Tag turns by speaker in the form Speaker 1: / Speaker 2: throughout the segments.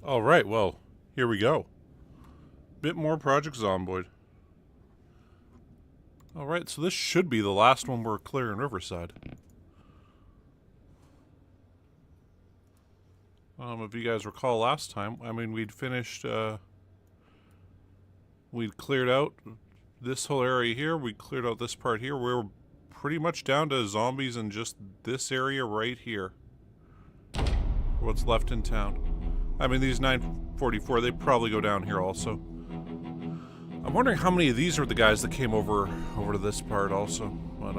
Speaker 1: Alright, well, here we go. Bit more Project Zomboid. Alright, so this should be the last one we're clear in Riverside. If you guys recall last time, I mean, we'd finished, we'd cleared out this whole area here, we cleared out this part here. We were pretty much down to zombies in just this area right here. What's left in town. I mean, these 944, they probably go down here also. I'm wondering how many of these are the guys that came over to this part also. But,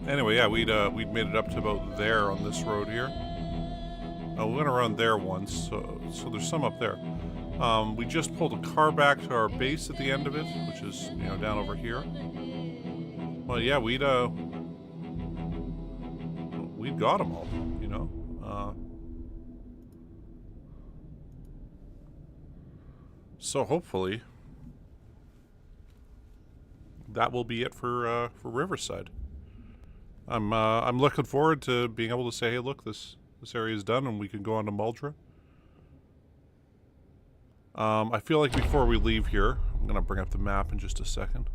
Speaker 1: Anyway, yeah, we'd made it up to about there on this road here. We went around there once, so there's some up there. We just pulled a car back to our base at the end of it, which is, you know, down over here. Well, yeah, we'd got them all, you know. So hopefully that will be it for Riverside. I'm looking forward to being able to say, hey, look, this area is done, and we can go on to Muldra. I feel like before we leave here, I'm gonna bring up the map in just a second.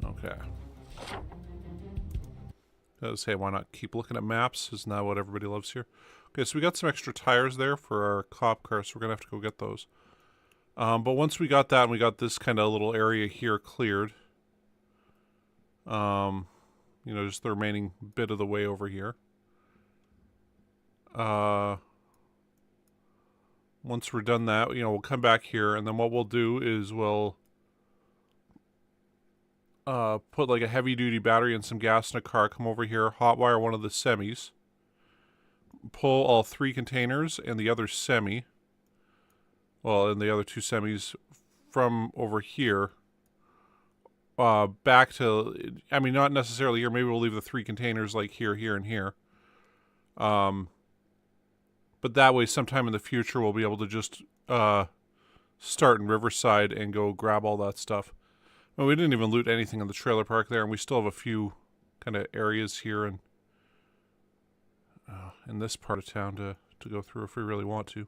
Speaker 1: Okay. Hey, why not keep looking at maps? Isn't that what everybody loves here? Okay, so we got some extra tires there for our cop car, so we're gonna have to go get those. But once we got that, and we got this kind of little area here cleared, you know, just the remaining bit of the way over here. Once we're done that, you know, we'll come back here, and then what we'll do is we'll put like a heavy-duty battery and some gas in a car, come over here, hotwire one of the semis, pull all 3 containers and the other semi, well, and the other 2 semis from over here back to, I mean, not necessarily here, maybe we'll leave the 3 containers like here, here, and here. But that way, sometime in the future, we'll be able to just start in Riverside and go grab all that stuff. Well, we didn't even loot anything in the trailer park there, and we still have a few kind of areas here and in this part of town to go through if we really want to.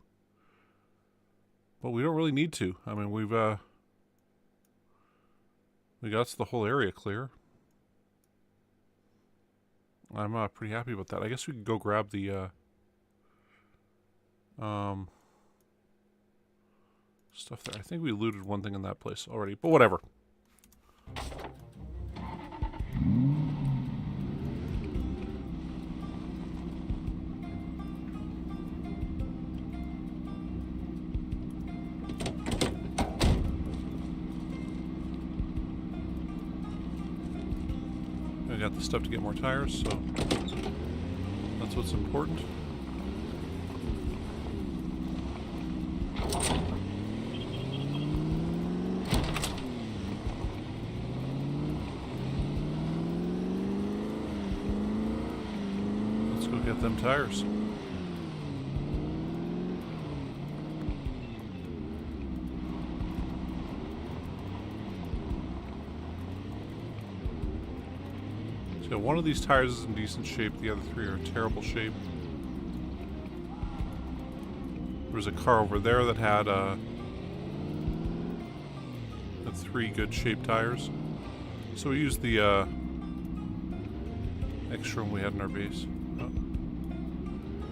Speaker 1: But we don't really need to. I mean, we got the whole area clear. I'm pretty happy about that. I guess we could go grab the stuff there. I think we looted one thing in that place already, but whatever. I got the stuff to get more tires, so that's what's important. Let's go get them tires. So one of these tires is in decent shape, the other 3 are in terrible shape. There was a car over there that had 3 good shaped tires. So we used the extra one we had in our base.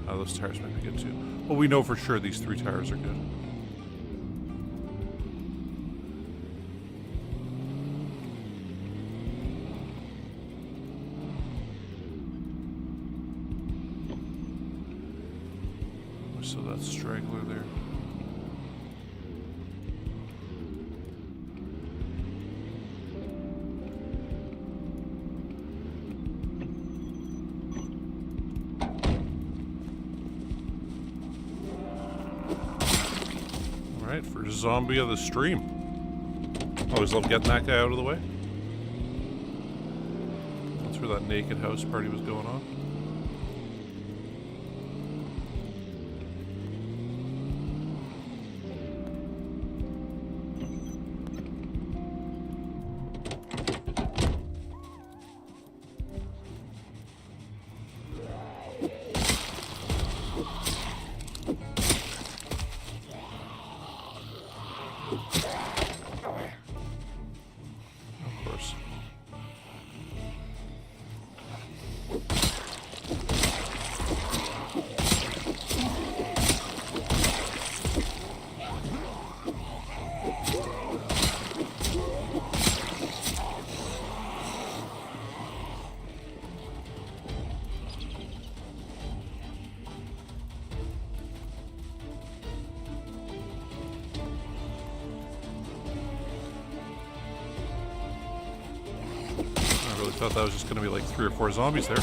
Speaker 1: Oh, those tires might be good too. Well, we know for sure these 3 tires are good. So that's straggler there. Alright, for zombie of the stream. Always love getting that guy out of the way. That's where that naked house party was going on. Thought that was just gonna be like 3 or 4 zombies there.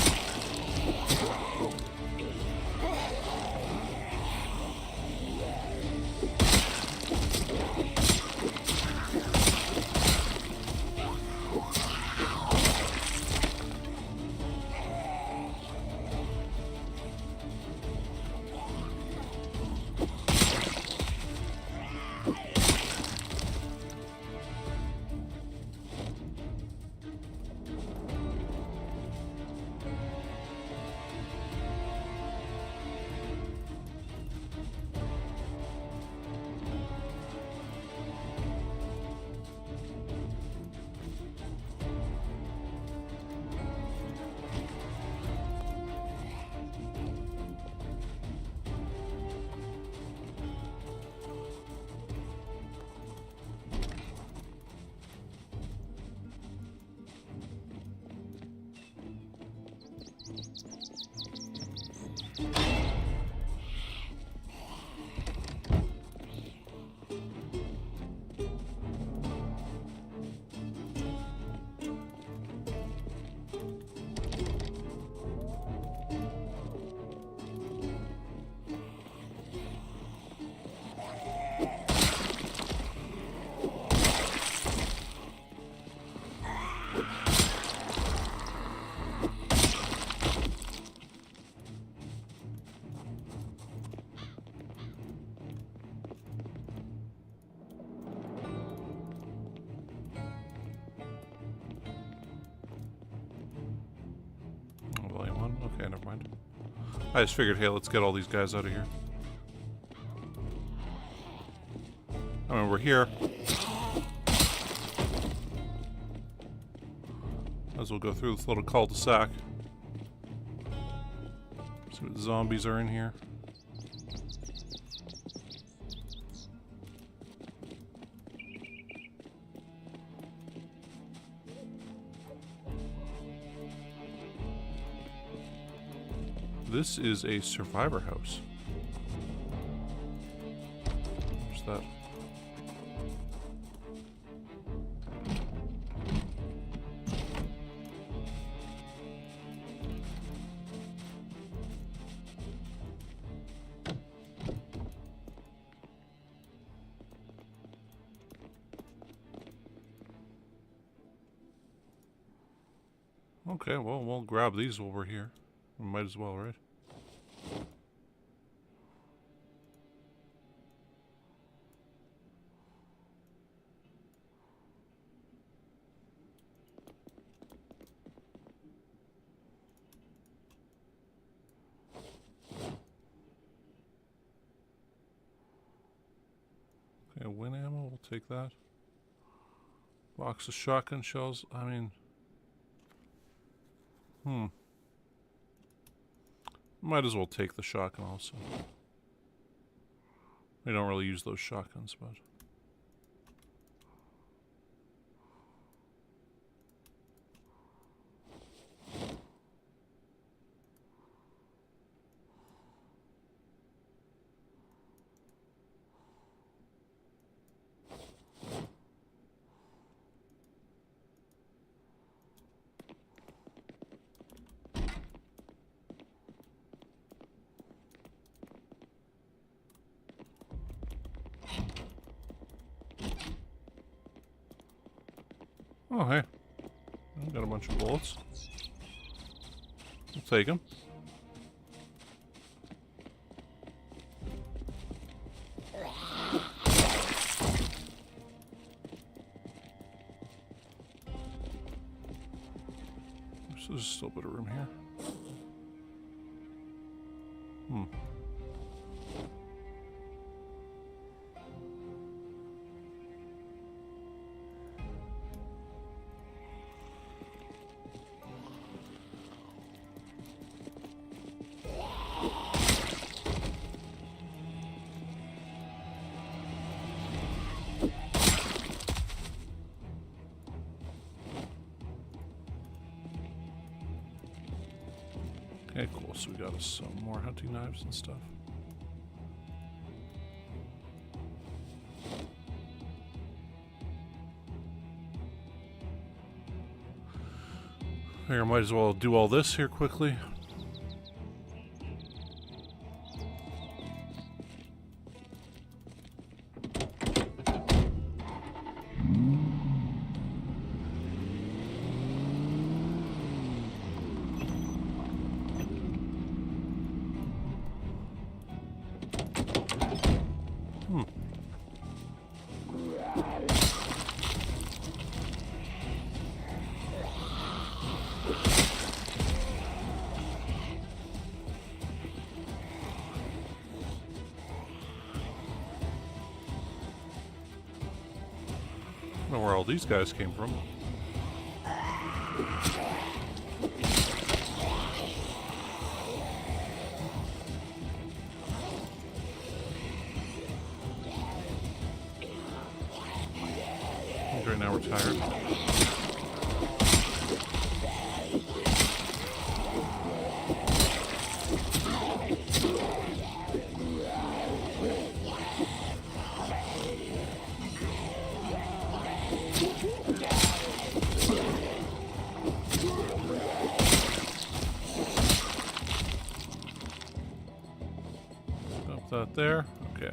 Speaker 1: Okay, never mind. I just figured, hey, let's get all these guys out of here. I mean, we're here. Might as well go through this little cul-de-sac. See what zombies are in here. This is a survivor house. What's that? Okay, well, we'll grab these while we're here. We might as well, right? Okay, win ammo, we'll take that. Box of shotgun shells, I mean... Might as well take the shotgun also. We don't really use those shotguns, but... Oh, hey. I got a bunch of bullets. We'll take them. So there's still a bit of room here. Okay, cool. So we got us some more hunting knives and stuff. I might as well do all this here quickly. I don't know where all these guys came from. Right now we're tired. Dump that there. Okay.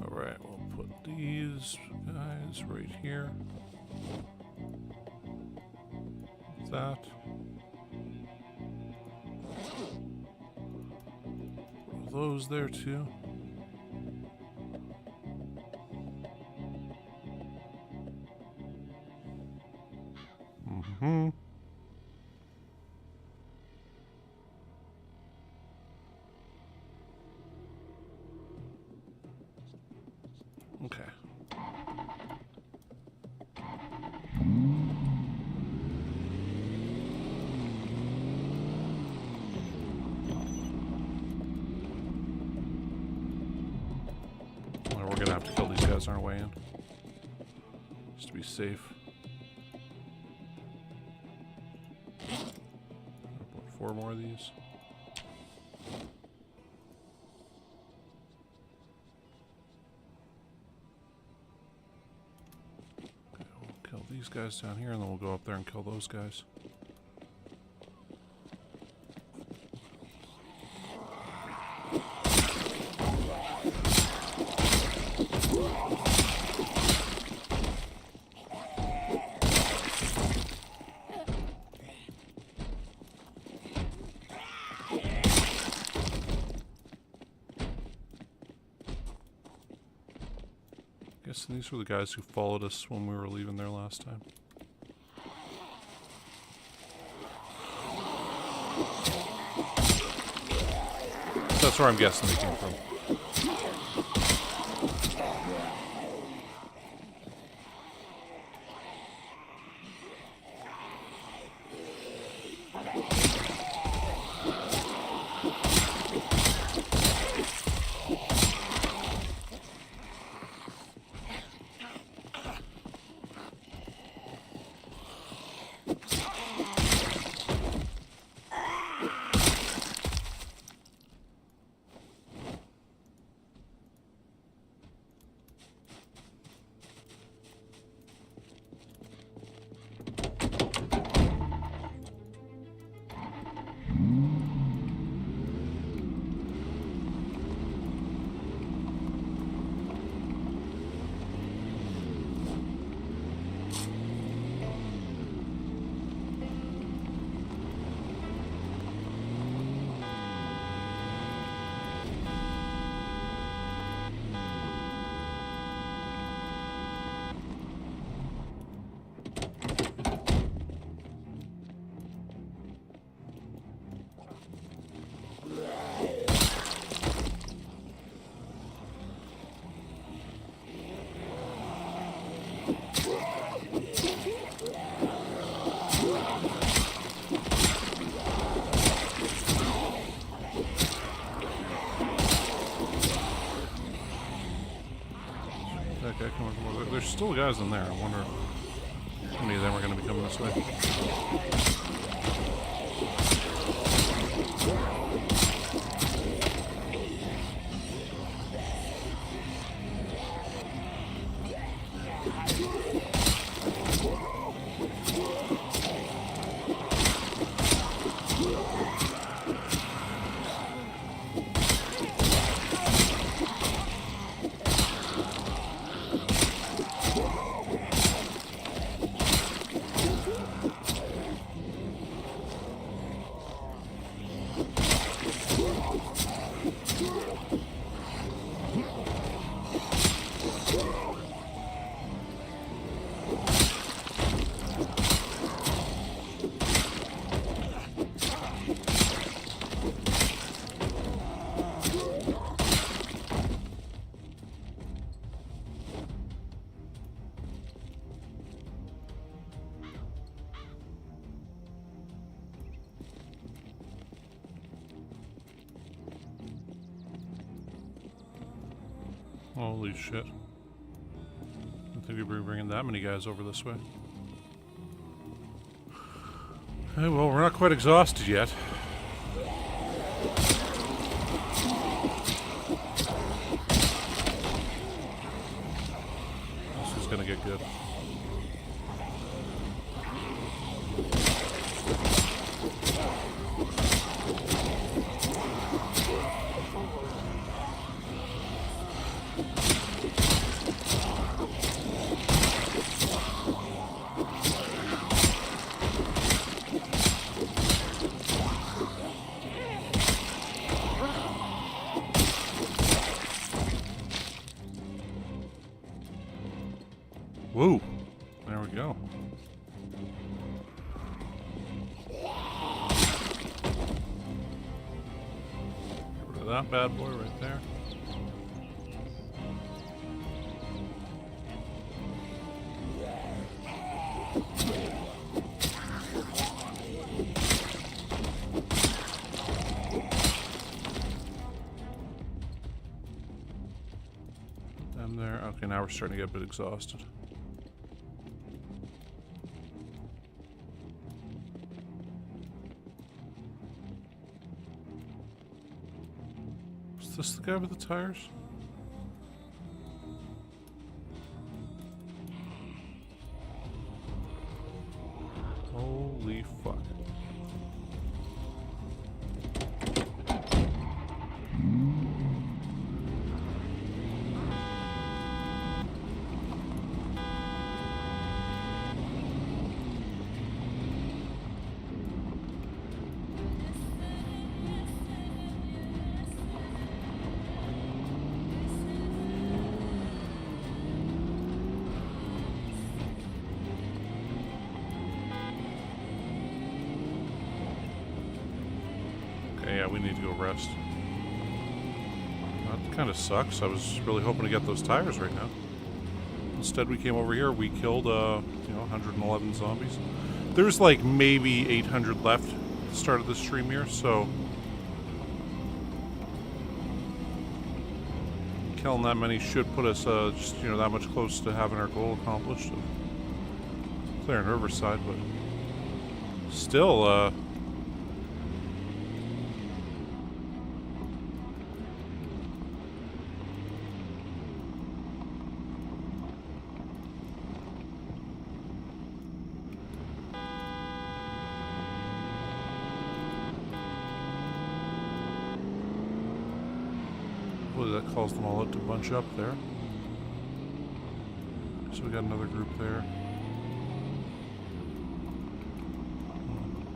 Speaker 1: Alright, we'll put these guys right here. That. Put those there too. Mm-hmm. Okay. Well, we're gonna have to kill these guys on our way in. Just to be safe. Put 4 more of these. Kill these guys down here, and then we'll go up there and kill those guys. Guess these were the guys who followed us when we were leaving there last time. That's where I'm guessing they came from. There's still guys in there. I wonder how many of them are going to be coming this way. Holy shit. I think we'd be bringing that many guys over this way. Hey, well, we're not quite exhausted yet. This is gonna get good. Woo! There we go. Get rid of that bad boy right there. Them there. Okay, now we're starting to get a bit exhausted. Is this the guy with the tires? Holy fuck. Yeah, we need to go rest. That kind of sucks. I was really hoping to get those tires right now. Instead, we came over here. We killed, 111 zombies. There's like maybe 800 left at the start of the stream here, so killing that many should put us just that much closer to having our goal accomplished of clearing Riverside. But still, that calls them all out to bunch up there. So we got another group there.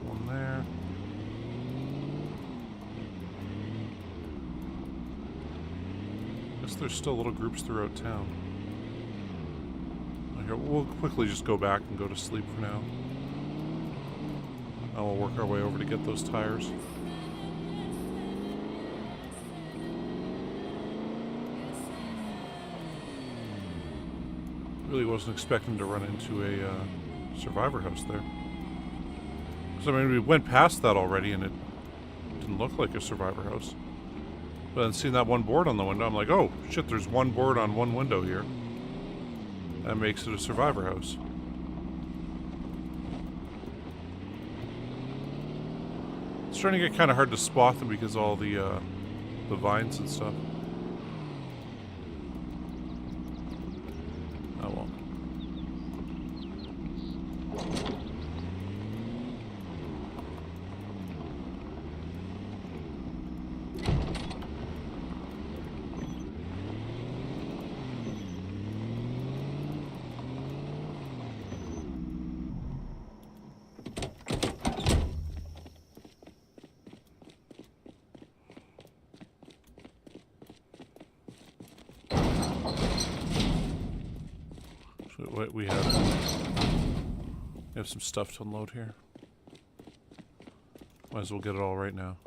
Speaker 1: One there. Guess there's still little groups throughout town. Okay, we'll quickly just go back and go to sleep for now. And we'll work our way over to get those tires. Really wasn't expecting to run into a survivor house there. Because, I mean, we went past that already and it didn't look like a survivor house. But then seeing that one board on the window, I'm like, oh, shit, there's one board on one window here. That makes it a survivor house. It's starting to get kind of hard to spot them because of all the vines and stuff. we have some stuff to unload here. Might as well get it all right now.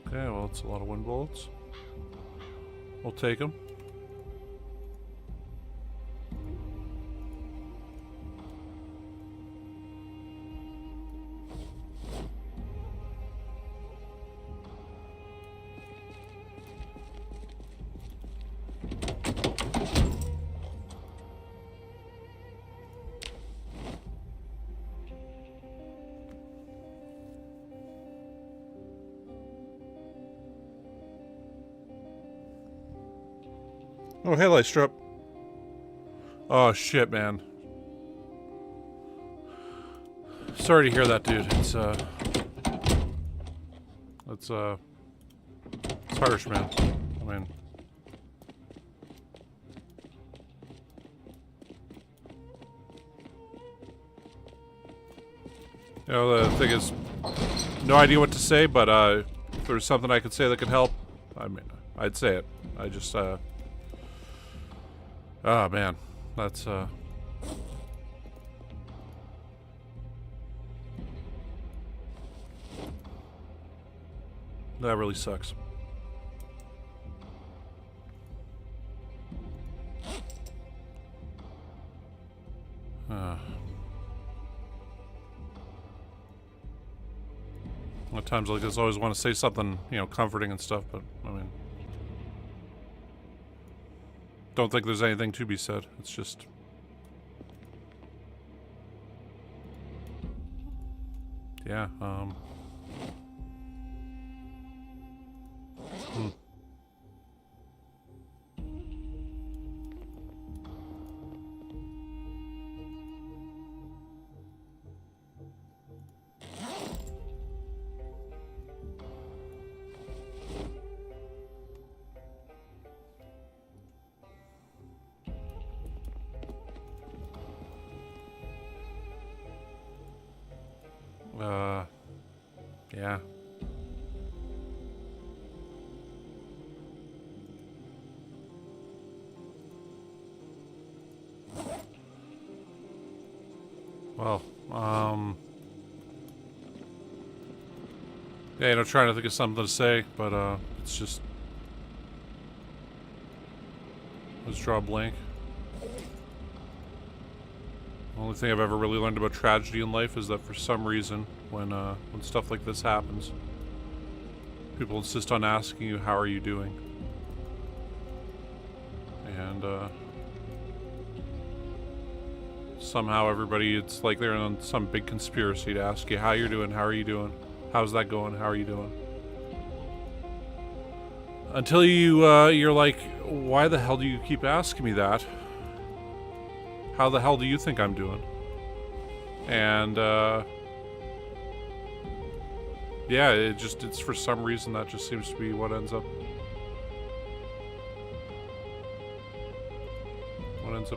Speaker 1: Okay, well, it's a lot of wind bullets. We'll take them. Oh, hey, Lystrop. Oh, shit, man. Sorry to hear that, dude. It's harsh, man. I mean... You know, the thing is... No idea what to say, but, if there's something I could say that could help, I mean, I'd say it. I just, oh, man. That's, that really sucks. At times like this, I always want to say something, you know, comforting and stuff, but, I mean... Don't think there's anything to be said. It's just... Yeah, yeah. Well, yeah, you know, trying to think of something to say, but, it's just... Let's draw a blank. The only thing I've ever really learned about tragedy in life is that for some reason, when stuff like this happens, people insist on asking you, how are you doing? And, somehow everybody, it's like they're on some big conspiracy to ask you how you're doing, how are you doing, how's that going, how are you doing? Until you're like, why the hell do you keep asking me that? How the hell do you think I'm doing? And, yeah, it's for some reason that just seems to be what ends up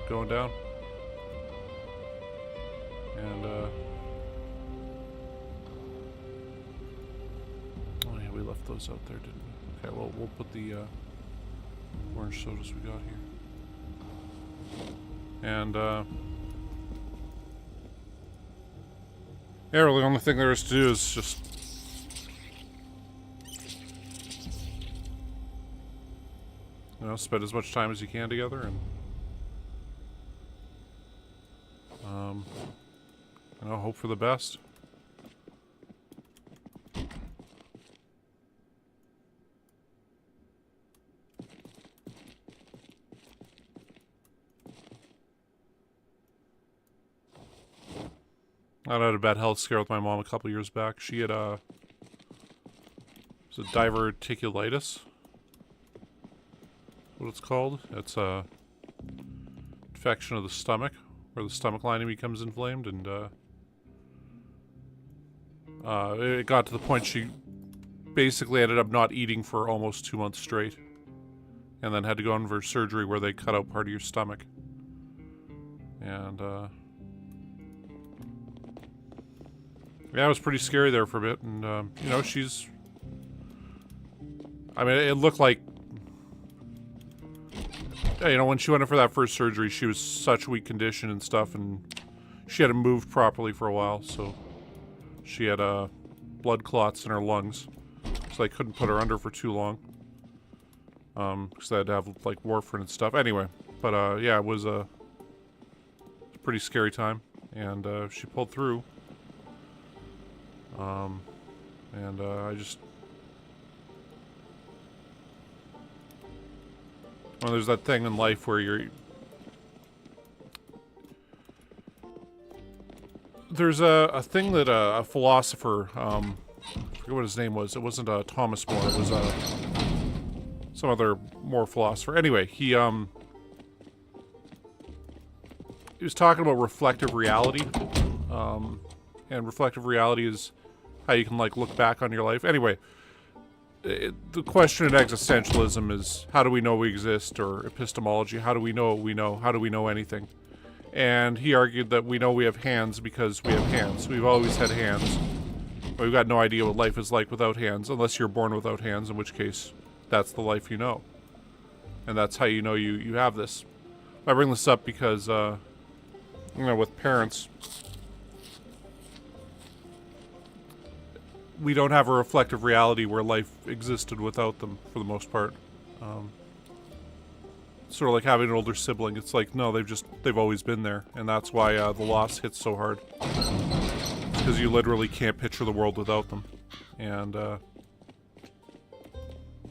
Speaker 1: going down. And, oh yeah, we left those out there, didn't we? Okay, well, we'll put the, orange sodas we got here. And, yeah, really the only thing there is to do is just... You know, spend as much time as you can together and... you know, hope for the best. I had a bad health scare with my mom a couple years back. She had it was a diverticulitis. What it's called? It's a infection of the stomach, where the stomach lining becomes inflamed, and it got to the point she basically ended up not eating for almost 2 months straight. and then had to go in for surgery where they cut out part of your stomach. And, yeah, it was pretty scary there for a bit, and, you know, she's... I mean, it looked like... You know, when she went in for that first surgery, she was such weak condition and stuff, and she hadn't moved properly for a while, so... She had, blood clots in her lungs, so they couldn't put her under for too long. Because they had to have, like, warfarin and stuff. Anyway, but, yeah, it was a pretty scary time, and, she pulled through. And, I just... Well, there's that thing in life where you're... There's a thing that a philosopher, I forget what his name was. It wasn't Thomas More. It was some other more philosopher. Anyway, he was talking about reflective reality, and reflective reality is how you can like look back on your life. Anyway, the question in existentialism is how do we know we exist, or epistemology, how do we know what we know? How do we know anything? And he argued that we know we have hands because we have hands. We've always had hands. But we've got no idea what life is like without hands, unless you're born without hands, in which case, that's the life you know. And that's how you know you have this. I bring this up because, you know, with parents, we don't have a reflective reality where life existed without them, for the most part. Sort of like having an older sibling. It's like, no, they've always been there. And that's why the loss hits so hard. Because you literally can't picture the world without them. And,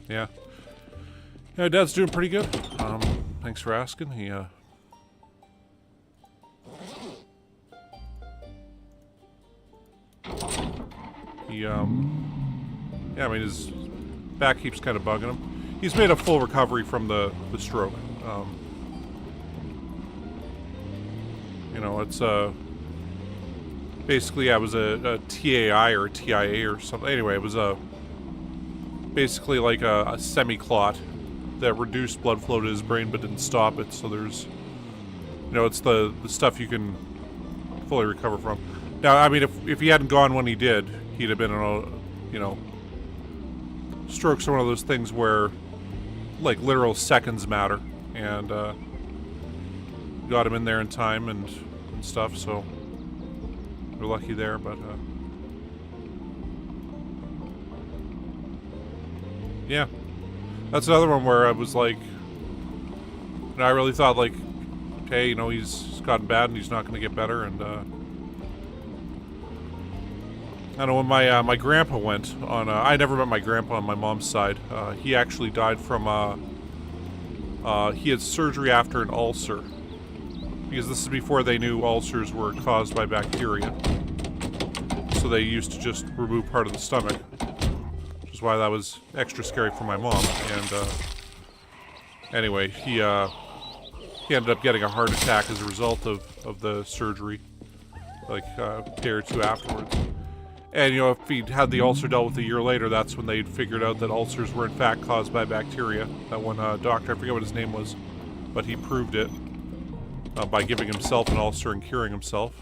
Speaker 1: yeah. Yeah, Dad's doing pretty good. Thanks for asking. He, yeah, I mean, his back keeps kind of bugging him. He's made a full recovery from the stroke. You know, it's, basically, I was a TAI or a TIA or something. Anyway, it was basically like a semi-clot that reduced blood flow to his brain but didn't stop it. So there's, you know, it's the stuff you can fully recover from. Now, I mean, if he hadn't gone when he did, he'd have been in a, you know, strokes are one of those things where, like, literal seconds matter, and got him in there in time and stuff, so we're lucky there, but yeah, that's another one where I was like, you know, I really thought, like, okay, you know, he's gotten bad and he's not going to get better, and I know when my grandpa went on, I never met my grandpa on my mom's side. He actually died from, he had surgery after an ulcer. Because this is before they knew ulcers were caused by bacteria. So they used to just remove part of the stomach. Which is why that was extra scary for my mom. And, anyway, he ended up getting a heart attack as a result of the surgery. Like, a day or two afterwards. And, you know, if he'd had the ulcer dealt with a year later, that's when they'd figured out that ulcers were in fact caused by bacteria. That one doctor, I forget what his name was, but he proved it by giving himself an ulcer and curing himself.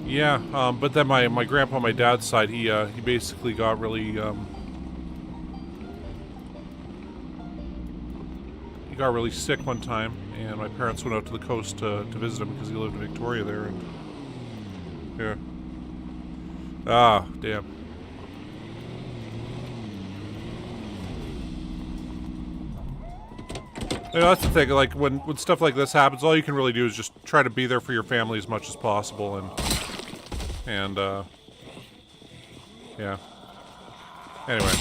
Speaker 1: Yeah, but then my grandpa on my dad's side, he basically got really, he got really sick one time, and my parents went out to the coast to visit him because he lived in Victoria there, and yeah. Ah, damn. You know, that's the thing, like, when stuff like this happens, all you can really do is just try to be there for your family as much as possible, and yeah. Anyway.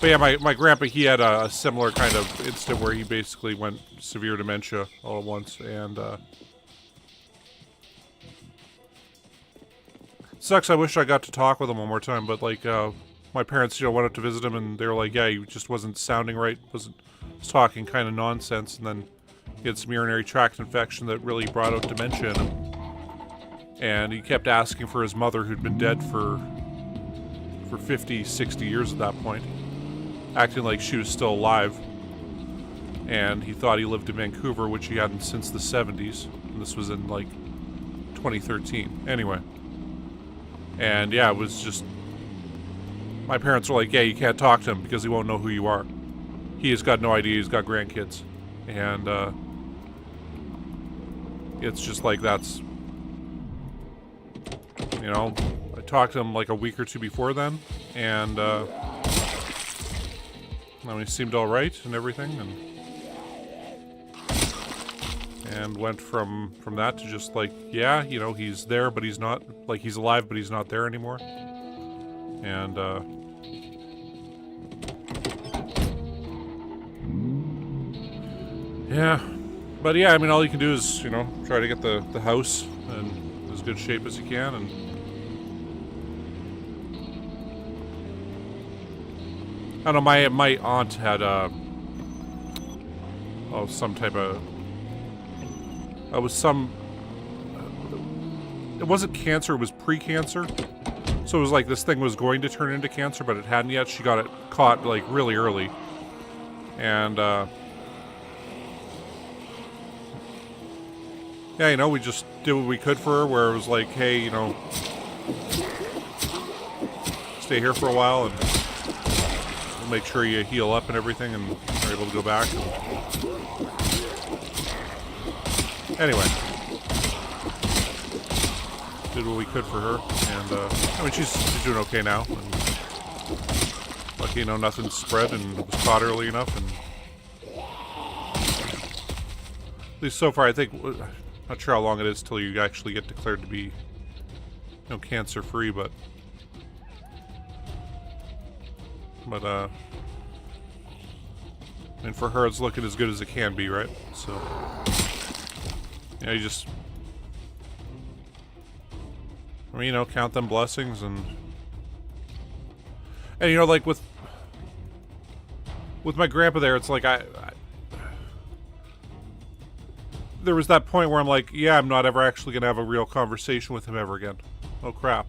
Speaker 1: But yeah, my grandpa, he had a similar kind of incident where he basically went severe dementia all at once, and sucks. I wish I got to talk with him one more time, but like, my parents, you know, went up to visit him, and they were like, yeah, he just wasn't sounding right, was talking kind of nonsense, and then he had some urinary tract infection that really brought out dementia in him. And he kept asking for his mother, who'd been dead for 50, 60 years at that point, acting like she was still alive. And he thought he lived in Vancouver, which he hadn't since the 70s. And this was in, like, 2013. Anyway. And, yeah, it was just... My parents were like, yeah, you can't talk to him because he won't know who you are. He has got no idea he's got grandkids. And, it's just like that's... You know, I talked to him like a week or two before then, and, I mean, he seemed alright and everything, and went from that to just like, yeah, you know, he's there, but he's not, like, he's alive, but he's not there anymore. And, yeah. But yeah, I mean, all you can do is, you know, try to get the house in as good shape as you can, and I don't know, my aunt had, some type of, it wasn't cancer, it was pre-cancer. So it was like this thing was going to turn into cancer, but it hadn't yet. She got it caught, like, really early. And, yeah, you know, we just did what we could for her, where it was like, hey, you know, stay here for a while, and we'll make sure you heal up and everything, and are able to go back. Anyway. Did what we could for her, and, I mean, she's doing okay now, and lucky, you know, nothing spread, and was caught early enough, and at least so far, I think, not sure how long it is till you actually get declared to be, you know, cancer-free, but, I mean, for her, it's looking as good as it can be, right? So, yeah, you just, I mean, you know, count them blessings, and you know, like, with my grandpa there, it's like, there was that point where I'm like, yeah, I'm not ever actually gonna have a real conversation with him ever again. Oh, crap.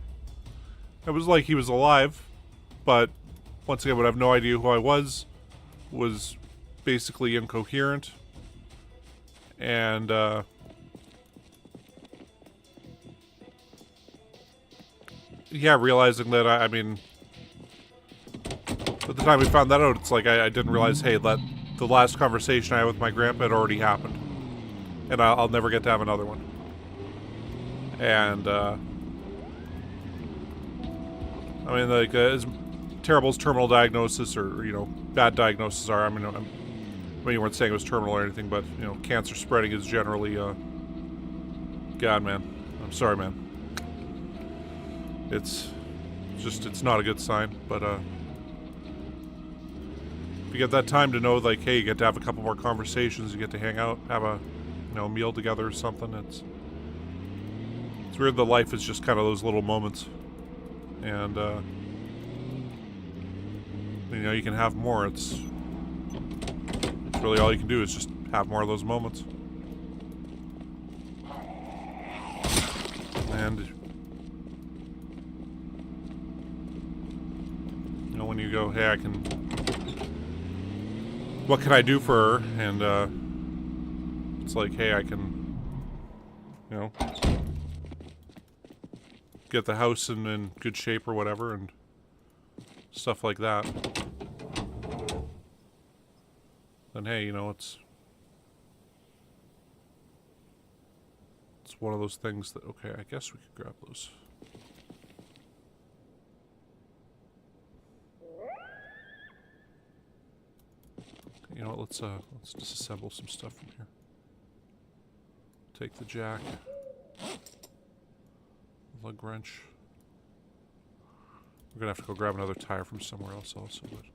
Speaker 1: It was like he was alive, but once again, would have no idea who I was basically incoherent, and, yeah, realizing that, I mean, at the time we found that out, it's like I didn't realize, hey, that the last conversation I had with my grandpa had already happened. And I'll never get to have another one. And, I mean, like, as terrible as terminal diagnosis or, you know, bad diagnoses are, I mean, you weren't saying it was terminal or anything, but, you know, cancer spreading is generally, God, man. I'm sorry, man. It's not a good sign, but, if you get that time to know, like, hey, you get to have a couple more conversations, you get to hang out, have a, you know, meal together or something, it's weird that life is just kind of those little moments, and, you know, you can have more, it's really all you can do is just have more of those moments. And, you know, when you go, hey, what can I do for her? And, it's like, hey, I can, you know, get the house in good shape or whatever, and stuff like that. Then, hey, you know, it's one of those things that, okay, I guess we could grab those. You know what, let's disassemble some stuff from here. Take the jack. Lug wrench. We're gonna have to go grab another tire from somewhere else also, but...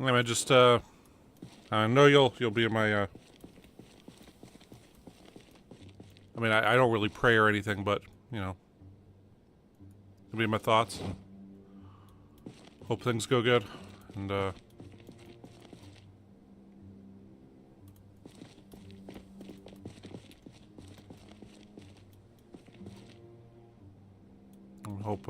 Speaker 1: I mean, just I know you'll be in my. I mean, I don't really pray or anything, but you know, you'll be in my thoughts. And hope things go good, and hope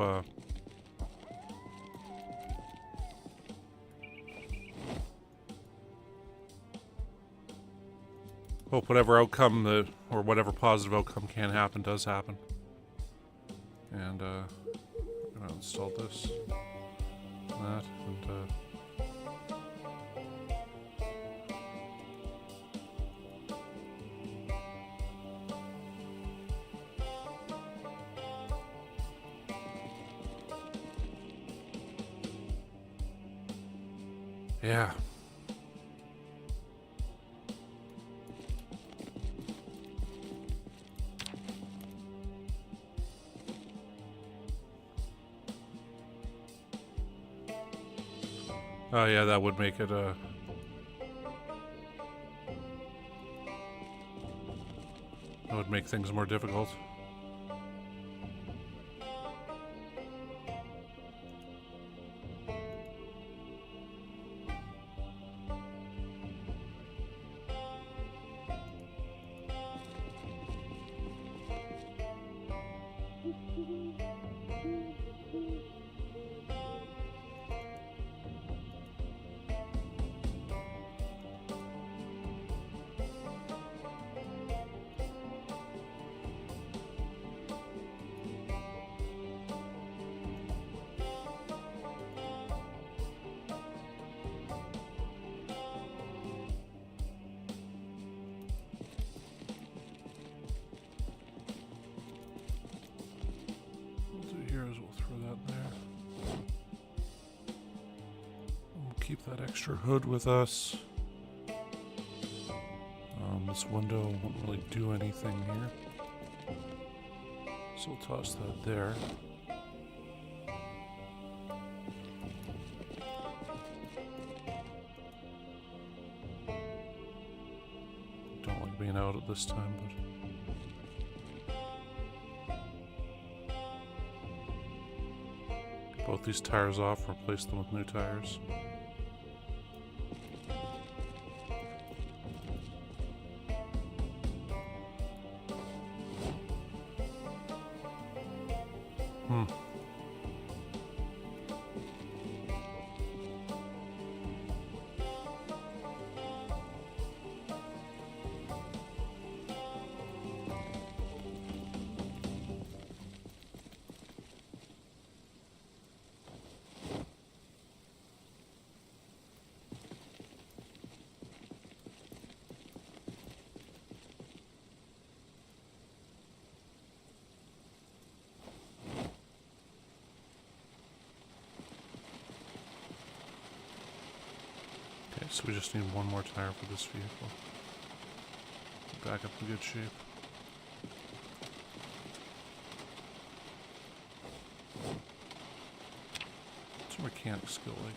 Speaker 1: hope whatever outcome or whatever positive outcome can happen does happen. And I'm gonna install this, that, and yeah. Oh yeah, that would make it that would make things more difficult. Keep that extra hood with us. This window won't really do anything here, so we'll toss that there. Don't like being out at this time, but get both these tires off, replace them with new tires. So we just need one more tire for this vehicle. Back up in good shape. What's a mechanic skill like?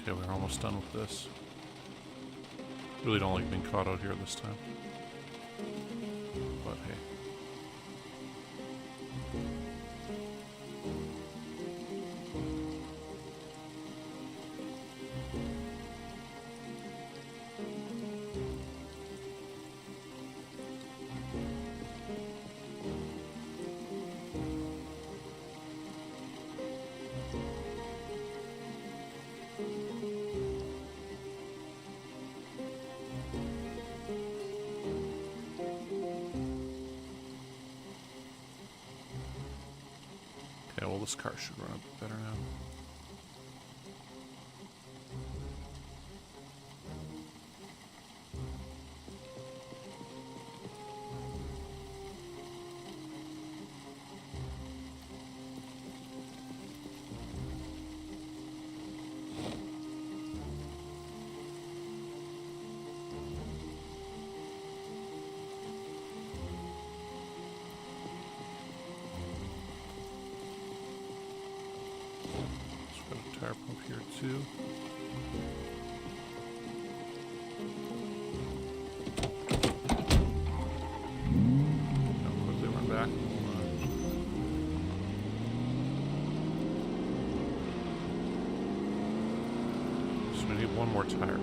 Speaker 1: Okay, we're almost done with this. Really don't like being caught out here this time. But hey. well, this car should run a bit better now. Tire pump here too. How quickly run back. So we need one more tire.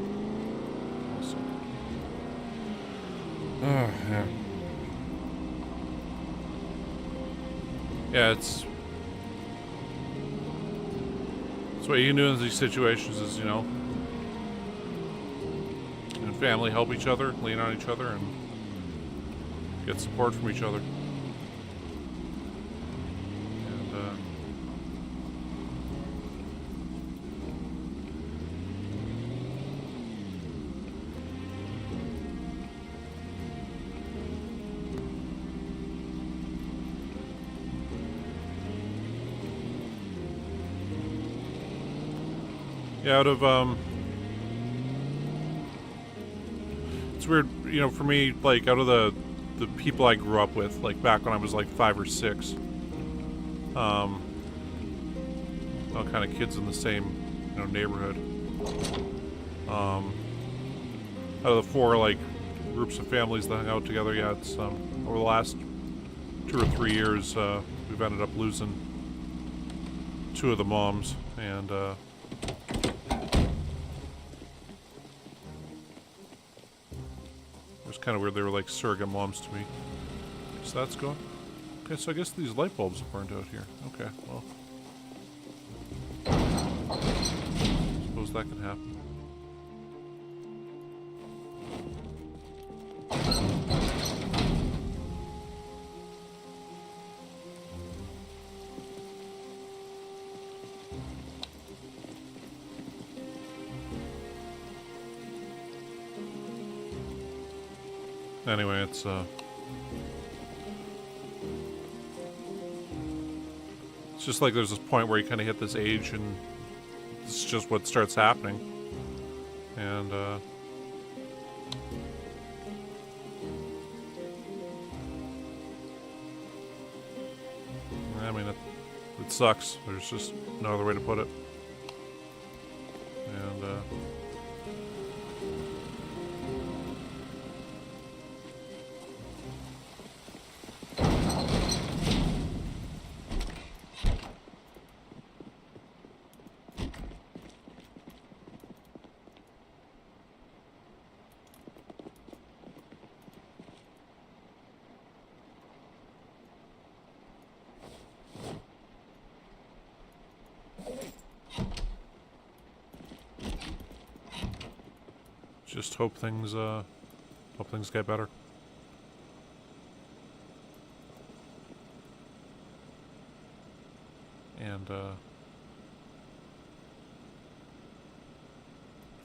Speaker 1: Also. Oh yeah. Yeah, it's what you can do in these situations is, you know, and family help each other, lean on each other, and get support from each other. And, yeah, out of, it's weird, you know, for me, like, out of the people I grew up with, like, back when I was, like, 5 or 6, all kind of kids in the same, you know, neighborhood, out of the 4, like, groups of families that hung out together, yeah, it's, over the last 2 or 3 years, we've ended up losing 2 of the moms, and, kind of weird, they were like surrogate moms to me. So that's going. Okay, so I guess these light bulbs have burned out here. Okay, well. Suppose that can happen. Anyway, it's just like there's this point where you kind of hit this age and it's just what starts happening. And, I mean, it sucks. There's just no other way to put it. And, just hope things get better. And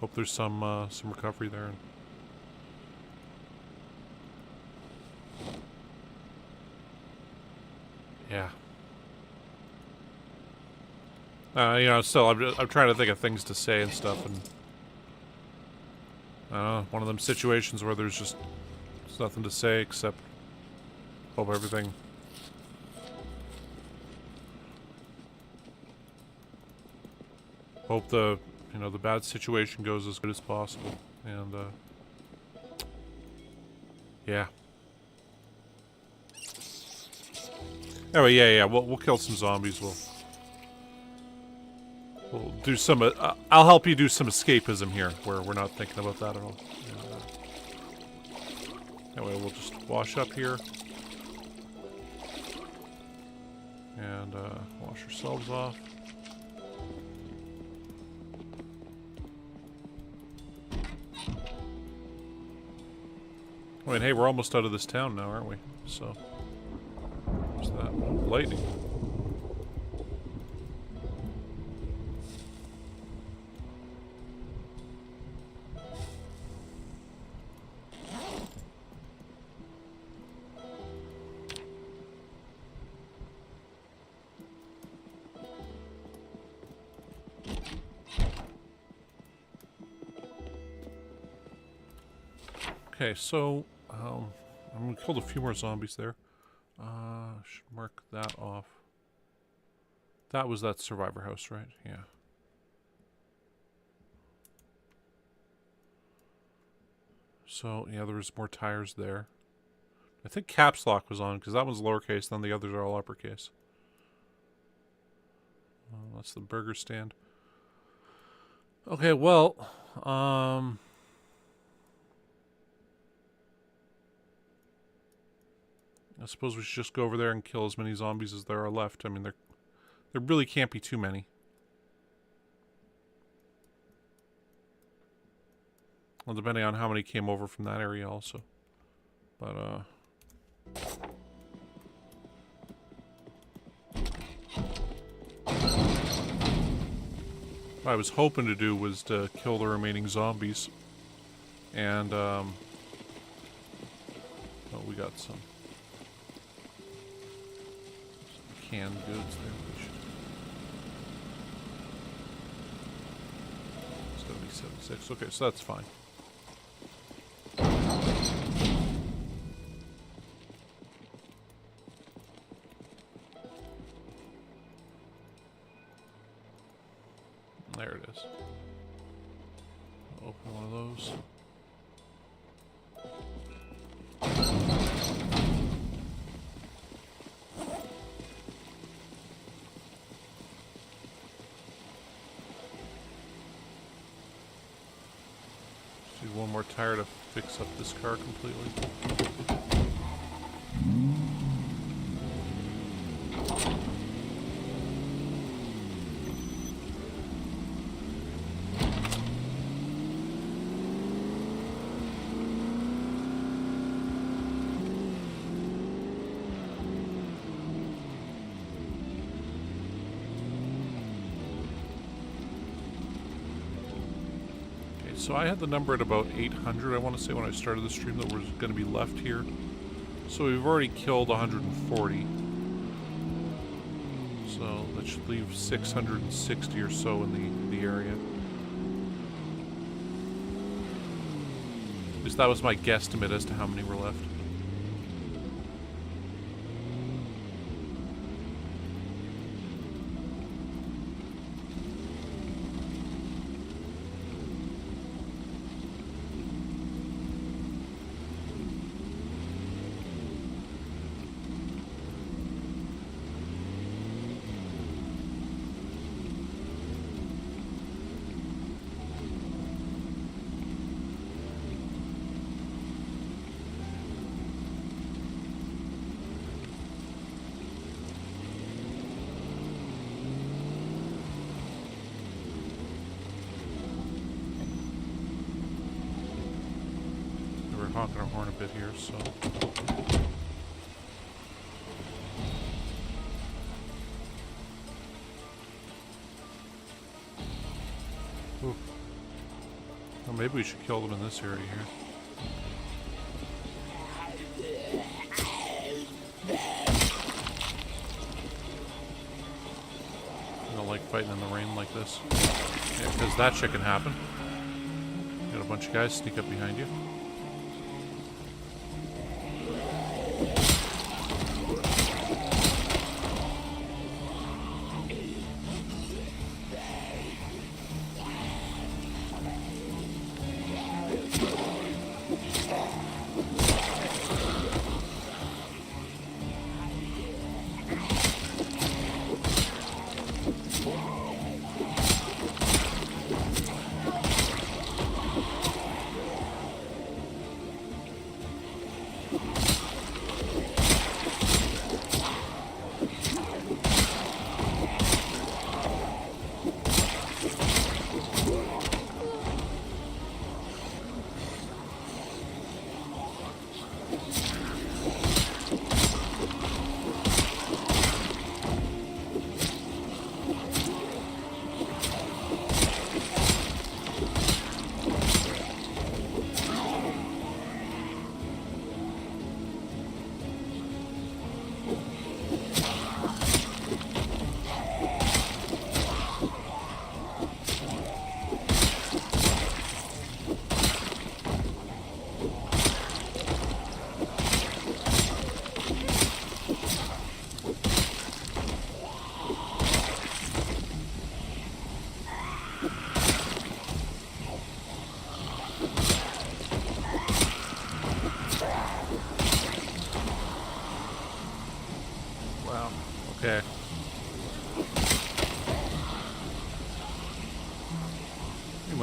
Speaker 1: hope there's some recovery there. Yeah. You know, still, I'm trying to think of things to say and stuff, and I don't know, one of them situations where there's nothing to say except hope everything. Hope the bad situation goes as good as possible, and yeah. Anyway, yeah, we'll kill some zombies. We'll do some. I'll help you do some escapism here, where we're not thinking about that at all. Anyway, we'll just wash up here and wash ourselves off. I mean, hey, we're almost out of this town now, aren't we? So, there's that. Lightning. Okay, so I'm gonna kill a few more zombies there. Should mark that off. That was that survivor house, right? Yeah. So yeah, there was more tires there. I think caps lock was on because that one's lowercase, then the others are all uppercase. That's the burger stand. Okay, well, I suppose we should just go over there and kill as many zombies as there are left. I mean, there really can't be too many. Well, depending on how many came over from that area also. But, what I was hoping to do was to kill the remaining zombies. And, oh, we got some canned goods there. It's gonna be 76. Okay, so that's fine. There it is. Open one of those. Just need one more tire to fix up this car completely. So I had the number at about 800, I want to say, when I started the stream that was going to be left here. So we've already killed 140. So that should leave 660 or so in the area. At least that was my guesstimate as to how many were left. Honking our horn a bit here, so. Ooh. Well, maybe we should kill them in this area here. I don't like fighting in the rain like this. Yeah, because that shit can happen. Got a bunch of guys sneak up behind you.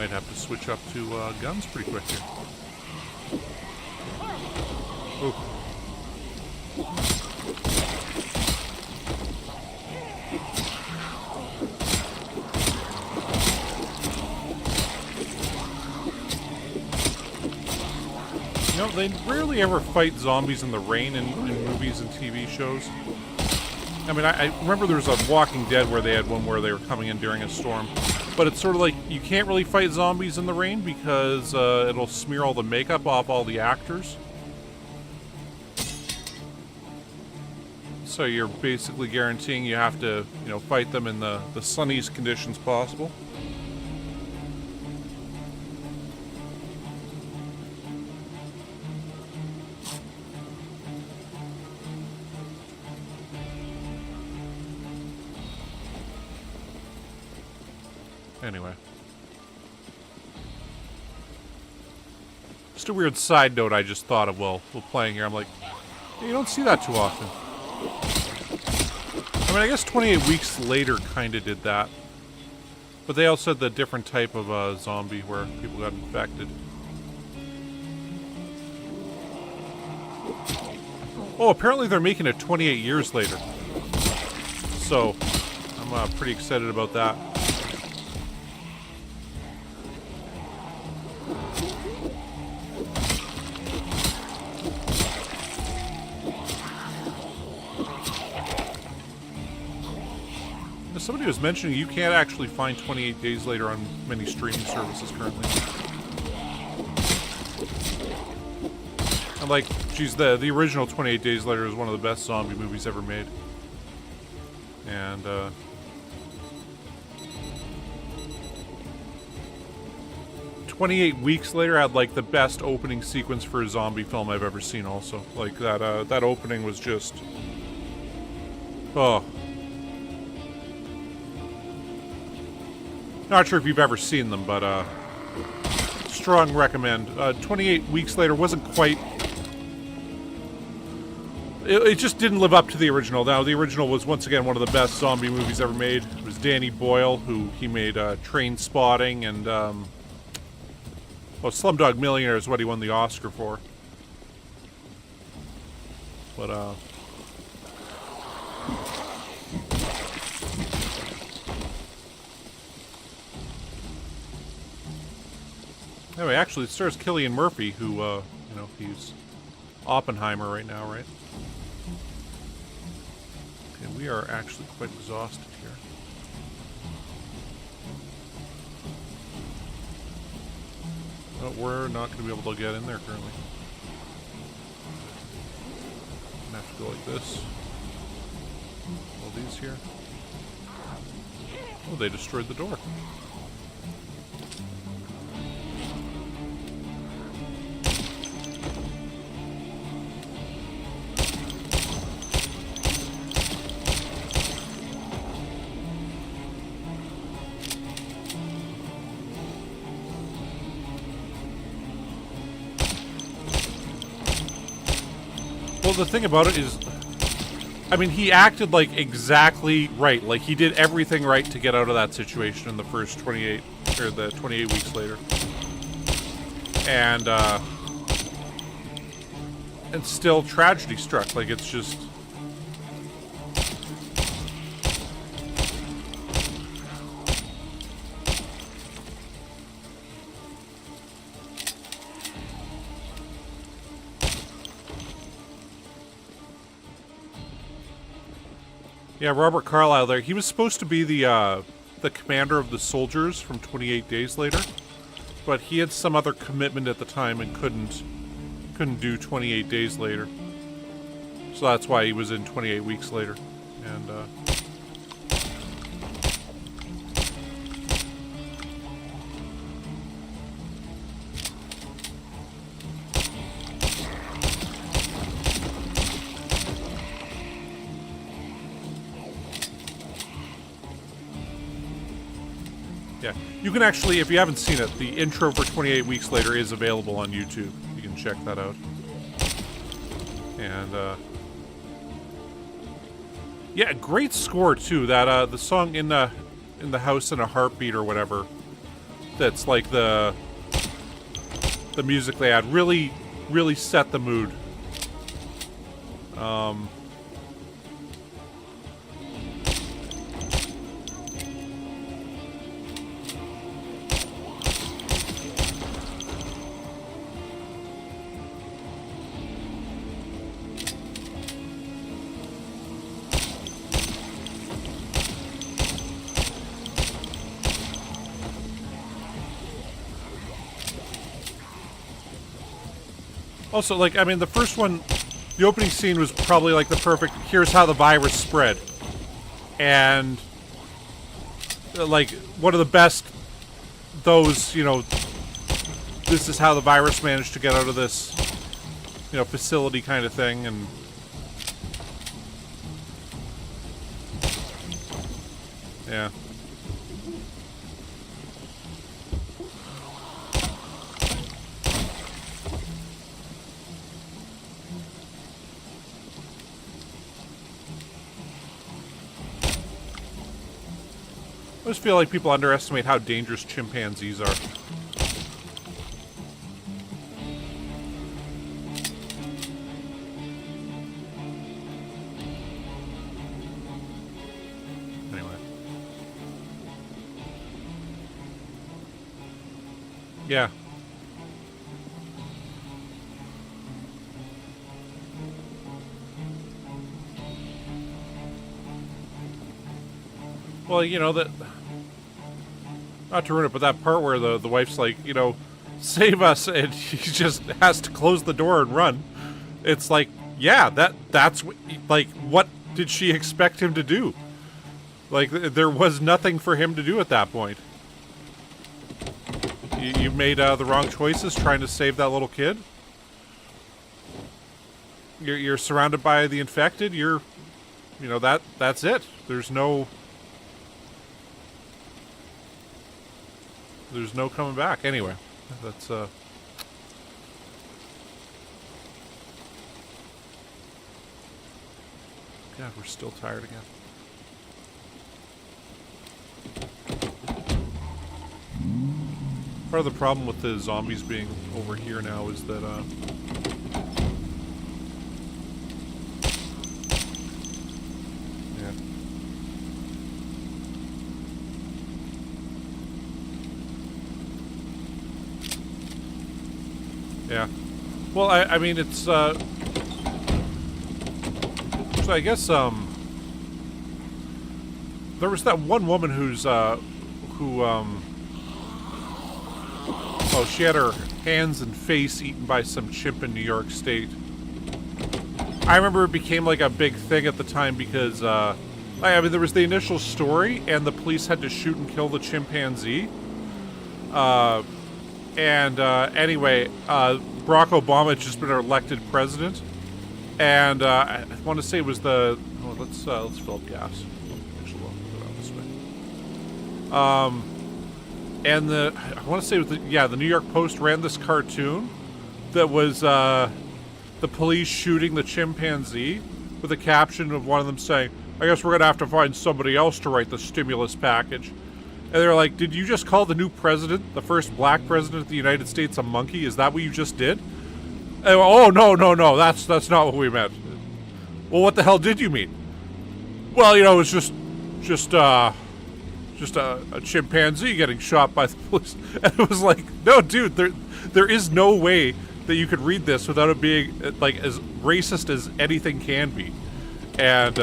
Speaker 1: might have to switch up to guns pretty quick here. Ooh. You know, they rarely ever fight zombies in the rain in movies and TV shows. I mean, I remember there was a Walking Dead where they had one where they were coming in during a storm. But it's sort of like, you can't really fight zombies in the rain because it'll smear all the makeup off all the actors. So you're basically guaranteeing you have to, you know, fight them in the sunniest conditions possible. Anyway. Just a weird side note I just thought of while playing here. I'm like, you don't see that too often. I mean, I guess 28 Weeks Later kind of did that. But they also had the different type of zombie where people got infected. Oh, apparently they're making it 28 years later. So, I'm pretty excited about that. Somebody was mentioning you can't actually find 28 Days Later on many streaming services currently. And like, geez, the original 28 Days Later is one of the best zombie movies ever made. And, 28 Weeks Later had like the best opening sequence for a zombie film I've ever seen also. Like that opening was just... Oh. Not sure if you've ever seen them, but strong recommend. 28 Weeks Later wasn't quite... It just didn't live up to the original. Now, the original was, once again, one of the best zombie movies ever made. It was Danny Boyle, who he made Train Spotting, and well, Slumdog Millionaire is what he won the Oscar for. But, anyway, actually, it stars Cillian Murphy, who, you know, he's Oppenheimer right now, right? Okay, we are actually quite exhausted here. But we're not going to be able to get in there currently. I'm going to have to go like this. All these here. Oh, they destroyed the door. Well, the thing about it is, I mean, he acted like exactly right. Like, he did everything right to get out of that situation in the first 28, or the 28 Weeks Later. And still tragedy struck. Like, it's just... Yeah, Robert Carlyle there. He was supposed to be the commander of the soldiers from 28 Days Later, but he had some other commitment at the time and couldn't do 28 Days Later. So that's why he was in 28 Weeks Later. And yeah, you can actually, if you haven't seen it, the intro for 28 Weeks Later is available on YouTube. You can check that out. And, yeah, great score, too. That, the song In the House in a Heartbeat or whatever that's like the music they had really set the mood. Also, like, I mean, the first one, the opening scene was probably like the perfect, here's how the virus spread. And, like, one of the best, those, you know, this is how the virus managed to get out of this, you know, facility kind of thing, and... yeah. I just feel like people underestimate how dangerous chimpanzees are. Anyway. Yeah. Well, you know, that... not to ruin it, but that part where the wife's like, you know, save us, and he just has to close the door and run. It's like, yeah, that's like, what did she expect him to do? Like, there was nothing for him to do at that point. You made the wrong choices trying to save that little kid. You're surrounded by the infected. You know, that's it. There's no coming back. Anyway, that's God, we're still tired again. Part of the problem with the zombies being over here now is that yeah. Well, I mean, it's, so I guess, there was that one woman who's, oh, she had her hands and face eaten by some chimp in New York State. I remember it became, like, a big thing at the time because, I mean, there was the initial story, and the police had to shoot and kill the chimpanzee. Anyway, Barack Obama had just been elected president, and I want to say it was the. Oh, let's fill up gas. Actually, we'll go around this way. And I want to say it was the New York Post ran this cartoon that was the police shooting the chimpanzee with a caption of one of them saying, "I guess we're gonna have to find somebody else to write the stimulus package." And they're like, did you just call the new president, the first black president of the United States, a monkey? Is that what you just did? And oh, no, that's not what we meant. Well, what the hell did you mean? Well, you know, it was just a chimpanzee getting shot by the police. And it was like, no, dude, there is no way that you could read this without it being, like, as racist as anything can be. And,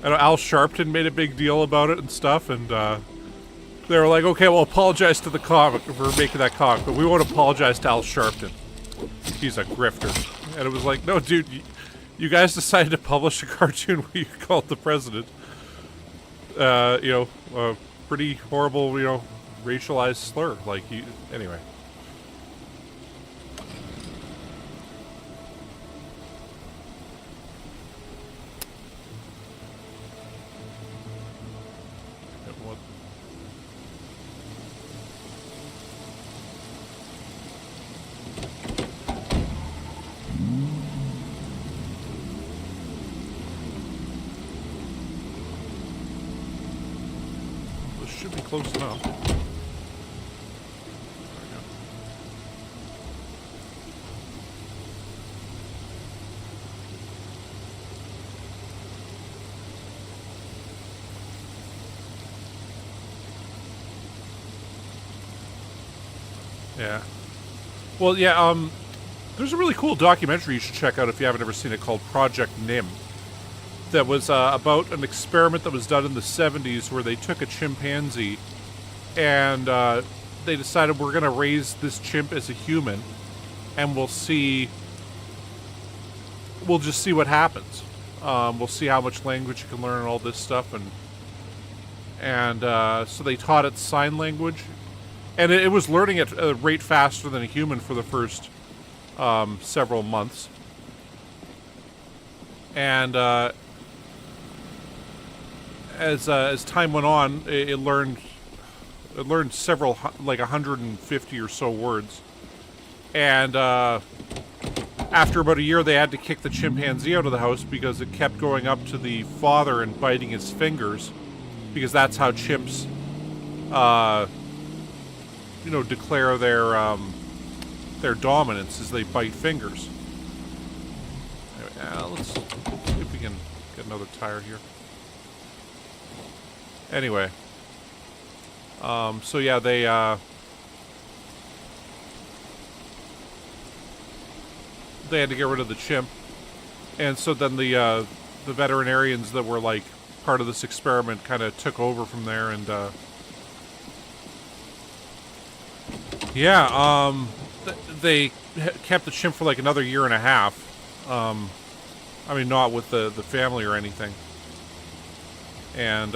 Speaker 1: I know Al Sharpton made a big deal about it and stuff, and they were like, okay, well, apologize to the comic for making that comic, but we won't apologize to Al Sharpton. He's a grifter. And it was like, no, dude, you guys decided to publish a cartoon where you called the president, you know, a pretty horrible, you know, racialized slur. Like, anyway. Should be close enough. There we go. Yeah. Well, yeah, there's a really cool documentary you should check out if you haven't ever seen it, called Project NIM. That was about an experiment that was done in the 70s where they took a chimpanzee and they decided, we're going to raise this chimp as a human and we'll just see what happens. We'll see how much language you can learn and all this stuff. And so they taught it sign language. And it was learning at a rate faster than a human for the first several months. And as time went on, it learned several, like 150 or so words. And after about a year, they had to kick the chimpanzee out of the house because it kept going up to the father and biting his fingers, because that's how chimps declare their dominance, is they bite fingers. Anyway, let's see if we can get another tire here. Anyway, so yeah, they had to get rid of the chimp, and so then the veterinarians that were like part of this experiment kind of took over from there, and they kept the chimp for like another year and a half. I mean, not with the family or anything. And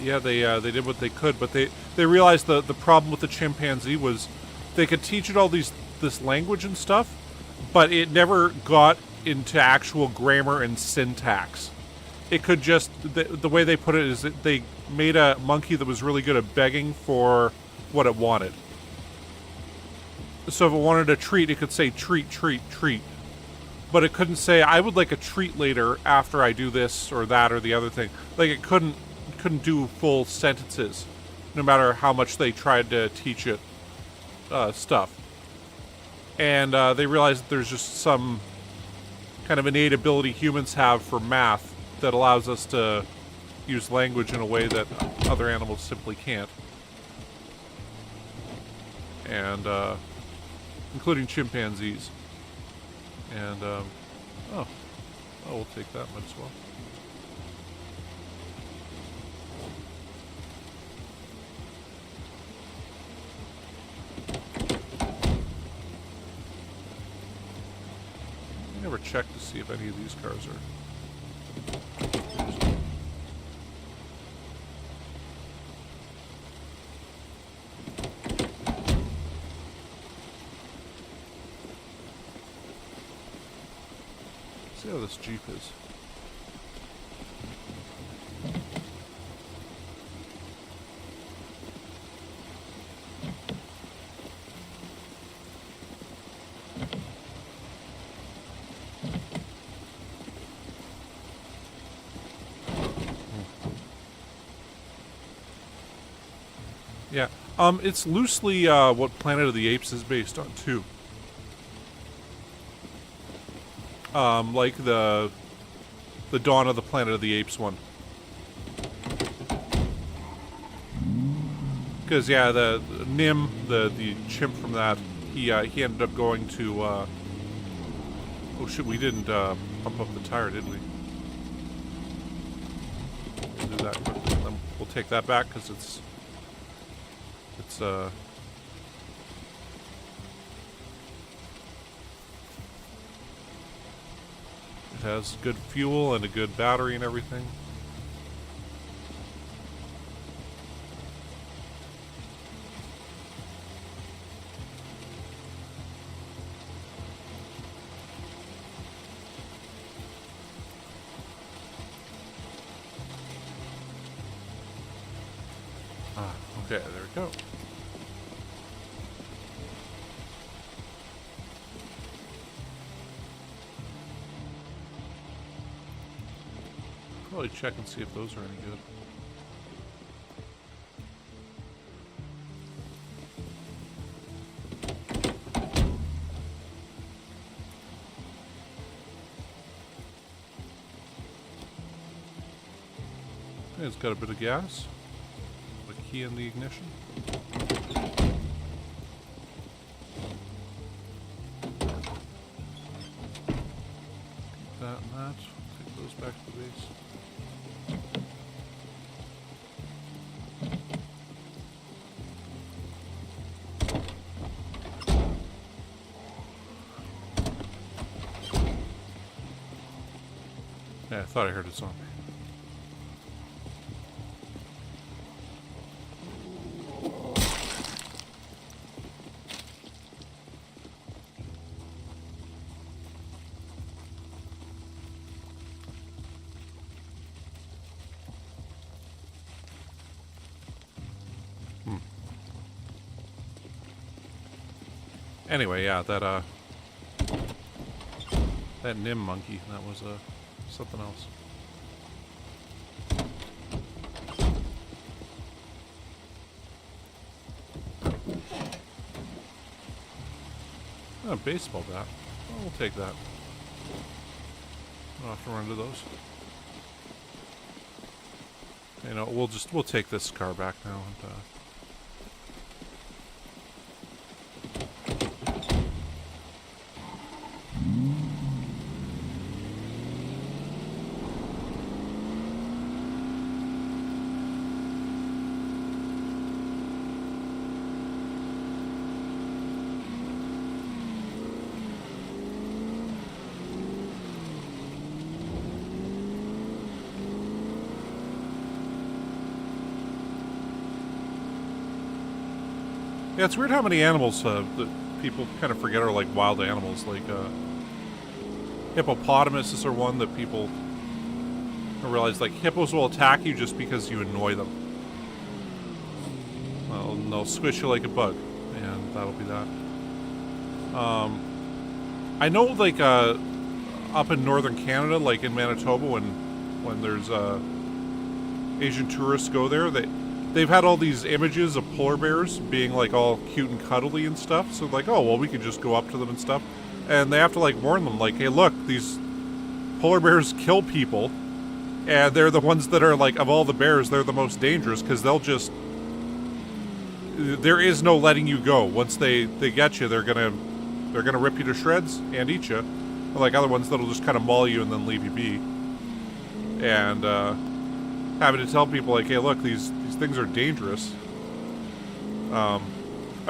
Speaker 1: yeah, they did what they could, but they realized the problem with the chimpanzee was they could teach it all this language and stuff, but it never got into actual grammar and syntax. It could just, the way they put it is that they made a monkey that was really good at begging for what it wanted. So if it wanted a treat, it could say treat, treat, treat. But it couldn't say, I would like a treat later after I do this or that or the other thing. Like, it couldn't do full sentences, no matter how much they tried to teach it stuff. And they realized that there's just some kind of innate ability humans have for math that allows us to use language in a way that other animals simply can't. And including chimpanzees. And we'll take that one as well. I never checked to see if any of these cars are. See how this Jeep is. Yeah, it's loosely what Planet of the Apes is based on too. Like the Dawn of the Planet of the Apes one. Because yeah, the Nim, the chimp from that, he ended up going to. Oh shit, we didn't pump up the tire, did we? We'll do that quickly. Then we'll take that back because it's it has good fuel and a good battery and everything. Okay, there we go. Probably check and see if those are any good. Okay, it's got a bit of gas. A key in the ignition. That and that. Take those back to the base. Yeah, I thought I heard a zombie. Anyway, yeah, that Nim monkey, that was something else. Oh, a baseball bat. Oh, we'll take that. I'll have to run into those. You know, we'll take this car back now and yeah, it's weird how many animals that people kind of forget are like wild animals. Like hippopotamuses are one that people don't realize. Like hippos will attack you just because you annoy them. Well, and they'll squish you like a bug, and that'll be that. I know, like up in northern Canada, like in Manitoba, when there's Asian tourists go there, they've had all these images of polar bears being like all cute and cuddly and stuff. So like, oh, well, we could just go up to them and stuff. And they have to like warn them, like, hey, look, these polar bears kill people. And they're the ones that are like, of all the bears, they're the most dangerous because they'll just, there is no letting you go. Once they get you, they're gonna rip you to shreds and eat you. Like other ones that'll just kind of maul you and then leave you be. And having to tell people like, hey, look, these things are dangerous. I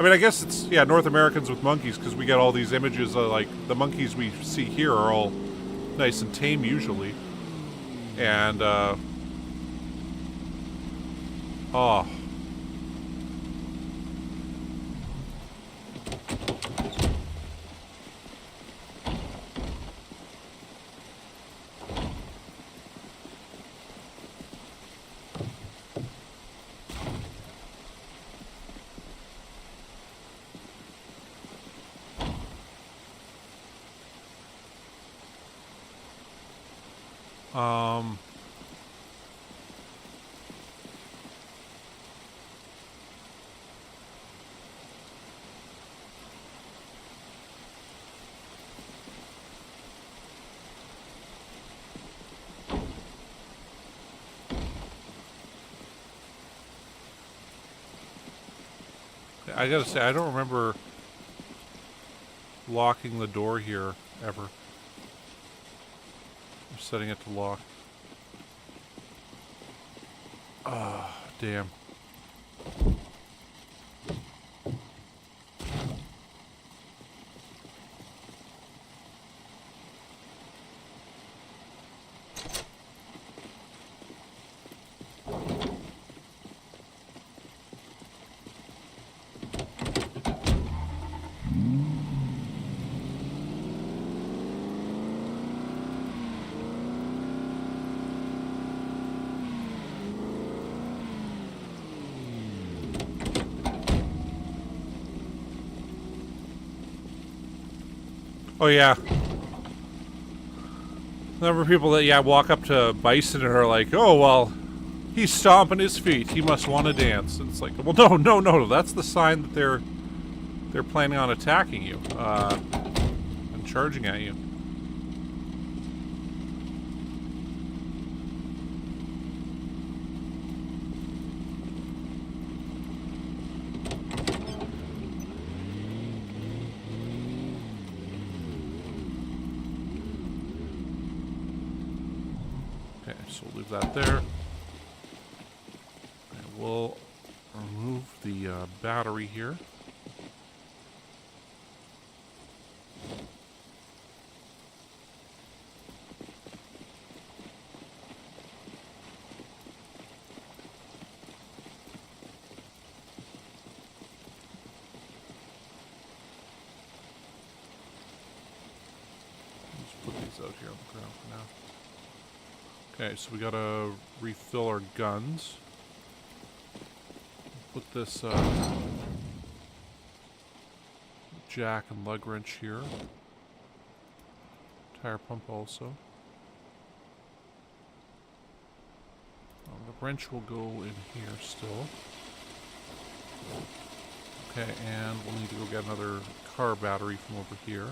Speaker 1: mean, I guess it's, yeah, North Americans with monkeys, because we get all these images of, like, the monkeys we see here are all nice and tame usually. And, oh. I gotta say, I don't remember locking the door here ever. I'm setting it to lock. Ah, damn. Oh yeah. Number of people that, yeah, walk up to Bison and are like, oh, well, he's stomping his feet. He must want to dance. And it's like, well, no. That's the sign that they're planning on attacking you and charging at you. Okay, so we'll leave that there. And we'll remove the battery here. Put these out here on the ground for now. Okay, so we gotta refill our guns. Put this jack and lug wrench here. Tire pump also. The wrench will go in here still. Okay, and we'll need to go get another car battery from over here.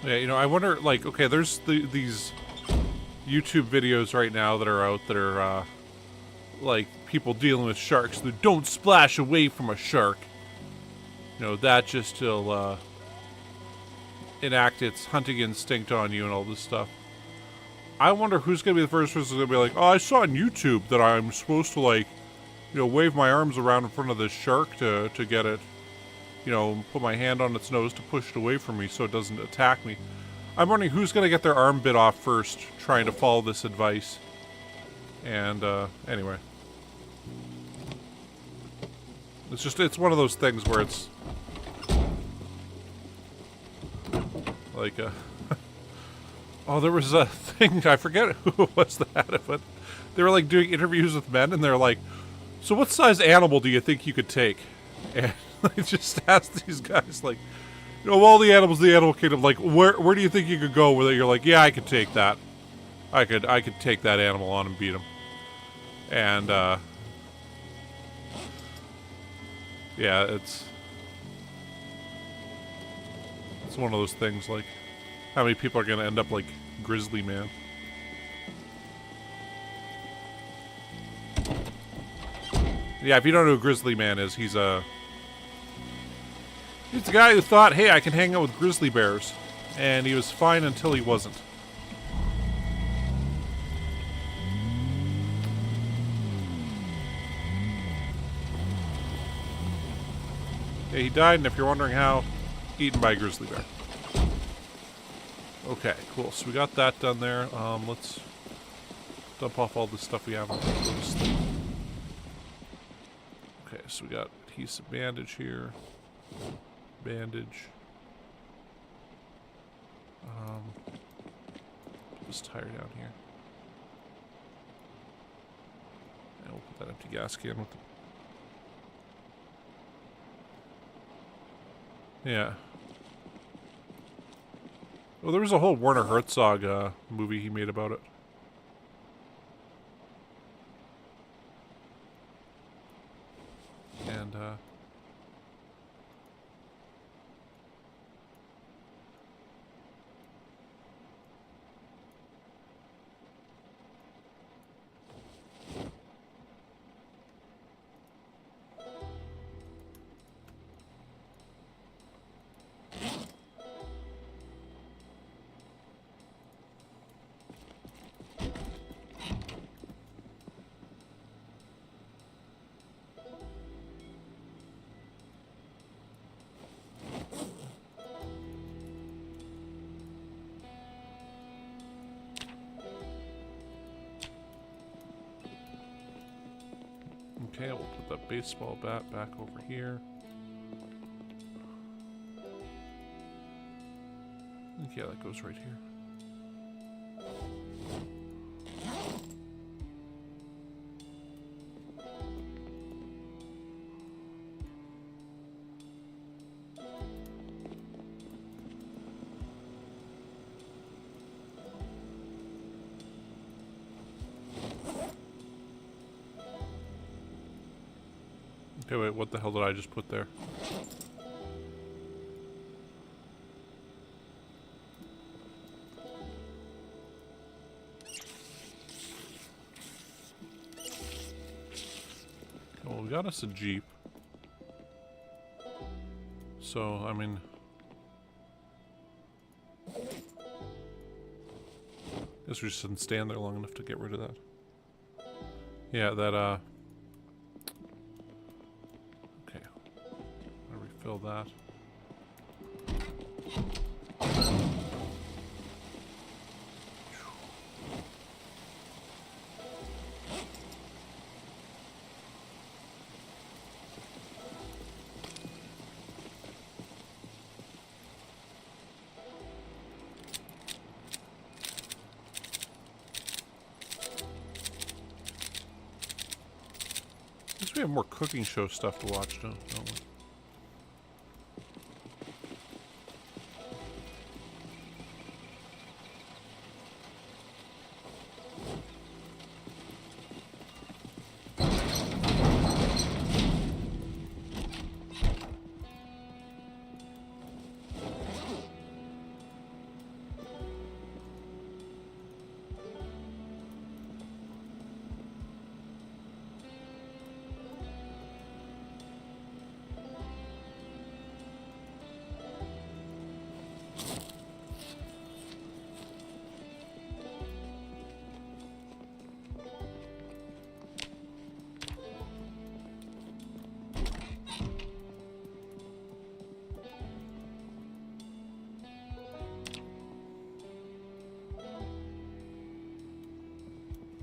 Speaker 1: Yeah, you know, I wonder, like, okay, there's these YouTube videos right now that are out that are, like, people dealing with sharks that don't splash away from a shark. You know, that just will, enact its hunting instinct on you and all this stuff. I wonder who's going to be the first person who's going to be like, oh, I saw on YouTube that I'm supposed to, like, you know, wave my arms around in front of this shark to get it, you know, put my hand on its nose to push it away from me so it doesn't attack me. I'm wondering who's going to get their arm bit off first, trying to follow this advice. And, anyway. It's just, it's one of those things where it's like, oh, there was a thing, I forget who it was that had it, but they were, like, doing interviews with men, and they're like, so what size animal do you think you could take? And they just asked these guys, like, you know, of all the animals in the animal kingdom, like, where do you think you could go where you're like, yeah, I could take that. I could take that animal on and beat him. And, yeah, it's one of those things, like, how many people are going to end up like Grizzly Man? Yeah, if you don't know who Grizzly Man is, he's the guy who thought, hey, I can hang out with grizzly bears. And he was fine until he wasn't. Yeah, he died, and if you're wondering how, eaten by a grizzly bear. Okay, cool. So we got that done there. Let's dump off all the stuff we have on this thing. Okay, so we got adhesive bandage here. Bandage. Put this tire down here. And we'll put that empty gas can with the... Yeah. Well, there was a whole Werner Herzog movie he made about it. And, Okay, we'll put that baseball bat back over here. Yeah, that goes right here. Okay, wait, what the hell did I just put there? Well, we got us a Jeep. So, I mean... guess we just didn't stand there long enough to get rid of that. Yeah, that, okay. I'll refill that. We have more cooking show stuff to watch, don't we?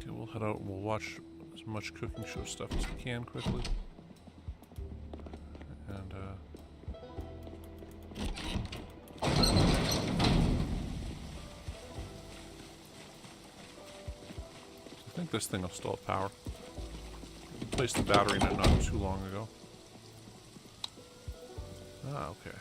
Speaker 1: We'll head out and we'll watch as much cooking show stuff as we can quickly. And, I think this thing will still have power. Replaced the battery in it not too long ago. Ah, okay.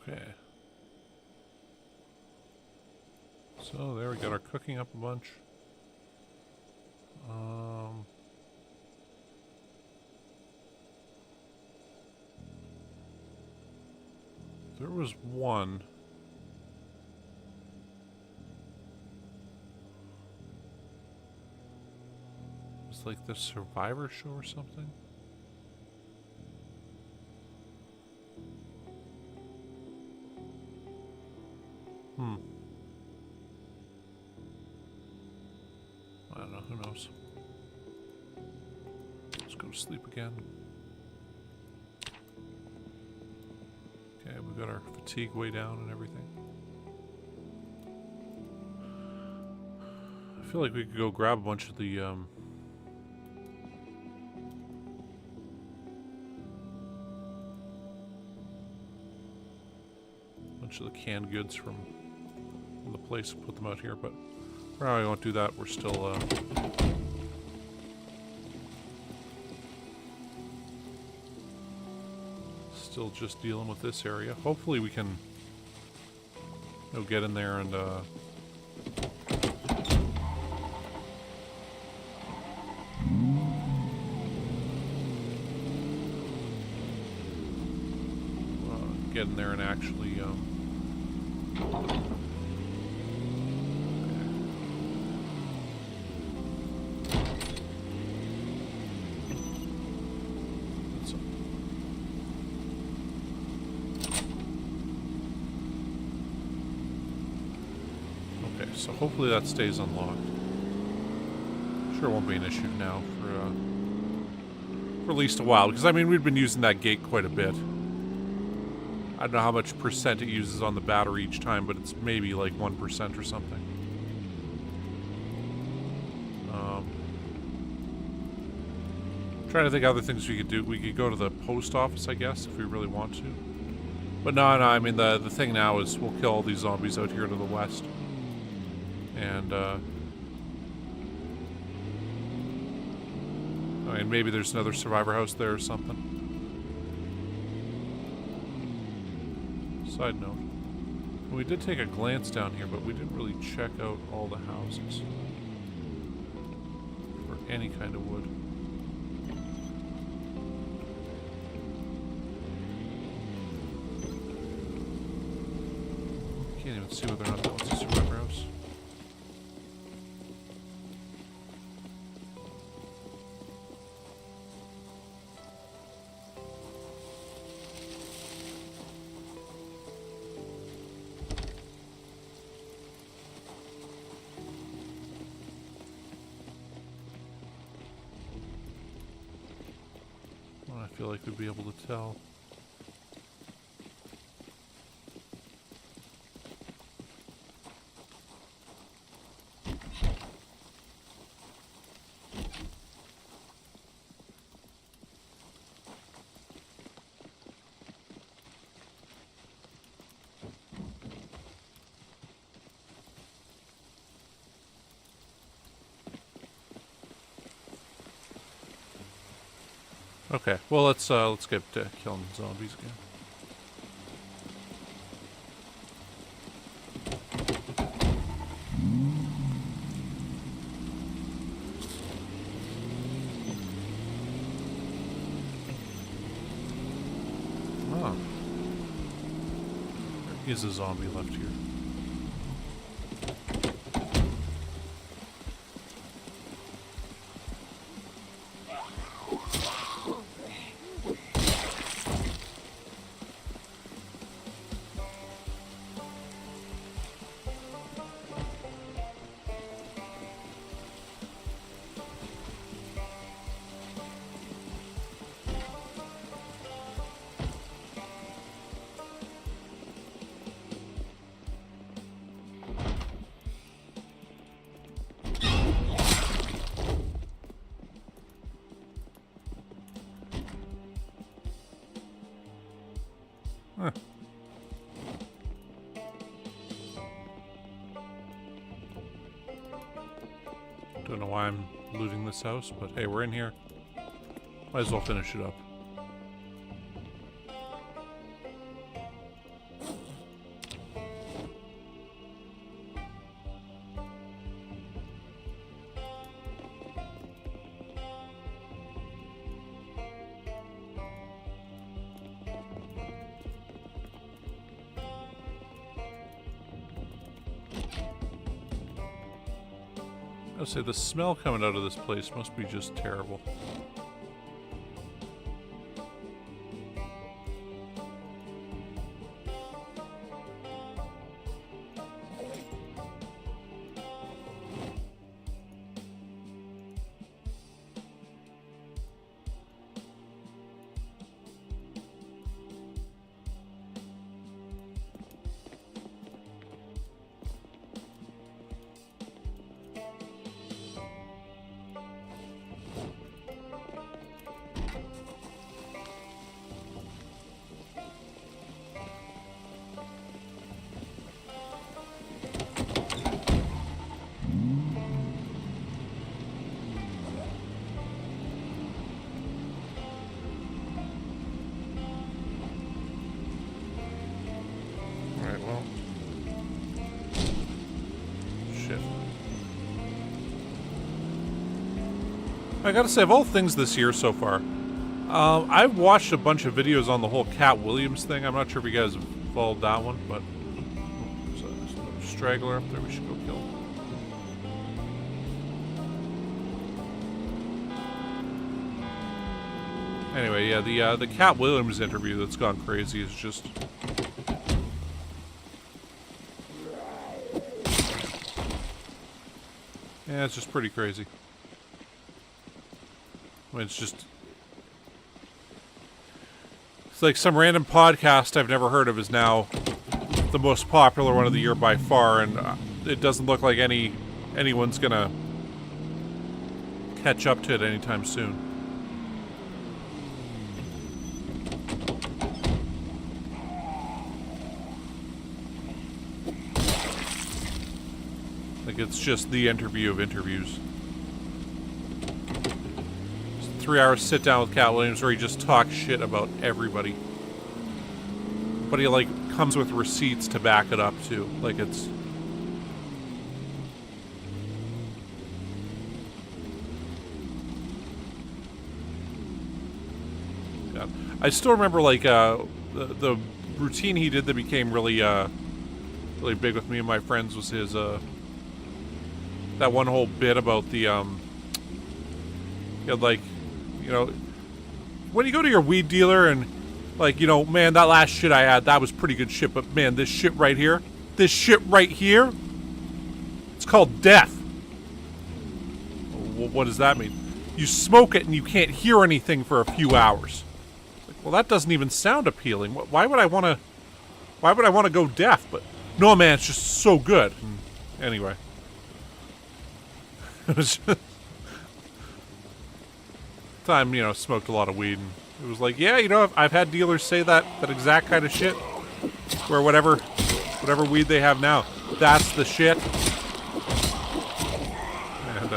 Speaker 1: Okay. So there we got our cooking up a bunch. There was one. It's like the Survivor show or something. I don't know, who knows. Let's go to sleep again. Okay, we got our fatigue way down and everything. I feel like we could go grab a bunch of the canned goods from the place and put them out here, but probably won't do that. We're still still just dealing with this area. Hopefully we can get in there and get in there and actually so hopefully that stays unlocked. Sure won't be an issue now for at least a while, because I mean we've been using that gate quite a bit. I don't know how much percent it uses on the battery each time, but it's maybe like 1% or something. Trying to think of other things we could do. We could go to the post office, I guess, if we really want to. But no, I mean the thing now is we'll kill all these zombies out here to the west. And, I mean, maybe there's another survivor house there or something. Side note. We did take a glance down here, but we didn't really check out all the houses. For any kind of wood. Can't even see whether or not that was a survivor house. I feel like we'd be able to tell. Okay, well let's get to killing zombies again. Oh, there is a zombie left here. Huh. Don't know why I'm looting this house, but hey, we're in here. Might as well finish it up. I would say the smell coming out of this place must be just terrible. I gotta say, of all things this year so far, I've watched a bunch of videos on the whole Cat Williams thing. I'm not sure if you guys have followed that one, but there's a straggler up there we should go kill. Anyway, yeah, the Cat Williams interview that's gone crazy is just... yeah, it's just pretty crazy. I mean, it's like some random podcast I've never heard of is now the most popular one of the year by far, and it doesn't look like anyone's gonna catch up to it anytime soon. Like, it's just the interview of interviews. 3 hours sit down with Cat Williams where he just talks shit about everybody. But he, like, comes with receipts to back it up, too. Like, it's... yeah. I still remember, like, the routine he did that became really, really big with me and my friends was his, that one whole bit about the, like, you know, when you go to your weed dealer and, like, you know, man, that last shit I had, that was pretty good shit, but man, this shit right here, it's called death. Well, what does that mean? You smoke it and you can't hear anything for a few hours. Like, well, that doesn't even sound appealing. Why would I want to go deaf? But no, man, it's just so good. And anyway. It was just... time, you know, smoked a lot of weed, and it was like, yeah, you know, I've had dealers say that exact kind of shit, where whatever weed they have now, that's the shit. And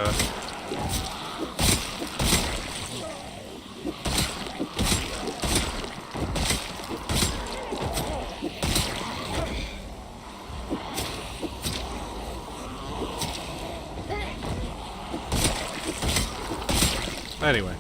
Speaker 1: anyway.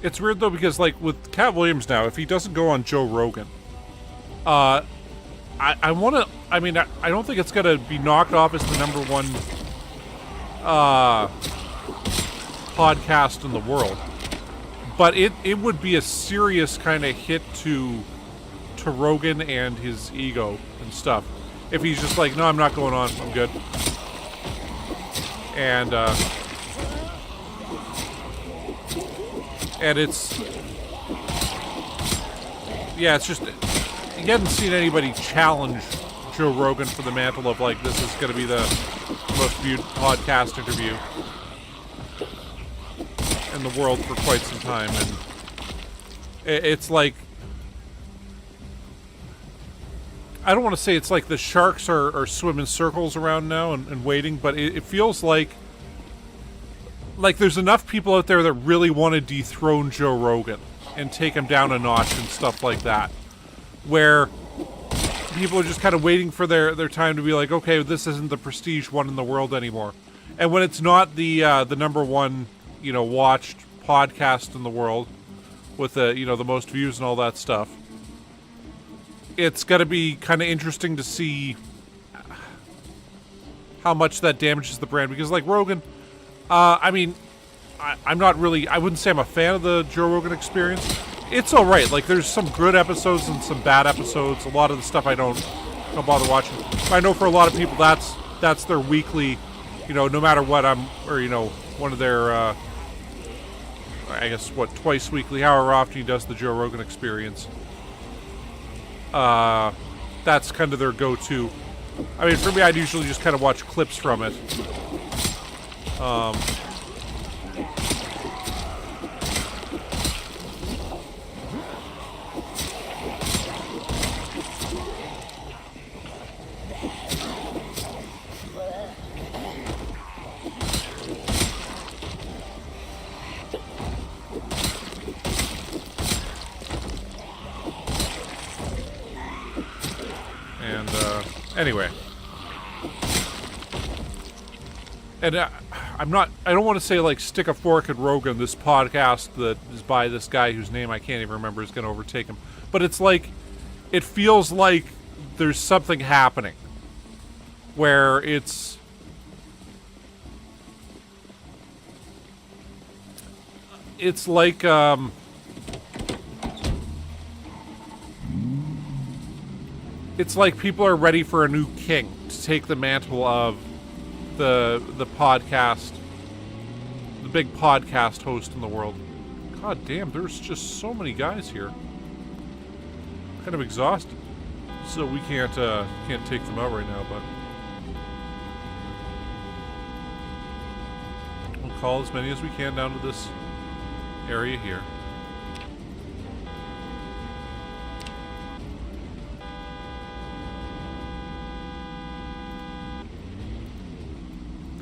Speaker 1: It's weird though, because like with Cat Williams now, if he doesn't go on Joe Rogan, I mean, I don't think it's gonna be knocked off as the #1 podcast in the world, but it would be a serious kind of hit to Rogan and his ego and stuff if he's just like, no, I'm not going on, I'm good. And it's, yeah, it's just, you haven't seen anybody challenge Joe Rogan for the mantle of, like, this is going to be the most viewed podcast interview in the world for quite some time. And it's like, I don't want to say it's like the sharks are swimming circles around now and waiting, but it feels like there's enough people out there that really want to dethrone Joe Rogan and take him down a notch and stuff like that, where people are just kind of waiting for their time to be like, okay, this isn't the prestige one in the world anymore. And when it's not the #1, you know, watched podcast in the world with the, you know, the most views and all that stuff, it's got to be kind of interesting to see how much that damages the brand. Because like Rogan, I mean, I'm not really, I wouldn't say I'm a fan of the Joe Rogan experience. It's all right. Like, there's some good episodes and some bad episodes. A lot of the stuff I don't bother watching. But I know for a lot of people that's their weekly, you know, no matter what, or you know, one of their, I guess, what, twice weekly, however often he does the Joe Rogan experience. That's kind of their go-to. I mean, for me, I'd usually just kind of watch clips from it. Anyway. And I don't want to say, like, stick a fork in Rogan, this podcast that is by this guy whose name I can't even remember is going to overtake him. But it's like, it feels like there's something happening. Where it's like, it's like people are ready for a new king to take the mantle of the podcast, the big podcast host in the world. God damn, there's just so many guys here. Kind of exhausted, so we can't take them out right now, but we'll call as many as we can down to this area here.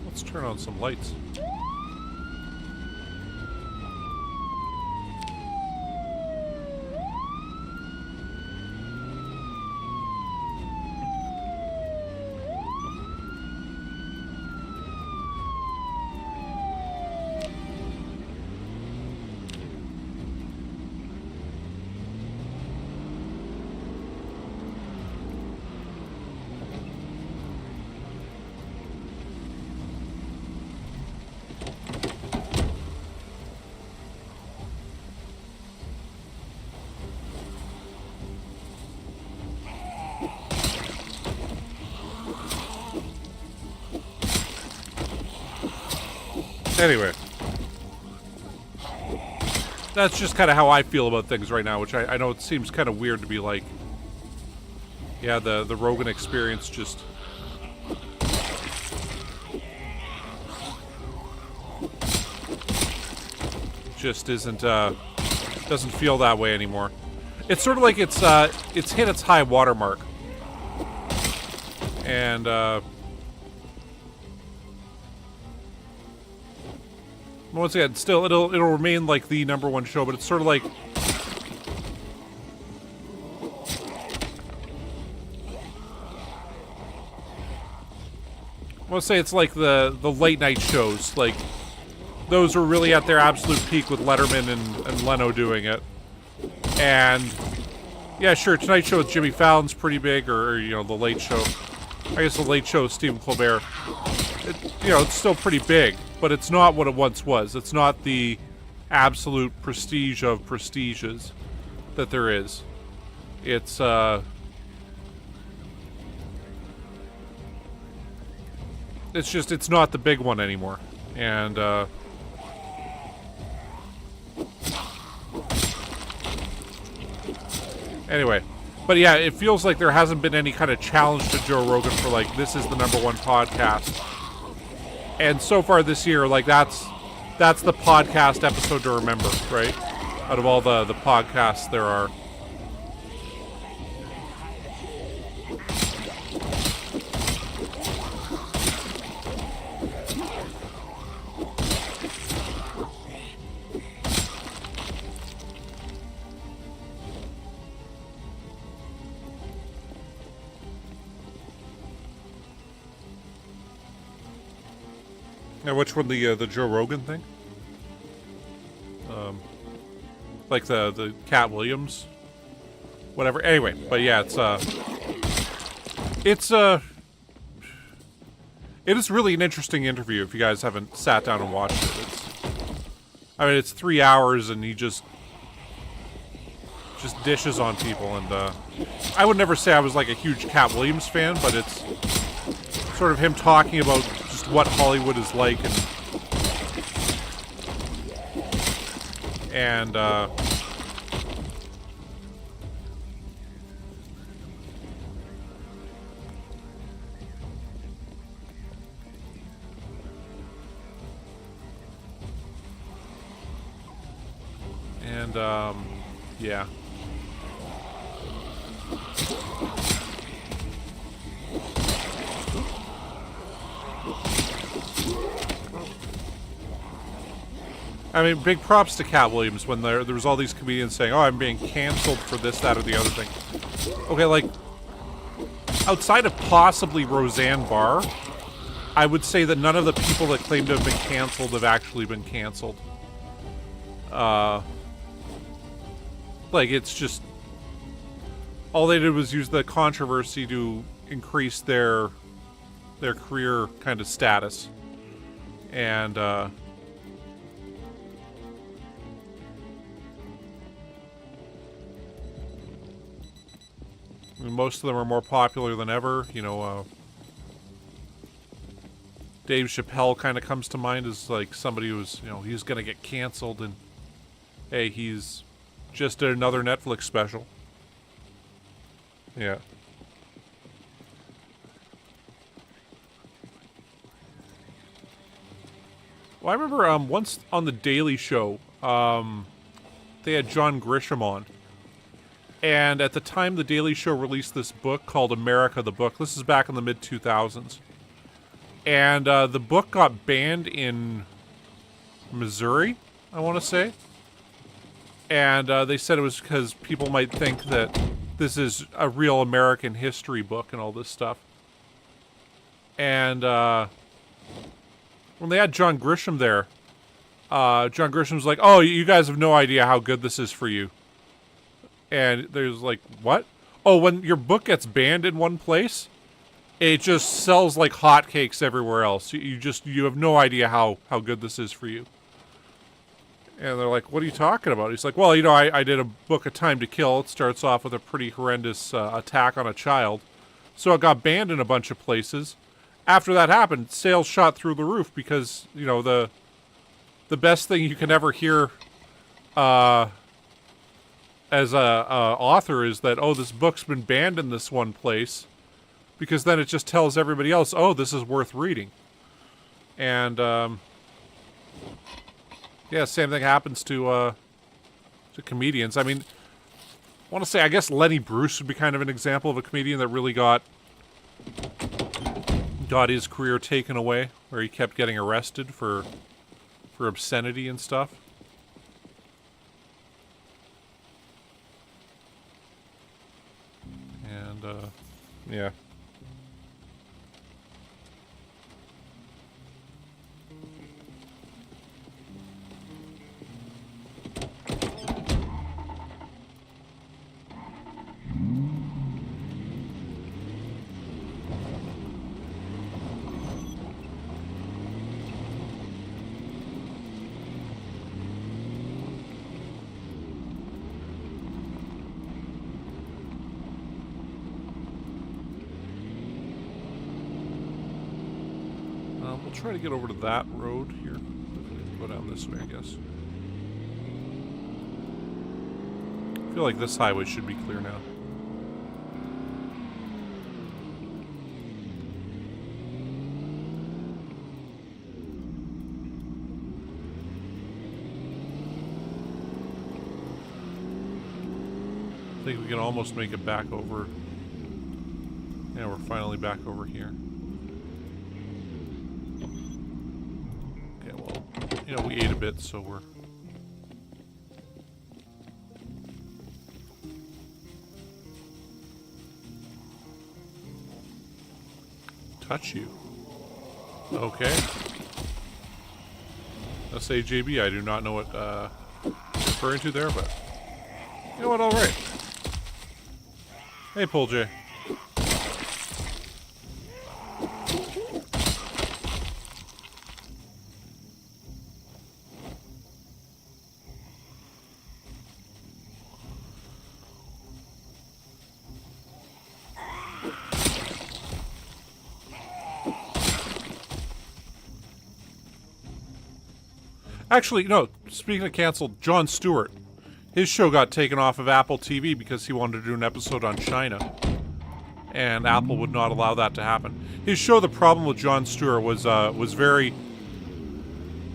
Speaker 1: Let's turn on some lights. Anyway, that's just kind of how I feel about things right now, which I know it seems kind of weird to be like, yeah, the Rogan experience just isn't doesn't feel that way anymore. It's sort of like it's hit its high watermark, and once again, still it'll remain like the #1 show, but it's sort of like I want to say it's like the late night shows, like those are really at their absolute peak with Letterman and Leno doing it. And yeah, sure, Tonight Show with Jimmy Fallon's pretty big, or you know, the Late Show. I guess the Late Show with Stephen Colbert. It's still pretty big, but it's not what it once was. It's not the absolute prestige of prestiges that there is. It's just, it's not the big one anymore. And anyway, but yeah, it feels like there hasn't been any kind of challenge to Joe Rogan for like, this is the #1 podcast. And so far this year, like that's the podcast episode to remember, right? Out of all the podcasts there are. Now, which one, the Joe Rogan thing? Like the Cat Williams, whatever. Anyway, but yeah, it is really an interesting interview. If you guys haven't sat down and watched it, it's 3 hours, and he just dishes on people. And I would never say I was like a huge Cat Williams fan, but it's sort of him talking about just what Hollywood is like, and yeah. I mean, big props to Cat Williams when there was all these comedians saying, oh, I'm being canceled for this, that, or the other thing. Okay, like, outside of possibly Roseanne Barr, I would say that none of the people that claim to have been canceled have actually been canceled. Like, it's just... all they did was use the controversy to increase their career kind of status. And, most of them are more popular than ever. You know, Dave Chappelle kind of comes to mind as like somebody who's, you know, he's gonna get canceled, and hey, he's just did another Netflix special. Yeah. Well, I remember once on the Daily Show, they had John Grisham on. And at the time, the Daily Show released this book called America the Book. This is back in the mid-2000s. And the book got banned in Missouri, I want to say. And they said it was because people might think that this is a real American history book and all this stuff. And when they had John Grisham there, John Grisham's like, oh, you guys have no idea how good this is for you. And there's like, what? Oh, when your book gets banned in one place, it just sells like hotcakes everywhere else. You have no idea how good this is for you. And they're like, what are you talking about? He's like, well, you know, I did a book, A Time to Kill. It starts off with a pretty horrendous attack on a child. So it got banned in a bunch of places. After that happened, sales shot through the roof because, you know, the best thing you can ever hear as a author is that, oh, this book's been banned in this one place, because then it just tells everybody else, oh, this is worth reading. And yeah, same thing happens to comedians. I mean, I want to say, I guess Lenny Bruce would be kind of an example of a comedian that really got his career taken away, where he kept getting arrested for obscenity and stuff. And yeah. We'll try to get over to that road here. Go down this way, I guess. I feel like this highway should be clear now. I think we can almost make it back over. Yeah, we're finally back over here. You know, we ate a bit, so we're... Touch you. Okay. Let's say JB, I do not know what you're referring to there, but... You know what, alright. Hey, Paul J. Actually, no, speaking of canceled, Jon Stewart. His show got taken off of Apple TV because he wanted to do an episode on China. And Apple would not allow that to happen. His show, the problem with Jon Stewart was very...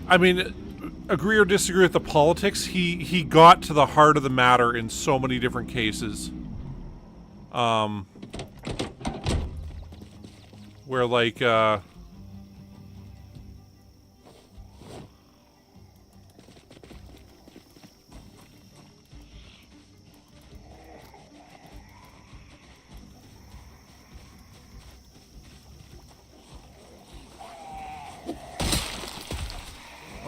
Speaker 1: I mean, agree or disagree with the politics, he got to the heart of the matter in so many different cases. Where, like,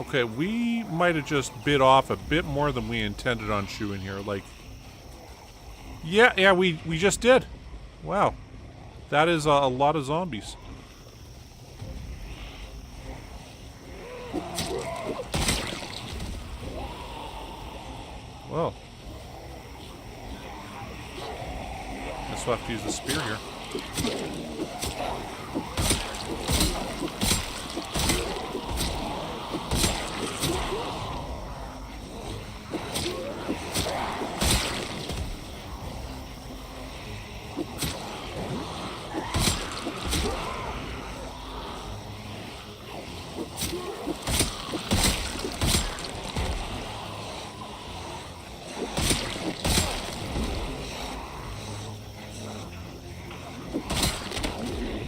Speaker 1: Okay, we might have just bit off a bit more than we intended on chewing here. Like, yeah, we just did. Wow. That is a lot of zombies. Well. Guess we'll have to use the spear here.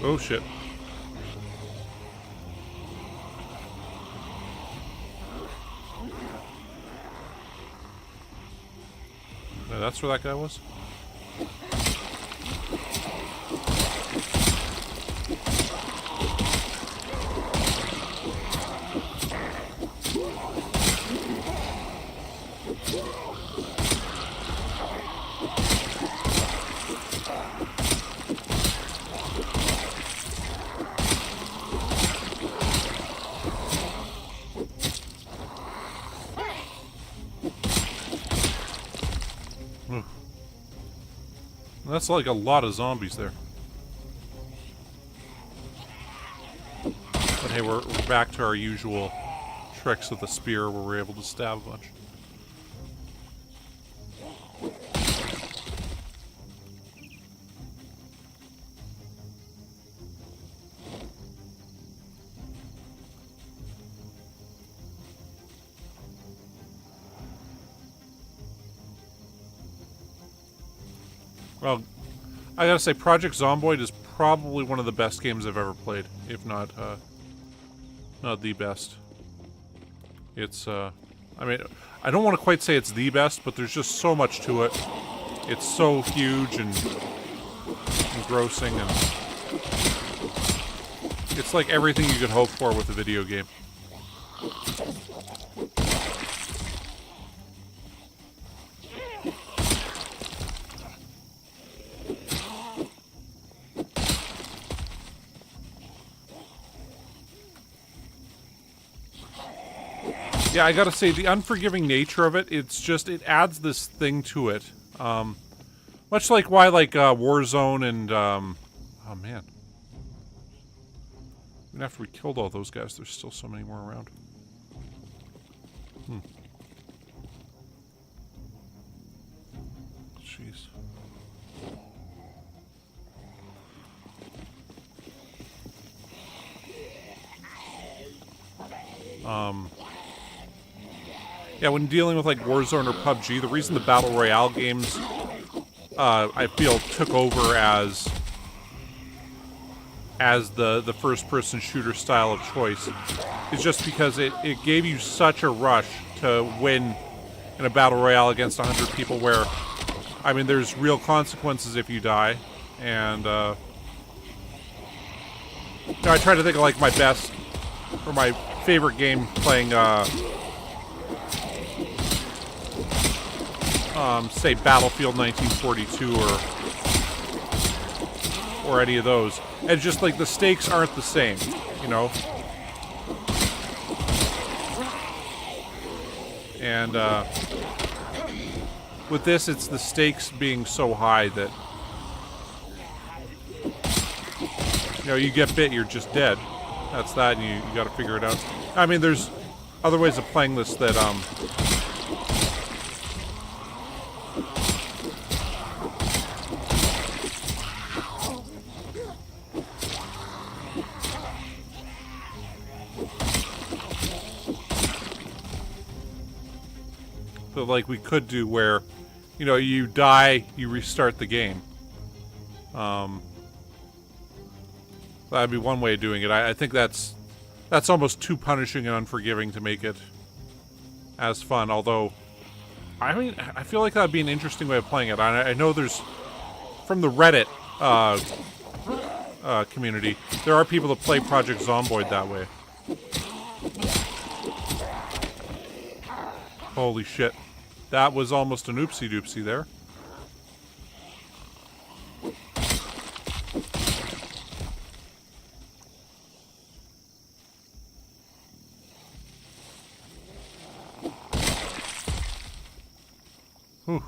Speaker 1: Oh shit. Yeah, that's where that guy was? That's like a lot of zombies there. But hey, we're back to our usual tricks with the spear where we're able to stab a bunch. Well, I gotta say, Project Zomboid is probably one of the best games I've ever played, if not the best. It's, I mean, I don't want to quite say it's the best, but there's just so much to it. It's so huge and engrossing, and it's like everything you could hope for with a video game. Yeah, I gotta say, the unforgiving nature of it, it's just, it adds this thing to it. Much like why, like, Warzone and, oh man. Even after we killed all those guys, there's still so many more around. Jeez. Yeah, when dealing with like Warzone or PUBG, the reason the Battle Royale games, I feel, took over as the first-person shooter style of choice is just because it gave you such a rush to win in a Battle Royale against 100 people where, I mean, there's real consequences if you die, and, you know, I try to think of like my best, or my favorite game playing, say Battlefield 1942 or any of those. And just like the stakes aren't the same, you know? And with this, it's the stakes being so high that, you know, you get bit, you're just dead. That's that, and you gotta figure it out. I mean, there's other ways of playing this that, like we could do where, you know, you die, you restart the game. That'd be one way of doing it. I think that's almost too punishing and unforgiving to make it as fun, although, I mean, I feel like that'd be an interesting way of playing it. I know there's, from the Reddit community, there are people that play Project Zomboid that way. Holy shit. That was almost an oopsie-doopsie there. Whew.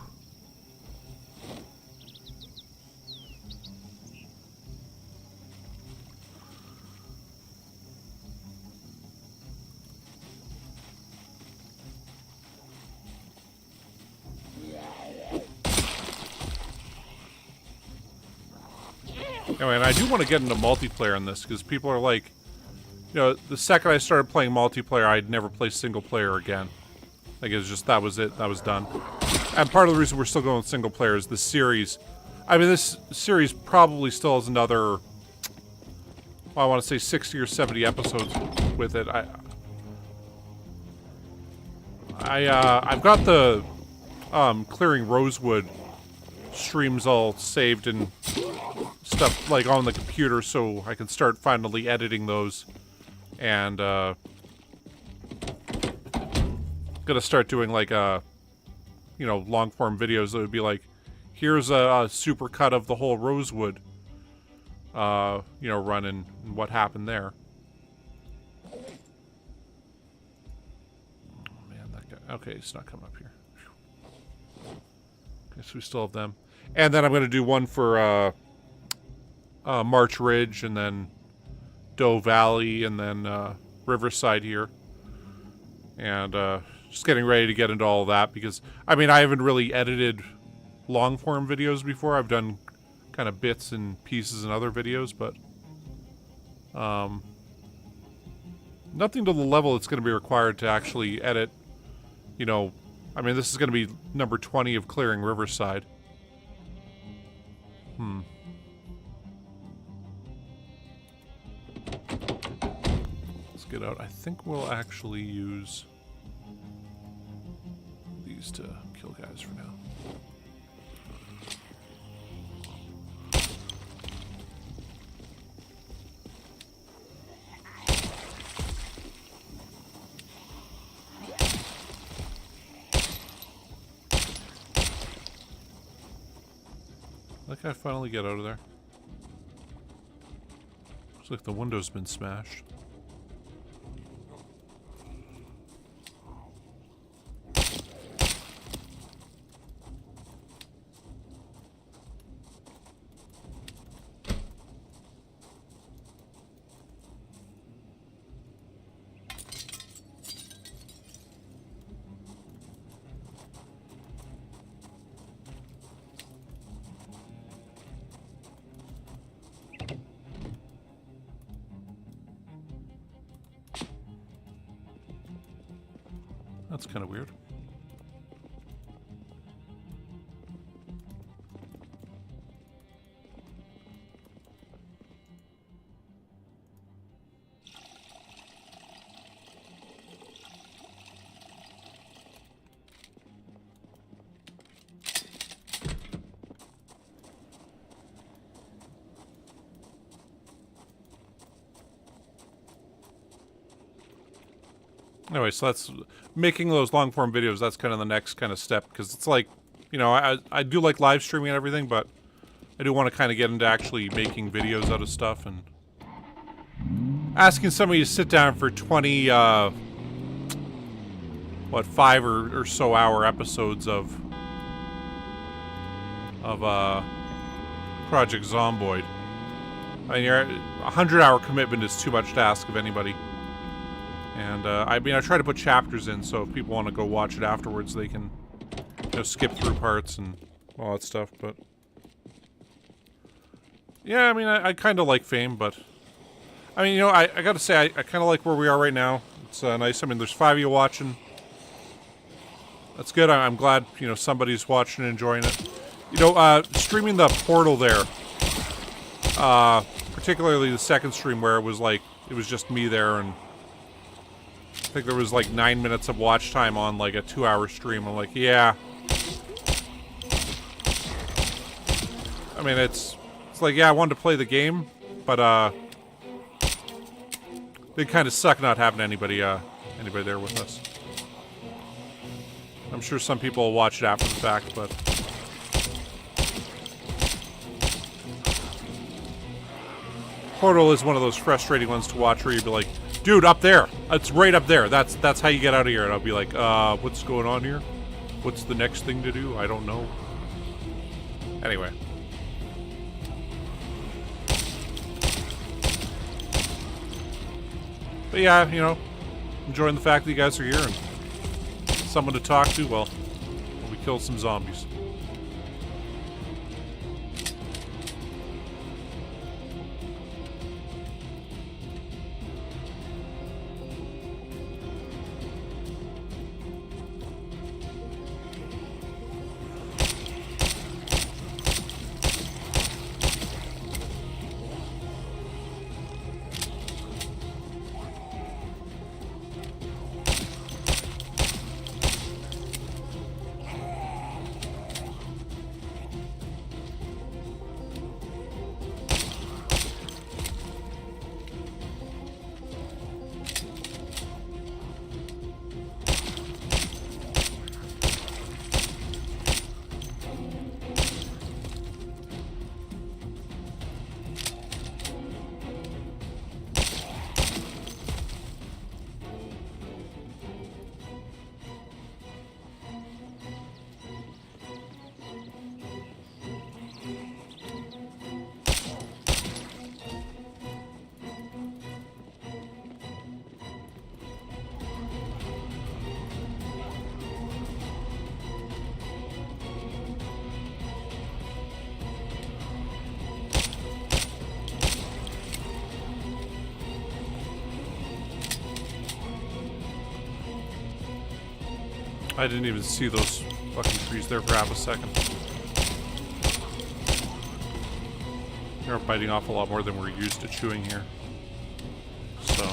Speaker 1: Anyway, and I do want to get into multiplayer in this, because people are like, you know, the second I started playing multiplayer, I'd never play single player again. Like, it was just, that was it, that was done. And part of the reason we're still going with single player is the series. I mean, this series probably still has another, well, I want to say 60 or 70 episodes with it. I've got the clearing Rosewood streams all saved and stuff like on the computer, so I can start finally editing those, and gonna start doing like you know, long form videos that would be like, here's a super cut of the whole Rosewood you know, run and what happened there. Oh man, that guy, okay, he's not coming up here. Okay, so we still have them. And then I'm going to do one for March Ridge, and then Doe Valley, and then Riverside here. And just getting ready to get into all of that, because, I mean, I haven't really edited long-form videos before. I've done kind of bits and pieces in other videos, but nothing to the level that's going to be required to actually edit, you know. I mean, this is going to be number 20 of clearing Riverside. Let's get out. I think we'll actually use these to kill guys for now. Like, I finally get out of there. Looks like the window's been smashed. That's kind of weird. Anyway, so that's making those long form videos. That's kind of the next kind of step, because it's like, you know, I do like live streaming and everything, but I do want to kind of get into actually making videos out of stuff, and asking somebody to sit down for 20 what, 5 or so hour episodes of Project Zomboid. I mean, a 100-hour commitment is too much to ask of anybody. And, I mean, I try to put chapters in, so if people want to go watch it afterwards, they can, you know, skip through parts and all that stuff, but... Yeah, I mean, I kind of like fame, but... I mean, you know, I gotta say, I kind of like where we are right now. It's nice. I mean, there's 5 of you watching. That's good. I'm glad, you know, somebody's watching and enjoying it. You know, streaming the Portal there, particularly the second stream where it was like, it was just me there, and I think there was like 9 minutes of watch time on like a 2-hour stream. I'm like, yeah. I mean, it's like, yeah, I wanted to play the game, but it kind of sucked not having anybody there with us. I'm sure some people will watch it after the fact, but... Portal is one of those frustrating ones to watch where you'd be like, dude, up there! It's right up there. That's how you get out of here. And I'll be like, what's going on here? What's the next thing to do? I don't know. Anyway. But yeah, you know, enjoying the fact that you guys are here and someone to talk to. Well, we killed some zombies. I didn't even see those fucking trees there for half a second. They're biting off a lot more than we're used to chewing here. So.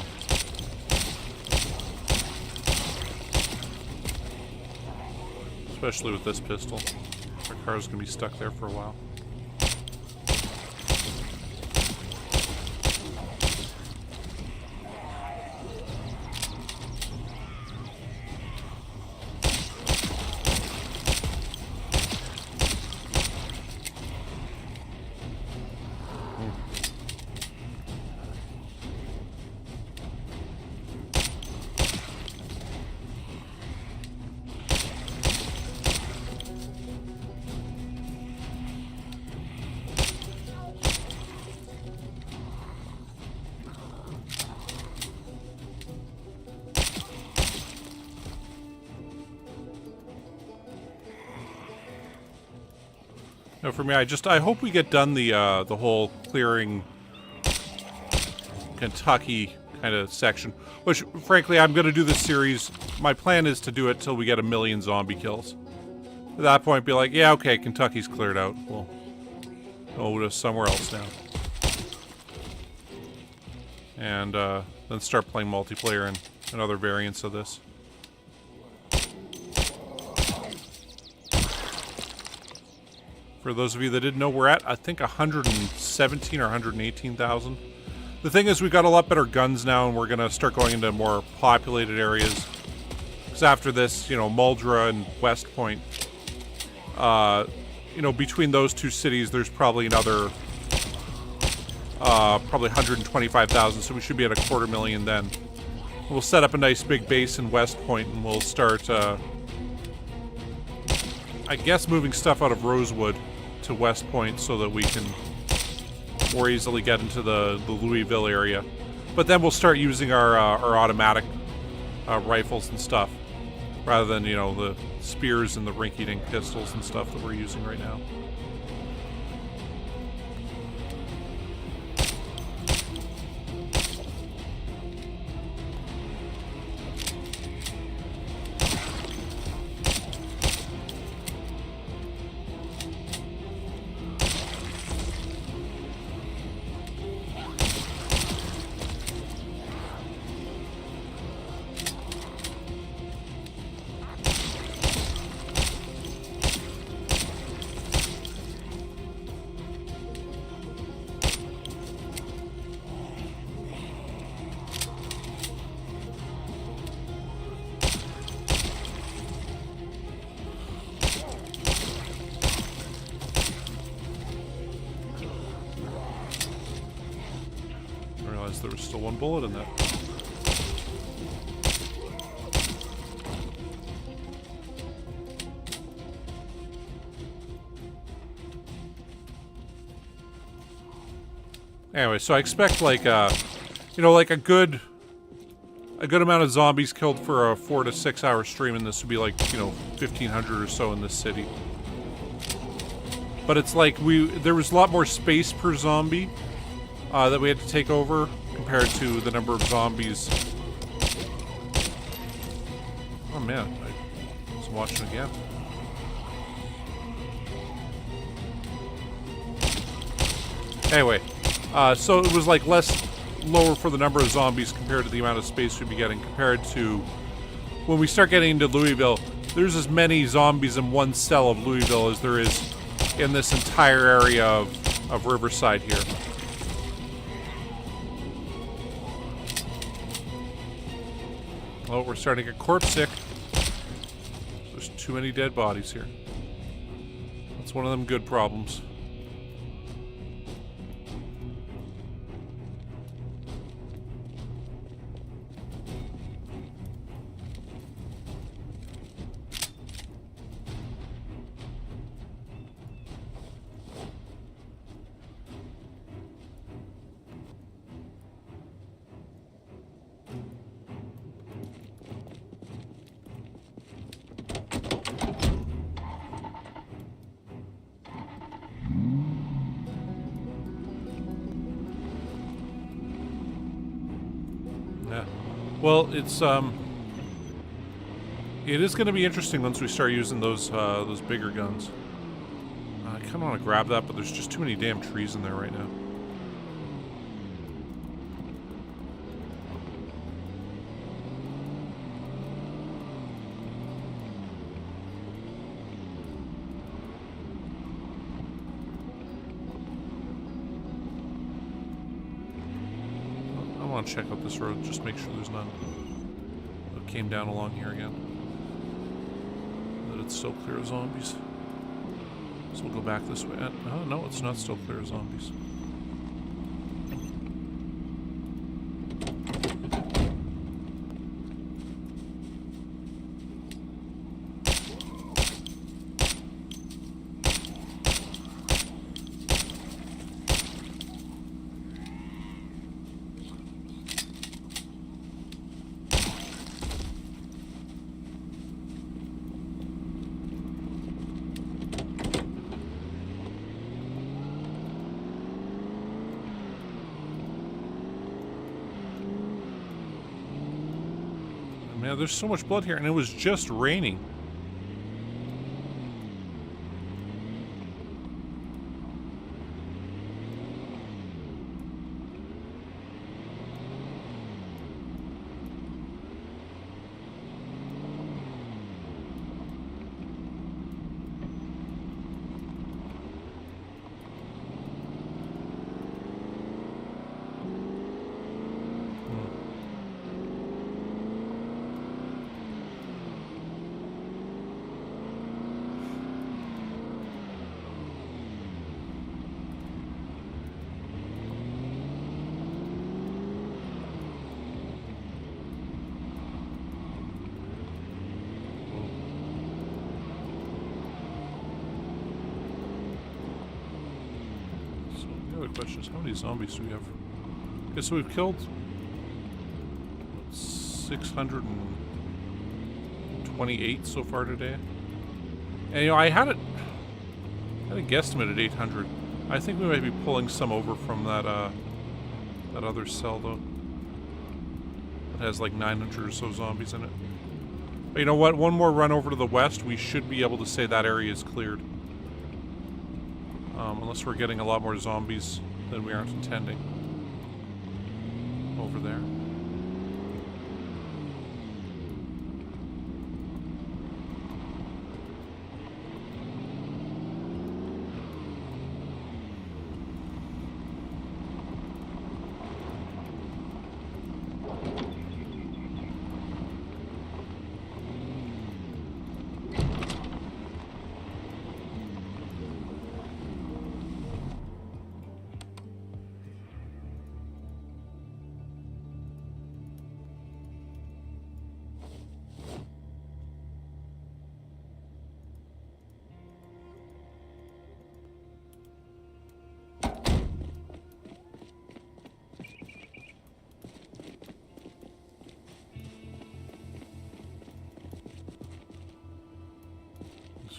Speaker 1: Especially with this pistol. Our car's gonna be stuck there for a while. No, for me, I hope we get done the whole clearing Kentucky kind of section. Which, frankly, I'm going to do this series. My plan is to do it till we get 1 million zombie kills. At that point, be like, yeah, okay, Kentucky's cleared out. We'll go to somewhere else now. And then start playing multiplayer and other variants of this. For those of you that didn't know, we're at, I think, 117 or 118,000. The thing is, we've got a lot better guns now, and we're going to start going into more populated areas. Because after this, you know, Muldra and West Point, you know, between those two cities, there's probably another, probably 125,000, so we should be at 250,000 then. We'll set up a nice big base in West Point, and we'll start, I guess, moving stuff out of Rosewood to West Point so that we can more easily get into the Louisville area. But then we'll start using our automatic rifles and stuff, rather than, you know, the spears and the rinky-dink pistols and stuff that we're using right now. realized there was still one bullet in that. Anyway, so I expect like you know, like a good amount of zombies killed for a 4 to 6 hour stream, and this would be like, you know, 1,500 or so in this city. But it's like there was a lot more space per zombie that we had to take over compared to the number of zombies. Oh man, I was watching again. Anyway, so it was like lower for the number of zombies compared to the amount of space we'd be getting, compared to when we start getting into Louisville. There's as many zombies in one cell of Louisville as there is in this entire area of Riverside here. Oh, we're starting to get corpse sick. There's too many dead bodies here. That's one of them good problems. Well, it is going to be interesting once we start using those bigger guns. I kind of want to grab that, but there's just too many damn trees in there right now. I want to check out this road, just make sure there's none. It came down along here again. That it's still clear of zombies. So we'll go back this way. Oh no, it's not still clear of zombies. Man, there's so much blood here, and it was just raining. Question is, how many zombies do we have? Okay, so we've killed 628 so far today. And you know, I had a guesstimate at 800. I think we might be pulling some over from that that other cell though. It has like 900 or so zombies in it. But you know what? One more run over to the west, we should be able to say that area is cleared. Unless we're getting a lot more zombies than we aren't intending over there.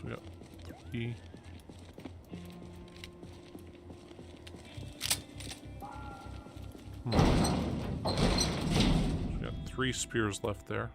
Speaker 1: So we got 3. So we got 3 spears left there.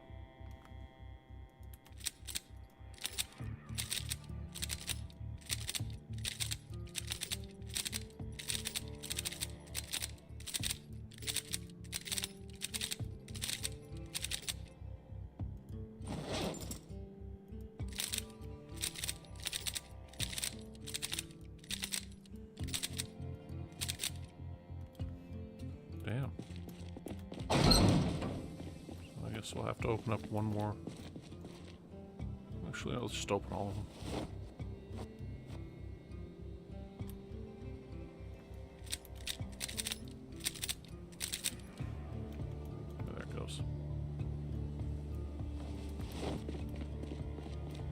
Speaker 1: Damn. I guess we'll have to open up one more. Actually, let's just open all of them. There it goes.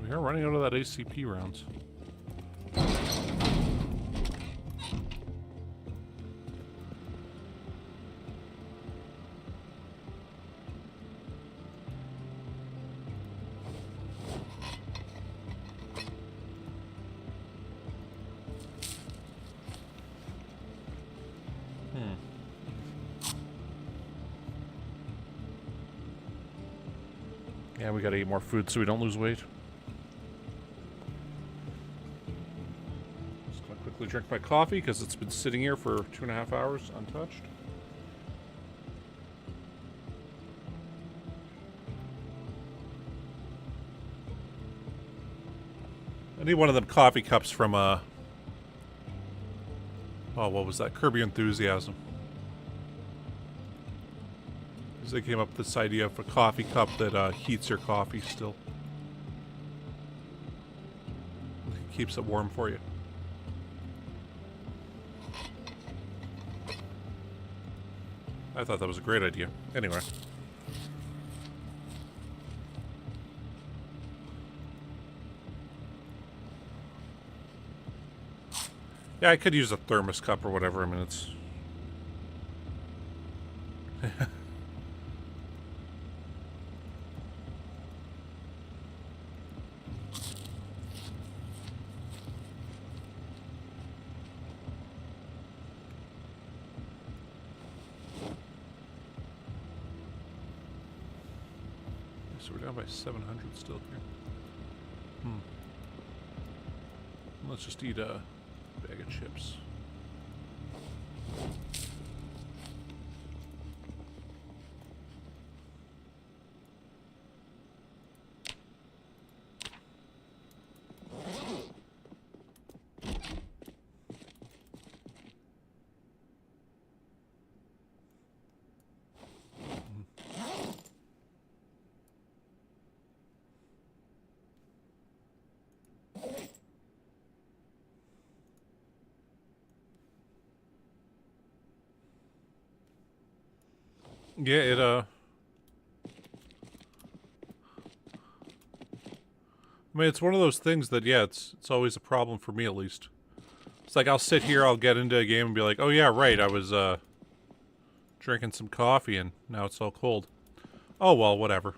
Speaker 1: We are running out of that ACP rounds. Yeah, we gotta eat more food so we don't lose weight. Just gonna quickly drink my coffee because it's been sitting here for 2.5 hours untouched. I need one of them coffee cups from, oh, what was that? Curb Your Enthusiasm. Because they came up with this idea of a coffee cup that heats your coffee still. It keeps it warm for you. I thought that was a great idea. Anyway. Yeah, I could use a thermos cup or whatever. I mean, it's... So we're down by 700 still here. Let's just eat a bag of chips. Yeah, I mean, it's one of those things that, yeah, it's always a problem for me, at least. It's like, I'll sit here, I'll get into a game and be like, oh yeah, right, I was, drinking some coffee and now it's all cold. Oh, well, whatever.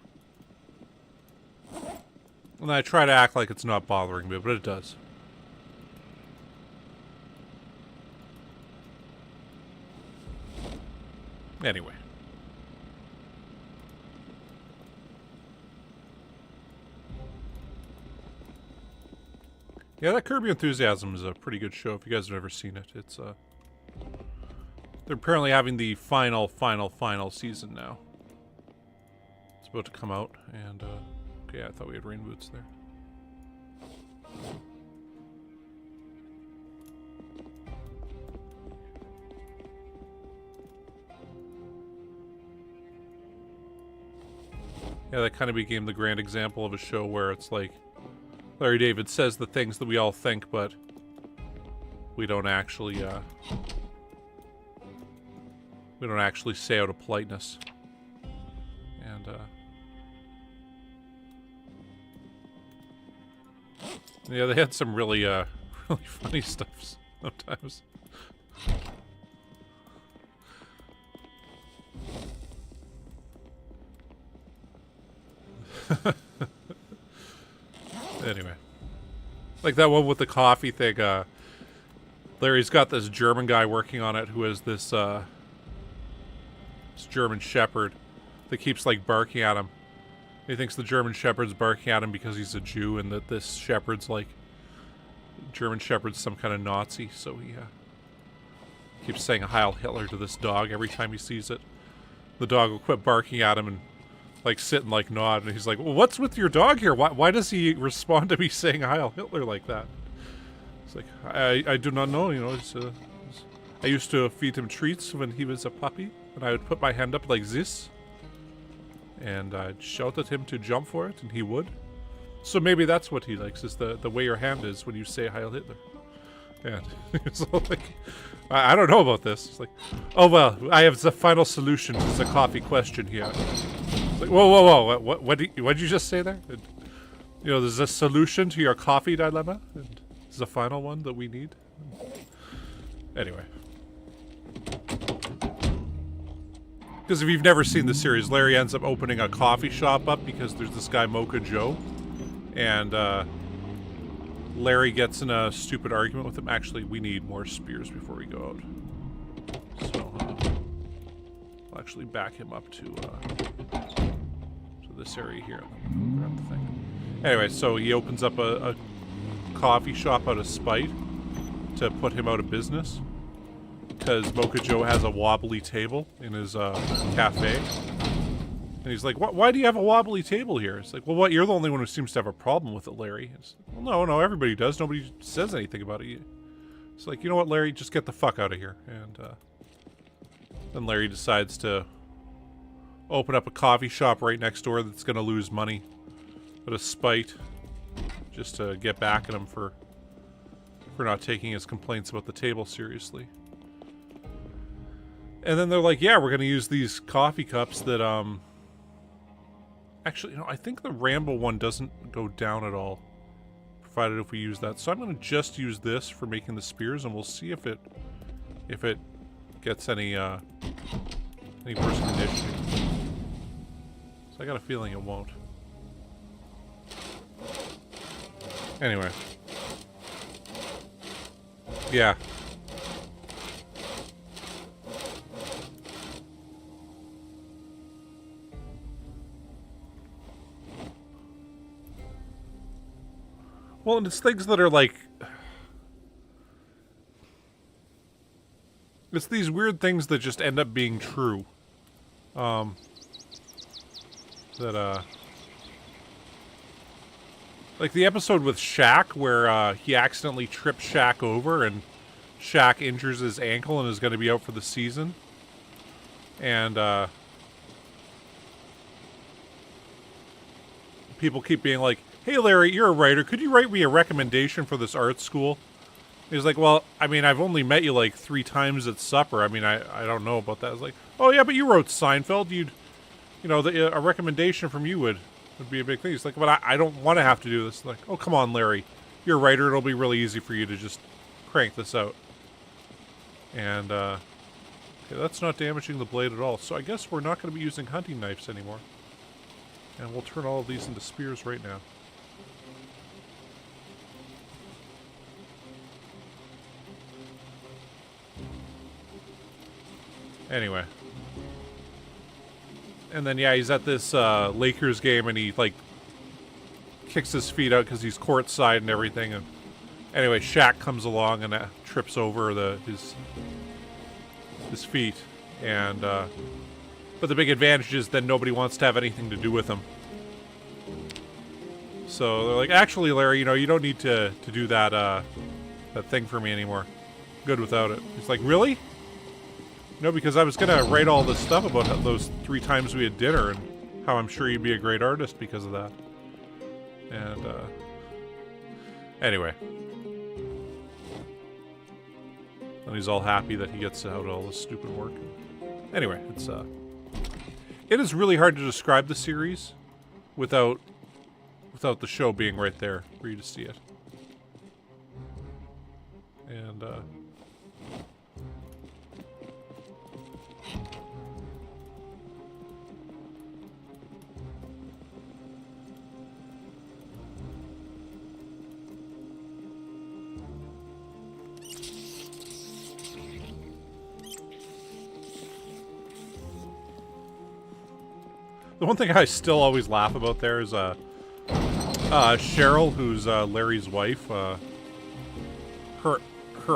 Speaker 1: And I try to act like it's not bothering me, but it does. Anyway. Yeah, that Curb Your Enthusiasm is a pretty good show if you guys have ever seen it. It's, they're apparently having the final season now. It's about to come out, and, okay, I thought we had rain boots there. Yeah, that kind of became the grand example of a show where it's like, Larry David says the things that we all think, but we don't actually say out of politeness. And, yeah, they had some really, really funny stuff sometimes. Anyway. Like that one with the coffee thing. Larry's got this German guy working on it who has this German Shepherd that keeps like barking at him. He thinks the German Shepherd's barking at him because he's a Jew, and that this Shepherd's like German Shepherd's some kind of Nazi. So he keeps saying Heil Hitler to this dog every time he sees it. The dog will quit barking at him and like sit and like nod, and he's like, "Well, what's with your dog here? Why does he respond to me saying Heil Hitler like that?" It's like, I do not know. You know, I used to feed him treats when he was a puppy, and I would put my hand up like this, and I'd shout at him to jump for it, and he would. So maybe that's what he likes, is the way your hand is when you say Heil Hitler. And it's like, I don't know about this. It's like, oh well, I have the final solution to the coffee question here. It's like, whoa, what did you just say there? And, you know, there's a solution to your coffee dilemma, and it's the final one that we need. Anyway. Because if you've never seen the series, Larry ends up opening a coffee shop up because there's this guy, Mocha Joe. And, Larry gets in a stupid argument with him. Actually, we need more spears before we go out. So, I'll actually back him up to this area here. And then we'll grab the thing. Anyway, so he opens up a coffee shop out of spite to put him out of business. Because Mocha Joe has a wobbly table in his cafe. And he's like, why do you have a wobbly table here? It's like, well, what? You're the only one who seems to have a problem with it, Larry. It's like, well, no, everybody does. Nobody says anything about it. It's like, you know what, Larry? Just get the fuck out of here. And then Larry decides to open up a coffee shop right next door that's going to lose money out of spite, just to get back at him for not taking his complaints about the table seriously. And then they're like, yeah, we're going to use these coffee cups that, actually, you know, I think the Rambo one doesn't go down at all, provided if we use that. So I'm going to just use this for making the spears, and we'll see if it gets any worse conditioning. So I got a feeling it won't. Anyway. Yeah. Well, and it's things that are like... It's these weird things that just end up being true. Like the episode with Shaq, where he accidentally trips Shaq over, and Shaq injures his ankle and is going to be out for the season. And, people keep being like, hey Larry, you're a writer, could you write me a recommendation for this art school? He's like, well, I mean, I've only met you like 3 times at supper. I mean, I don't know about that. I was like, oh yeah, but you wrote Seinfeld. You know, a recommendation from you would be a big thing. He's like, but I don't want to have to do this. Like, oh, come on, Larry. You're a writer. It'll be really easy for you to just crank this out. And, okay, that's not damaging the blade at all. So I guess we're not going to be using hunting knives anymore. And we'll turn all of these into spears right now. Anyway. And then, yeah, he's at this Lakers game, and he, like, kicks his feet out because he's courtside and everything. And anyway, Shaq comes along and trips over his feet. And, but the big advantage is then nobody wants to have anything to do with him. So they're like, actually, Larry, you know, you don't need to do that, that thing for me anymore. Good without it. He's like, really? No, because I was going to write all this stuff about those 3 times we had dinner and how I'm sure you'd be a great artist because of that. And, anyway. And he's all happy that he gets out all this stupid work. Anyway, it is really hard to describe the series without the show being right there for you to see it. And, The one thing I still always laugh about there is Cheryl, who's Larry's wife. Her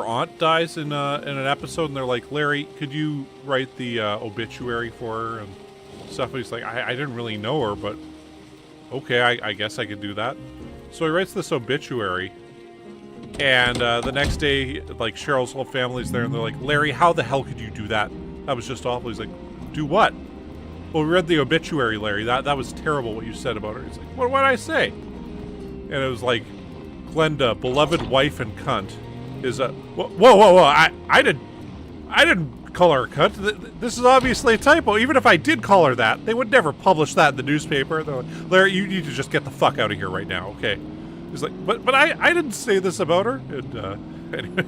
Speaker 1: aunt dies in an episode, and they're like, Larry, could you write the obituary for her and stuff? And he's like, I didn't really know her, but okay, I guess I could do that. So he writes this obituary, and the next day, like, Cheryl's whole family's there, and they're like, Larry, how the hell could you do that? That was just awful. He's like, do what? Well, we read the obituary, Larry. That was terrible what you said about her. He's like, what did I say? And it was like, Glenda, beloved wife and cunt, is a... Whoa. I didn't call her a cunt. This is obviously a typo. Even if I did call her that, they would never publish that in the newspaper. They're like, Larry, you need to just get the fuck out of here right now, okay? He's like, but I didn't say this about her. And, anyway.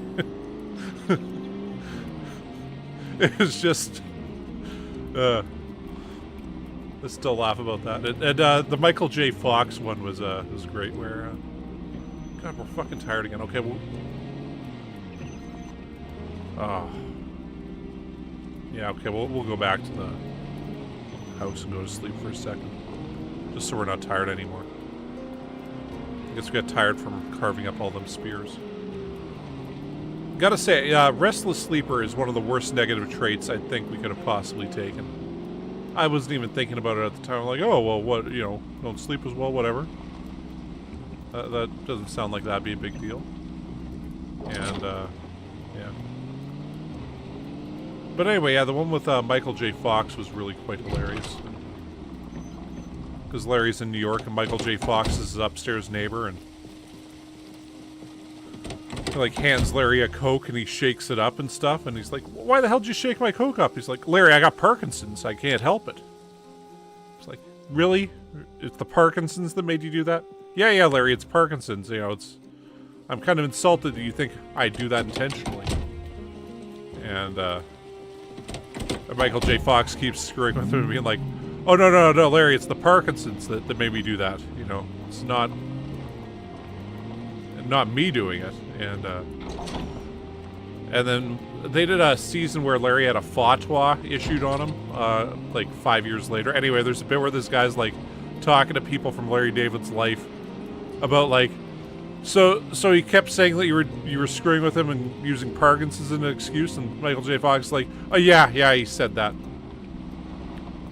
Speaker 1: It was just... I still laugh about that. And the Michael J. Fox one was great, where... God, we're fucking tired again. Okay, well... Oh. Yeah, okay, we'll go back to the house and go to sleep for a second. Just so we're not tired anymore. I guess we got tired from carving up all them spears. Gotta say, restless sleeper is one of the worst negative traits I think we could have possibly taken. I wasn't even thinking about it at the time. I'm like, oh, well, what, you know, don't sleep as well, whatever. That doesn't sound like that'd be a big deal. And, yeah. But anyway, yeah, the one with Michael J. Fox was really quite hilarious. Because Larry's in New York and Michael J. Fox is his upstairs neighbor, and he, like, hands Larry a Coke and he shakes it up and stuff, and he's like, why the hell did you shake my Coke up? He's like, Larry, I got Parkinson's, I can't help it. It's like, really? It's the Parkinson's that made you do that? Yeah, Larry, it's Parkinson's, you know, I'm kind of insulted that you think I do that intentionally. And, Michael J. Fox keeps screwing with him and being like, oh, no, Larry, it's the Parkinson's that made me do that, you know, it's not me doing it. And then they did a season where Larry had a fatwa issued on him, like 5 years later. Anyway, there's a bit where this guy's, like, talking to people from Larry David's life about, like, so he kept saying that you were screwing with him and using Parkinson's as an excuse, and Michael J. Fox is like, oh, yeah, he said that.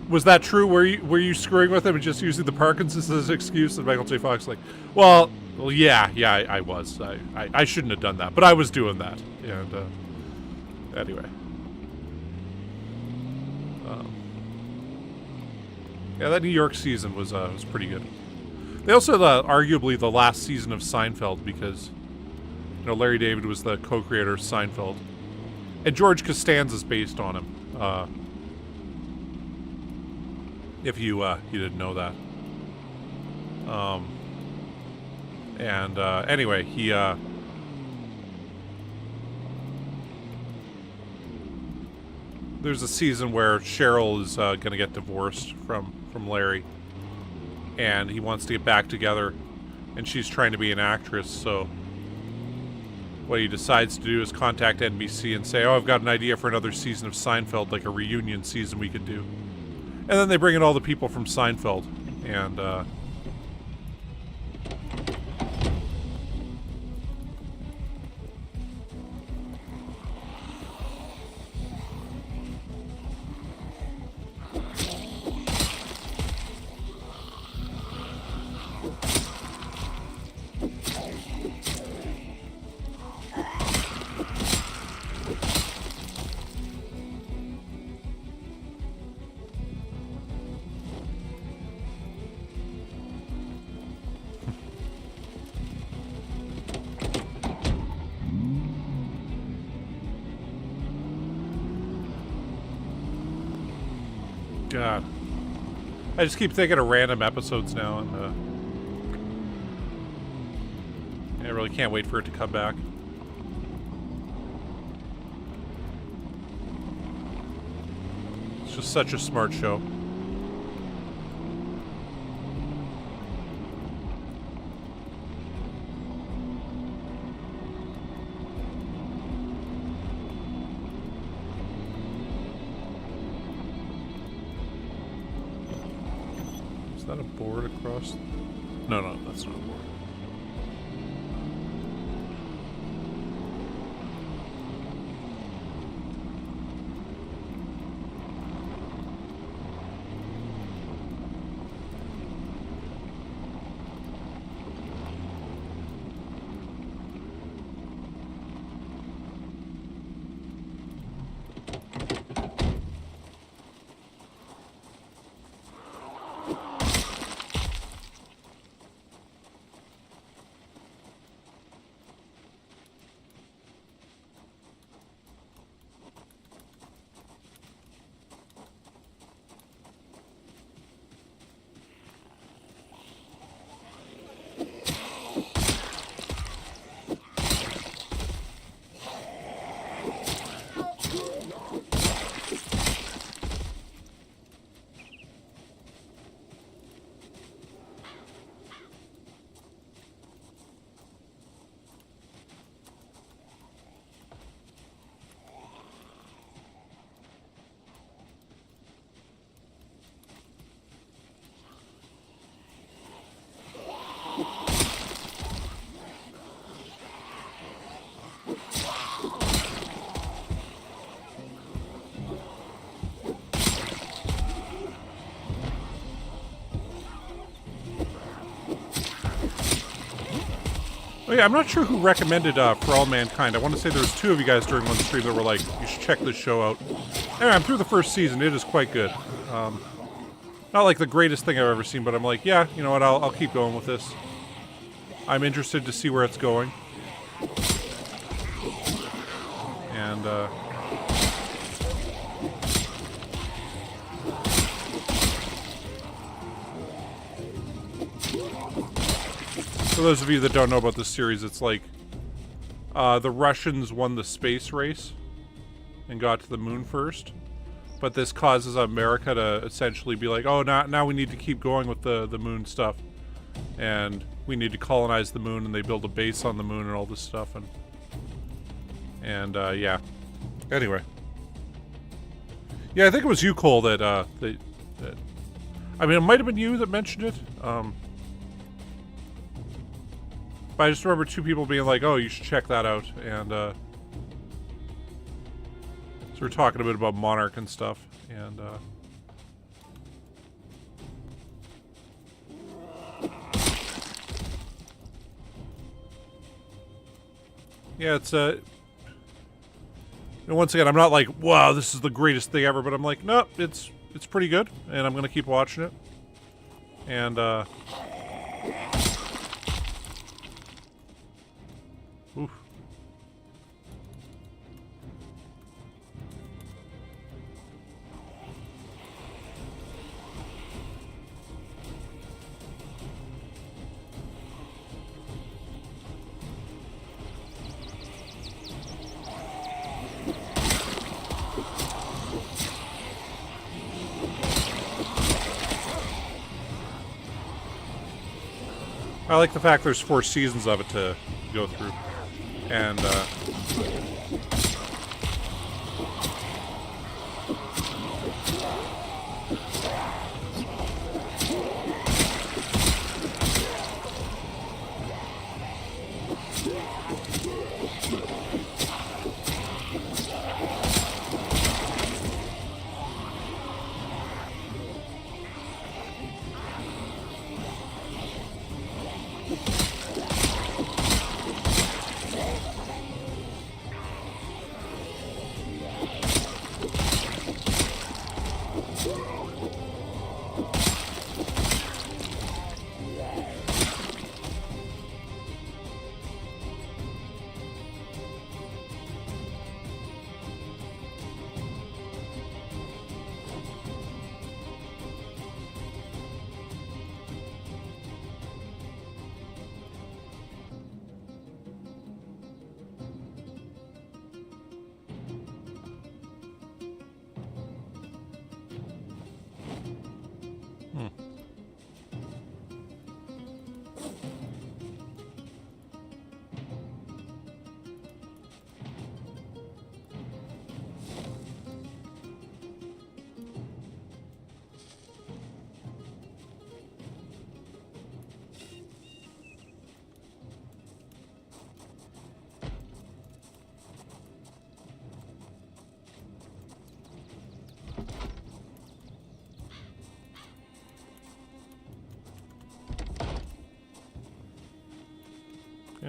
Speaker 1: Was that true? Were you screwing with him and just using the Parkinson's as an excuse? And Michael J. Fox is like, well, yeah, I was. I shouldn't have done that, but I was doing that. And, anyway. Yeah, that New York season was pretty good. They also had, arguably, the last season of Seinfeld, because, you know, Larry David was the co-creator of Seinfeld. And George Costanza's based on him. If you didn't know that. Anyway, he, there's a season where Cheryl is gonna get divorced from Larry, and he wants to get back together, and she's trying to be an actress, so what he decides to do is contact NBC and say, oh, I've got an idea for another season of Seinfeld, like a reunion season we could do. And then they bring in all the people from Seinfeld, and, God. I just keep thinking of random episodes now, and I really can't wait for it to come back. It's just such a smart show. that a board across? No, no, that's not a board. Oh yeah, I'm not sure who recommended For All Mankind. I want to say there was two of you guys during one stream that were like, you should check this show out. Anyway, I'm through the first season. It is quite good. Not like the greatest thing I've ever seen, but I'm like, yeah, you know what, I'll keep going with this. I'm interested to see where it's going. And, for those of you that don't know about this series, it's like, the Russians won the space race and got to the moon first. But this causes America to essentially be like, oh, now we need to keep going with the moon stuff. And we need to colonize the moon, and they build a base on the moon and all this stuff. And yeah. Anyway. Yeah, I think it was you, Cole, that I mean, it might have been you that mentioned it. But I just remember two people being like, oh, you should check that out. And, so we're talking a bit about Monarch and stuff. And, yeah, it's, and once again, I'm not like, wow, this is the greatest thing ever, but I'm like, no, it's pretty good, and I'm gonna keep watching it. And, oof. I like the fact there's 4 seasons of it to go through. And,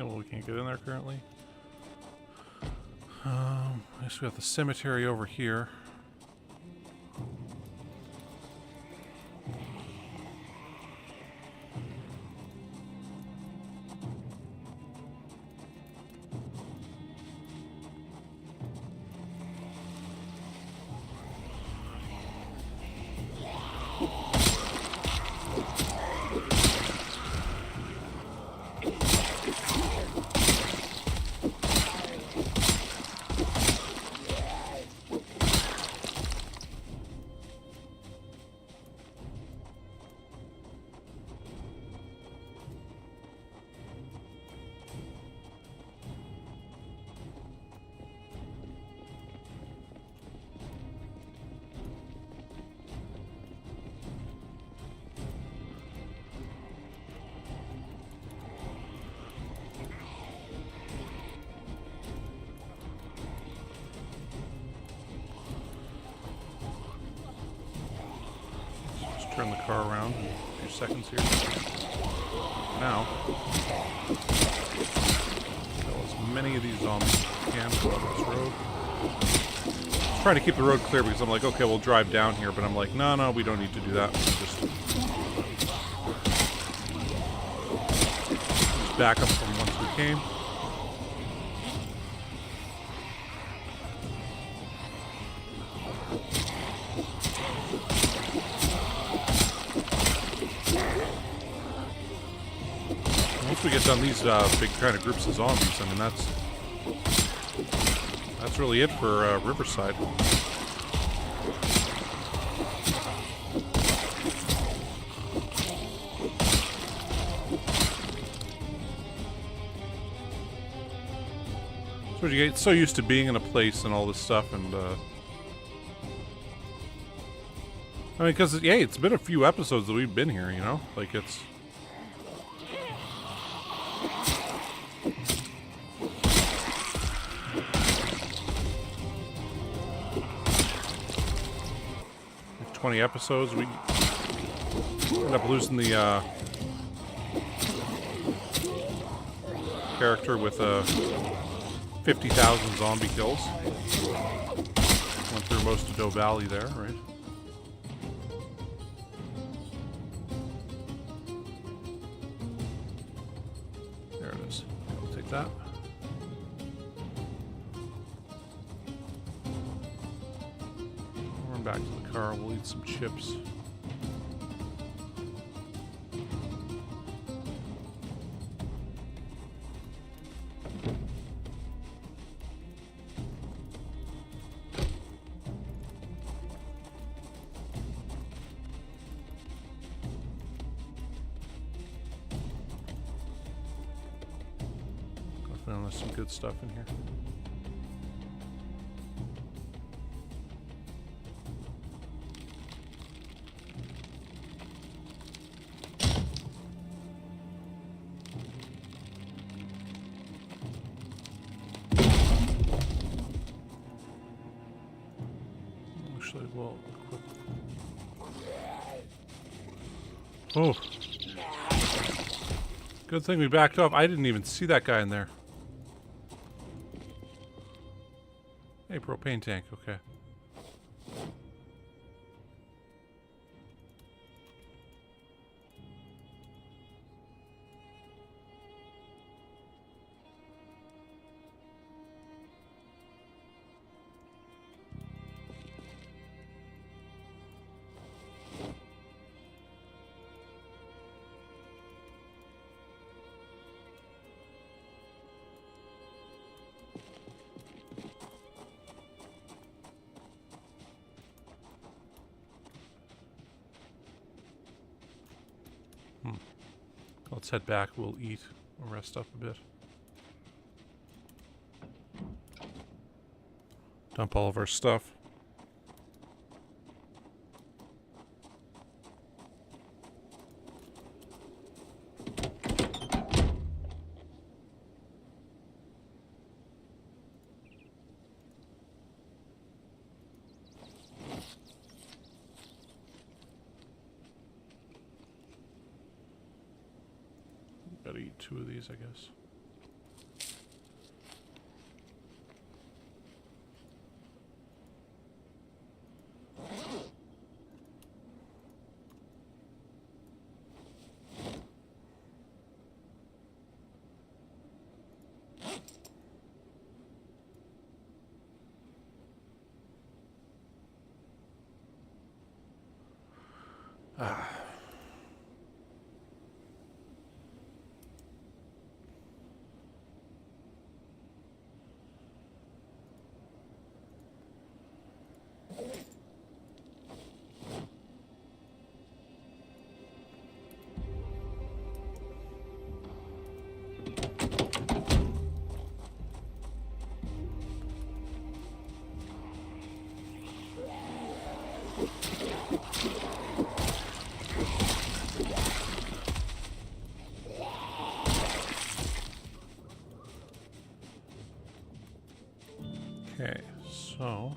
Speaker 1: Okay, well, we can't get in there currently. I guess we got the cemetery over here. Turn the car around in a few seconds here. Now, kill as many of these zombies as we can on this road. I'm trying to keep the road clear because I'm like, okay, we'll drive down here, but I'm like, no, we don't need to do that. We'll just back up from once we came. Once we get done these big kind of groups of zombies, I mean, that's really it for Riverside. So you get so used to being in a place and all this stuff, and I mean, because yeah, it's been a few episodes that we've been here, you know, like it's. Like 20 episodes, we end up losing the character with 50,000 zombie kills. Went through most of Doe Valley there, right? There it is. I'll take that. Run back to the car. We'll eat some chips. There's some good stuff in here. Actually, we'll equip. Oh. Good thing we backed up. I didn't even see that guy in there. Hey, propane tank, okay. Let's head back, we'll eat, we'll rest up a bit. Dump all of our stuff. Gotta eat 2 of these, I guess. Okay, so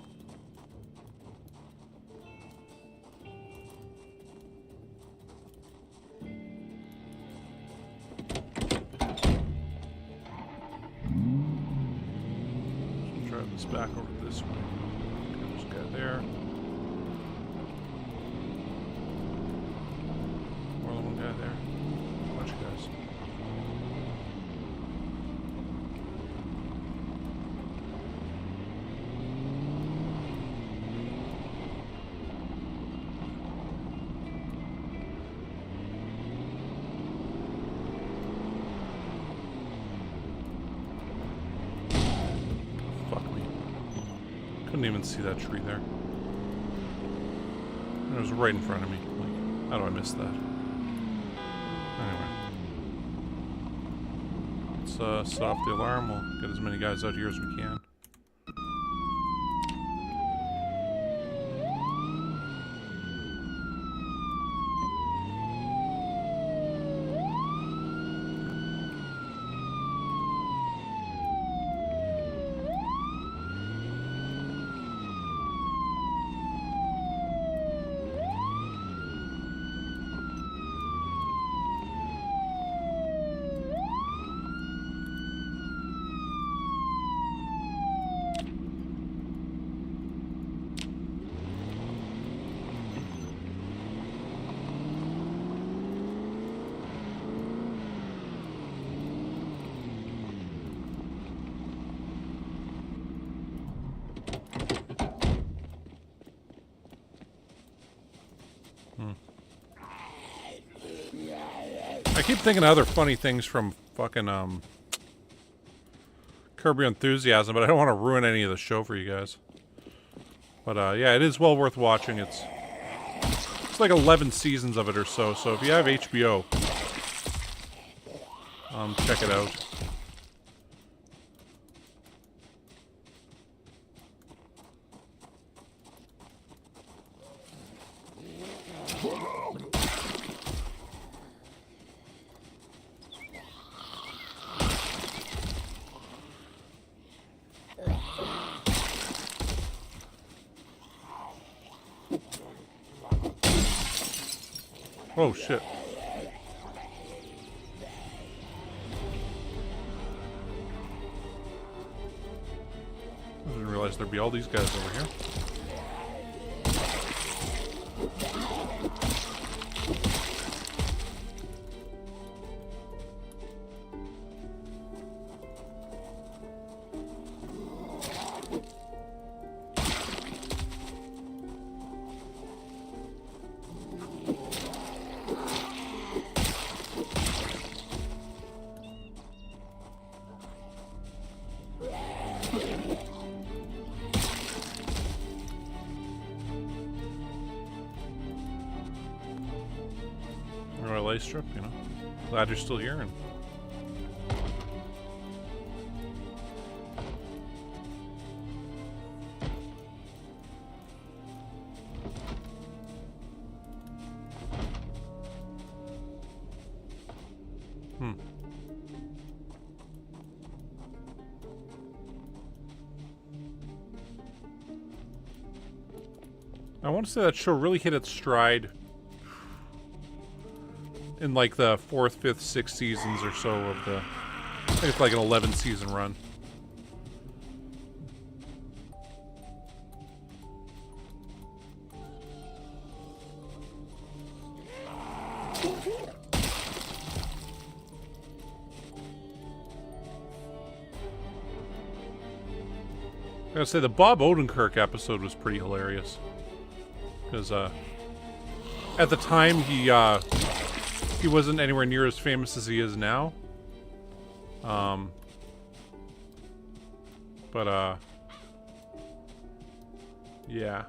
Speaker 1: drive this back over this way. Okay, there's a guy there. More than one guy there. A bunch of guys. Couldn't even see that tree there. It was right in front of me. Like, how do I miss that? Anyway. Let's set off the alarm. We'll get as many guys out here as we can. I keep thinking of other funny things from fucking Curb Your Enthusiasm, but I don't want to ruin any of the show for you guys. But yeah, it is well worth watching. It's like 11 seasons of it or so. So if you have HBO, check it out. Oh shit. I didn't realize there'd be all these guys over here. Strip, you know. Glad you're still here. And I want to say that show really hit its stride in like the 4th, 5th, 6th seasons or so of the, I think it's like an 11 season run. I gotta say, the Bob Odenkirk episode was pretty hilarious. Because, at the time, he wasn't anywhere near as famous as he is now. Yeah.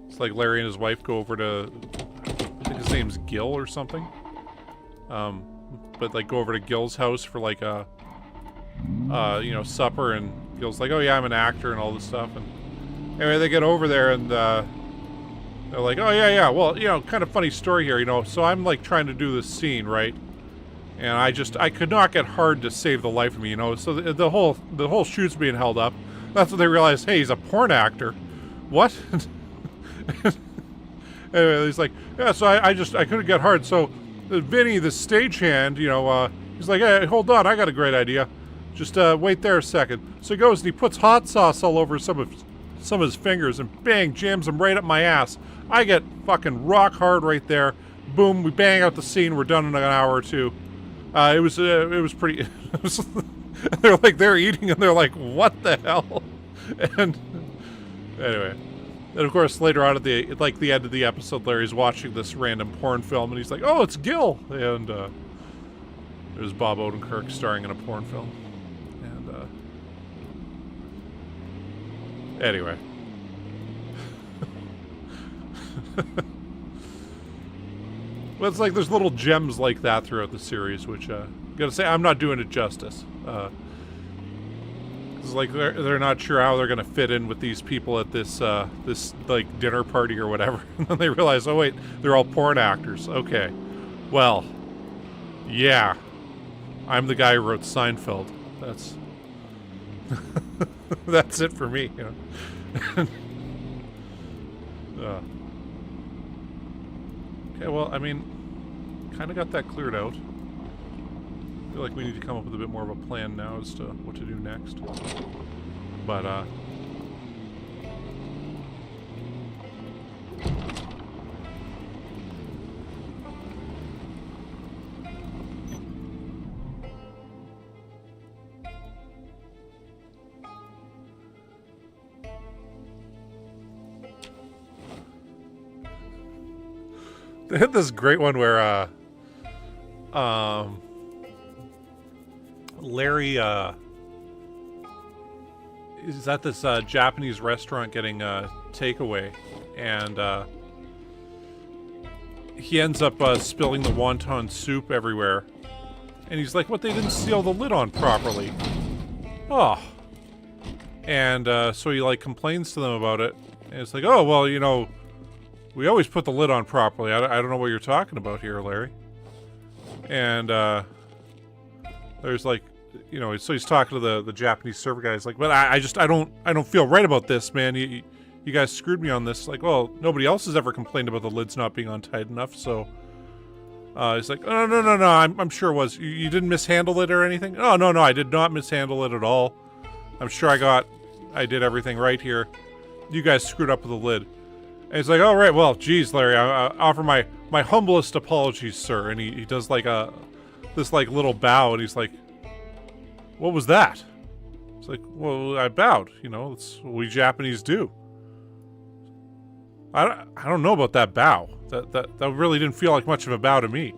Speaker 1: It's like Larry and his wife go over to, I think his name's Gil or something. But like go over to Gil's house for like a, you know, supper, and Gil's like, oh yeah, I'm an actor and all this stuff. And anyway, they get over there and they're like, oh yeah, well, you know, kind of funny story here, you know. So I'm like trying to do this scene, right? And I could not get hard to save the life of me, you know. So the whole shoot's being held up. That's when they realize, hey, he's a porn actor. What? Anyway, he's like, yeah. So I couldn't get hard. So Vinny, the stagehand, you know, he's like, hey, hold on, I got a great idea. Just wait there a second. So he goes and he puts hot sauce all over some of his fingers and bang, jams them right up my ass. I get fucking rock hard right there. Boom, we bang out the scene. We're done in an hour or two. It was pretty. They're eating and they're like, what the hell? And anyway, and of course later on at the end of the episode, Larry's watching this random porn film and he's like, oh, it's Gil, and there's Bob Odenkirk starring in a porn film, and anyway. Well, it's like there's little gems like that throughout the series, which gotta say I'm not doing it justice. It's like they're not sure how they're gonna fit in with these people at this this like dinner party or whatever, and then they realize, oh wait, they're all porn actors. Okay, well, yeah, I'm the guy who wrote Seinfeld. That's that's it for me, you know. Okay, well, I mean, kind of got that cleared out. I feel like we need to come up with a bit more of a plan now as to what to do next. But, they had this great one where, Larry, is at this, Japanese restaurant getting, takeaway, and, he ends up, spilling the wonton soup everywhere, and he's like, what, they didn't seal the lid on properly? Oh. And, so he, like, complains to them about it, and it's like, oh, well, you know, we always put the lid on properly. I don't know what you're talking about here, Larry. And, there's like, you know, so he's talking to the Japanese server guy. He's like, but I don't feel right about this, man. You guys screwed me on this. Like, well, nobody else has ever complained about the lids not being on tight enough, so. He's like, oh, no, I'm sure it was. You didn't mishandle it or anything? Oh, no, I did not mishandle it at all. I'm sure I did everything right here. You guys screwed up with the lid. And he's like, oh, right, well, geez, Larry, I offer my humblest apologies, sir. And he does like this like little bow, and he's like, what was that? It's like, well, I bowed, you know, that's what we Japanese do. I don't know about that bow. That really didn't feel like much of a bow to me.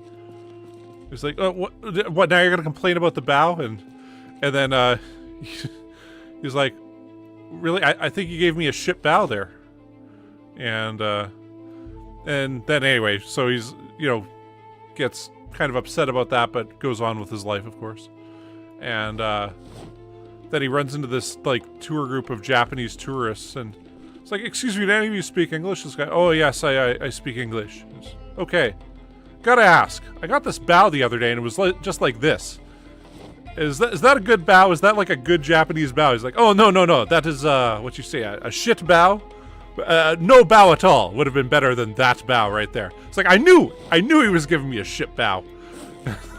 Speaker 1: He's like, oh, what now you're gonna complain about the bow? And then he's like, really, I think you gave me a shit bow there. And then anyway, so he's, you know, gets kind of upset about that, but goes on with his life, of course. And then he runs into this like tour group of Japanese tourists, and it's like, excuse me, do any of you speak English? This guy, oh yes, I speak English. It's, okay, gotta ask, I got this bow the other day and it was just like this. Is that a good bow? Is that like a good Japanese bow? He's like, oh no, that is what you say, a shit bow. No bow at all would have been better than that bow right there. It's like, I knew he was giving me a shit bow.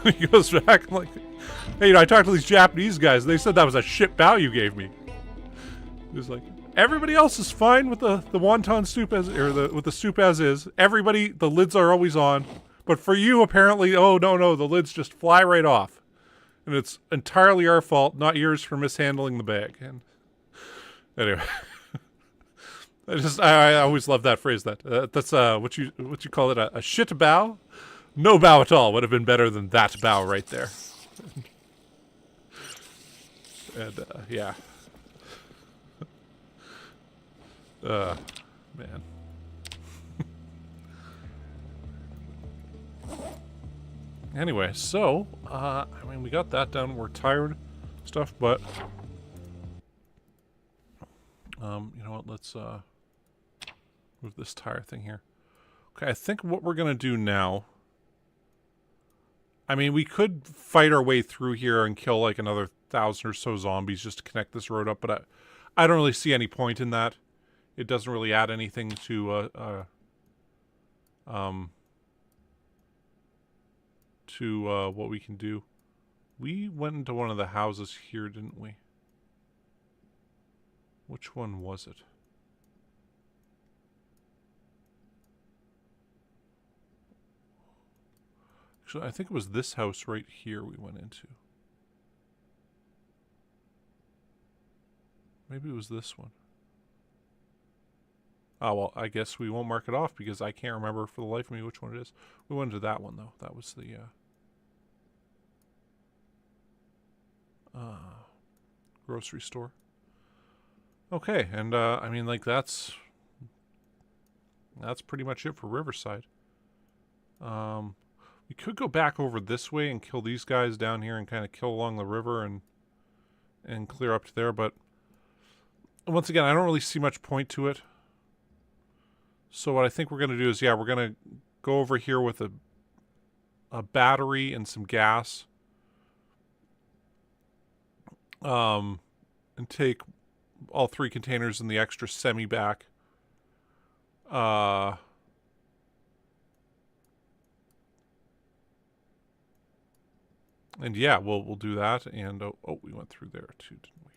Speaker 1: He goes back like, hey, you know, I talked to these Japanese guys, and they said that was a shit bow you gave me. He's like, everybody else is fine with the wonton soup with the soup as is. Everybody, the lids are always on, but for you, apparently, oh no, the lids just fly right off, and it's entirely our fault, not yours for mishandling the bag. And anyway. I always love that phrase. That's what you call it, a shit bow. No bow at all would have been better than that bow right there. And yeah, man. Anyway, so I mean, we got that done. We're tired, stuff, but you know what? Let's move this tire thing here. Okay, I think what we're gonna do now. I mean, we could fight our way through here and kill like another 1,000 or so zombies just to connect this road up, but I don't really see any point in that. It doesn't really add anything to what we can do. We went into one of the houses here, didn't we? Which one was it? Actually, I think it was this house right here we went into. Maybe it was this one. Oh, well, I guess we won't mark it off because I can't remember for the life of me which one it is. We went into that one, though. That was the grocery store. Okay, and I mean, like, that's pretty much it for Riverside. We could go back over this way and kill these guys down here and kind of kill along the river and clear up to there, but once again, I don't really see much point to it. So what I think we're going to do is, yeah, we're going to go over here with a battery and some gas. And take all 3 containers and the extra semi back. And yeah, we'll do that. And oh, we went through there too, didn't we?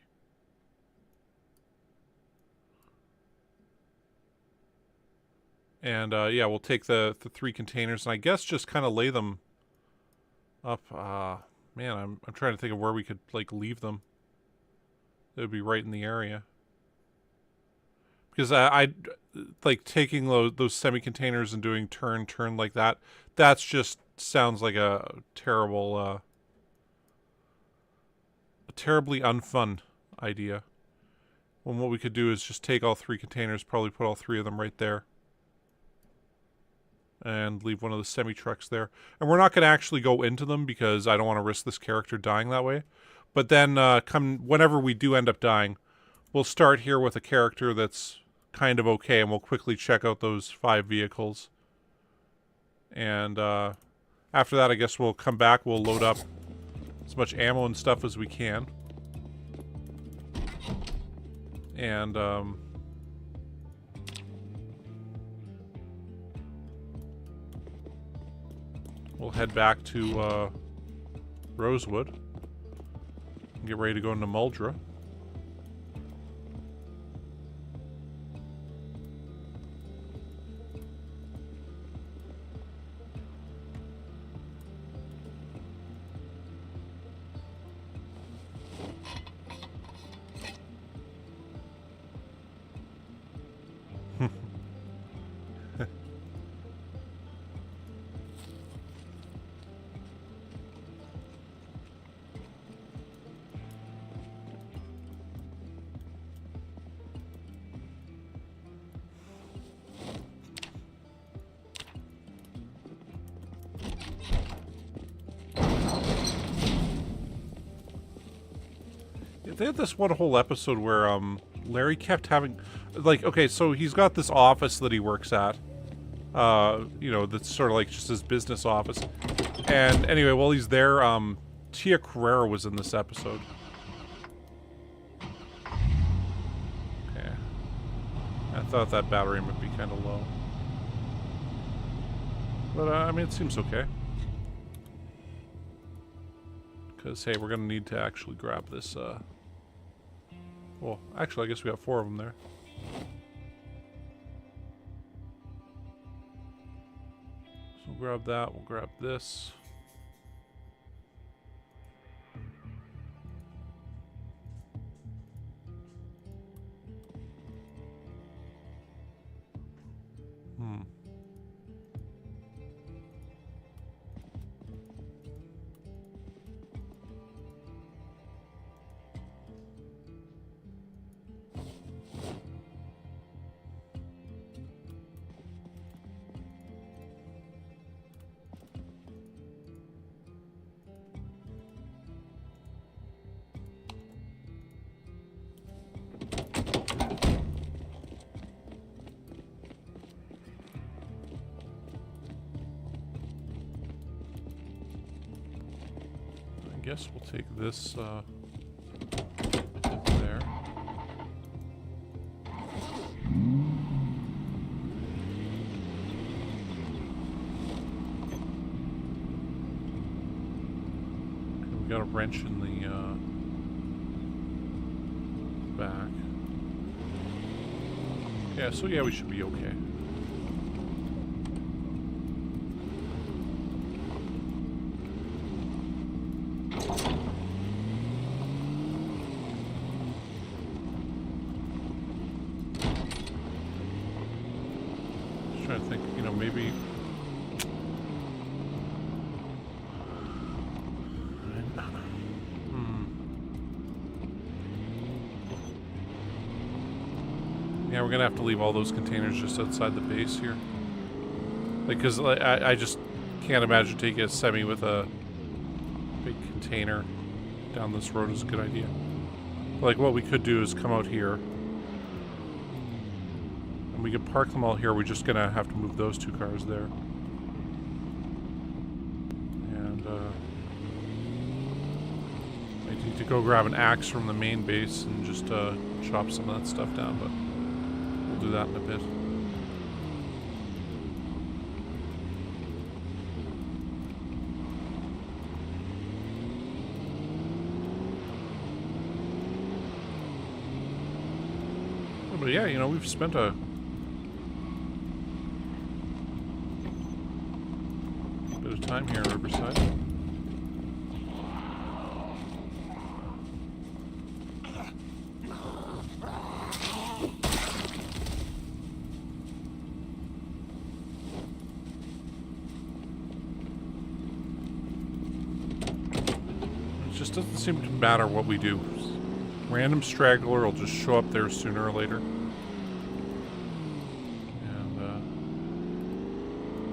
Speaker 1: And yeah, we'll take the 3 containers and I guess just kind of lay them up. Man, I'm trying to think of where we could like leave them. It would be right in the area. Because I like taking those semi-containers and doing turn like that. That's just sounds like a terrible, a terribly unfun idea. When what we could do is just take all 3 containers, probably put all 3 of them right there. And leave one of the semi-trucks there. And we're not going to actually go into them because I don't want to risk this character dying that way. But then whenever we do end up dying, we'll start here with a character that's kind of okay, and we'll quickly check out those 5 vehicles. And after that, I guess we'll come back, we'll load up as much ammo and stuff as we can. And we'll head back to Rosewood. Get ready to go into Muldra. They had this one whole episode where Larry kept having, like, okay, so he's got this office that he works at, you know, that's sort of like just his business office. And anyway, while he's there, Tia Carrera was in this episode. Okay. I thought that battery might be kind of low. But, I mean, it seems okay. Because, hey, we're going to need to actually grab this, well, actually, I guess we got 4 of them there. So we'll grab that. We'll grab this. guess we'll take this there. Okay, we got a wrench in the back. Yeah, so yeah, we should be okay. Trying to think, you know, maybe yeah, we're gonna have to leave all those containers just outside the base here, like, because I just can't imagine taking a semi with a big container down this road is a good idea. Like, what we could do is come out here and we could park them all here. We're just gonna have to move those two cars there. And I need to go grab an axe from the main base and just chop some of that stuff down, but we'll do that in a bit. But yeah, you know, we've spent a bit of time here in Riverside. It just doesn't seem to matter what we do. Random straggler will just show up there sooner or later. And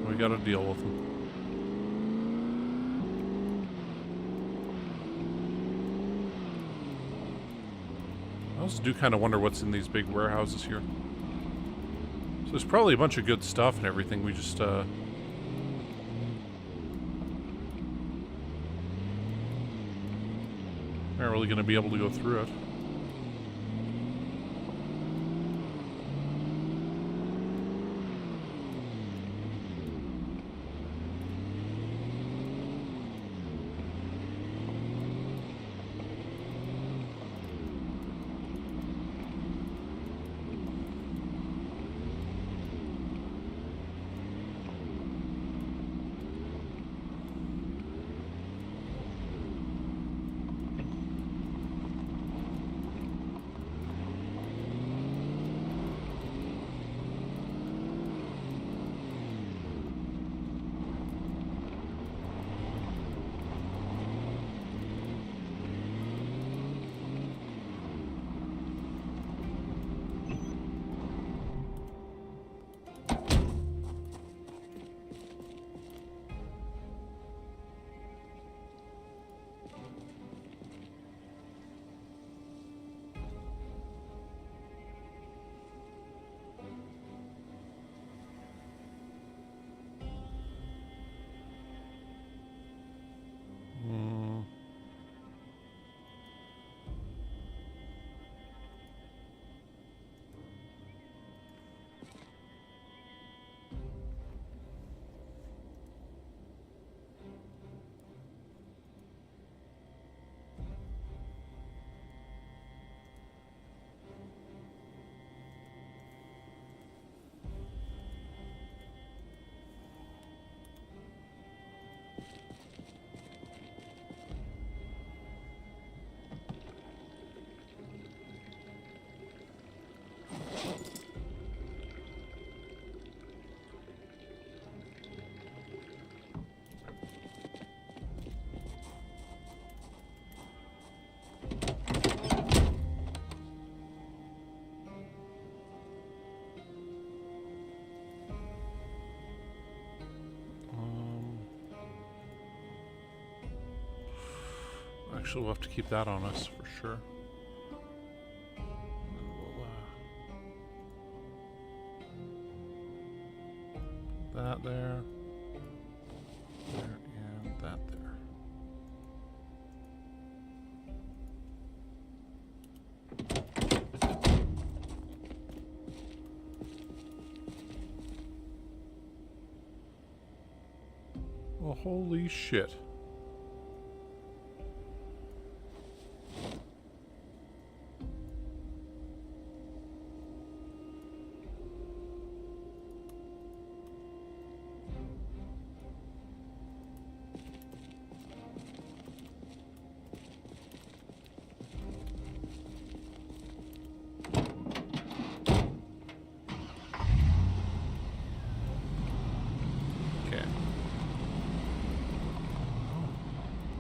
Speaker 1: we gotta deal with them. I also do kind of wonder what's in these big warehouses here. So there's probably a bunch of good stuff and everything. We just aren't really gonna be able to go through it. Actually, we'll have to keep that on us for sure. And then we'll, that there, and that there. Well, holy shit.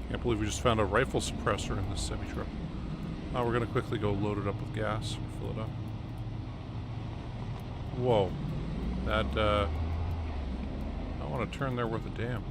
Speaker 1: Can't believe we just found a rifle suppressor in this semi-truck. We're gonna quickly go load it up with gas, fill it up. Whoa. That, I want to turn there worth a damn.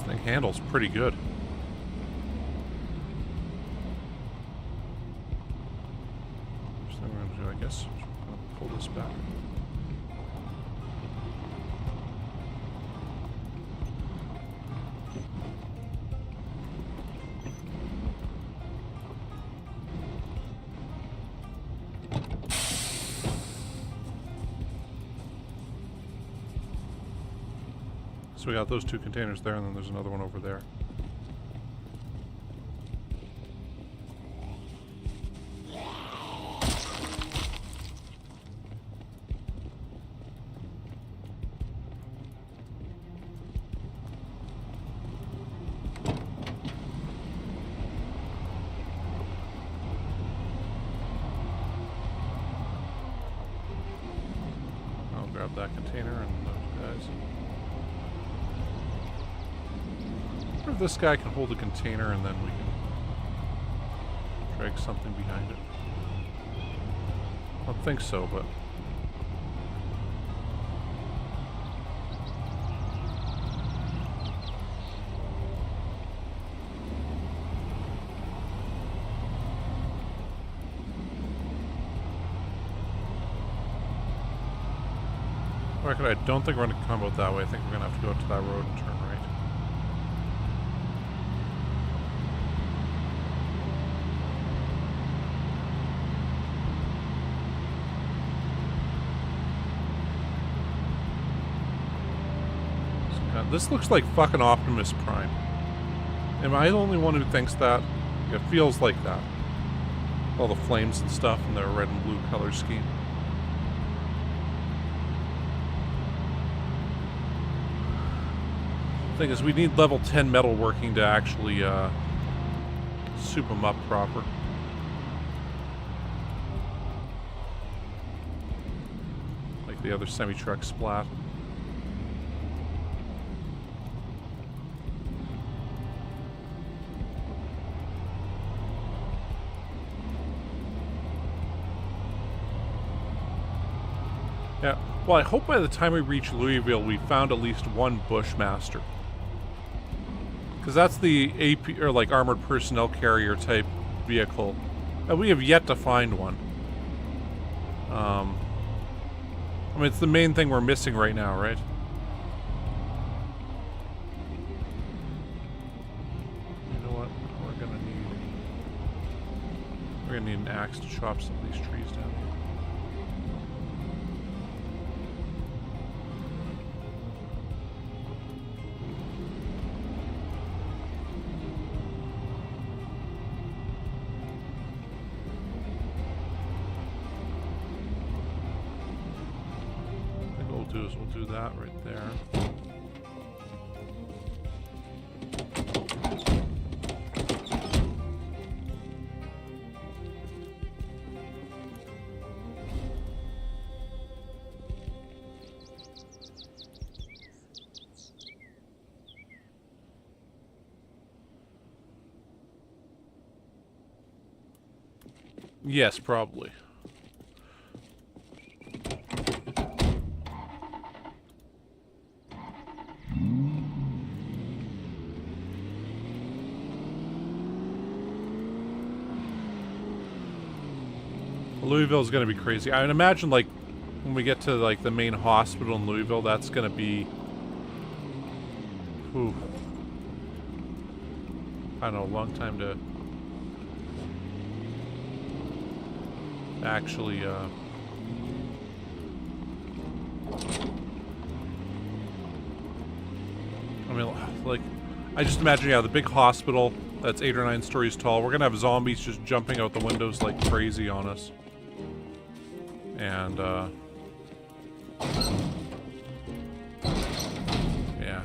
Speaker 1: Thing handles pretty good. First thing we're gonna do, I guess, pull this back. So we got those two containers there, and then there's another one over there. I'll grab that container and those guys. I wonder if this guy can hold a container and then we can drag something behind it. I don't think so, but... I don't think we're going to come out that way. I think we're going to have to go up to that road and turn right. This looks like fucking Optimus Prime. Am I the only one who thinks that? It feels like that. All the flames and stuff and their red and blue color scheme. Thing is, we need level 10 metalworking to actually soup them up proper. Like the other semi-truck splat. Yeah, well, I hope by the time we reach Louisville, we found at least one Bushmaster. Because that's the AP, or like armored personnel carrier type vehicle. And we have yet to find one. I mean, it's the main thing we're missing right now, right? You know what? We're gonna need an axe to chop some of these trees down. do is we'll do that right there. Yes, probably. Louisville's gonna be crazy. I would imagine, like, when we get to, like, the main hospital in Louisville, that's gonna be... Whew. I don't know, a long time to... actually, I mean, like, I just imagine, yeah, the big hospital that's 8 or 9 stories tall. We're gonna have zombies just jumping out the windows like crazy on us. And, yeah.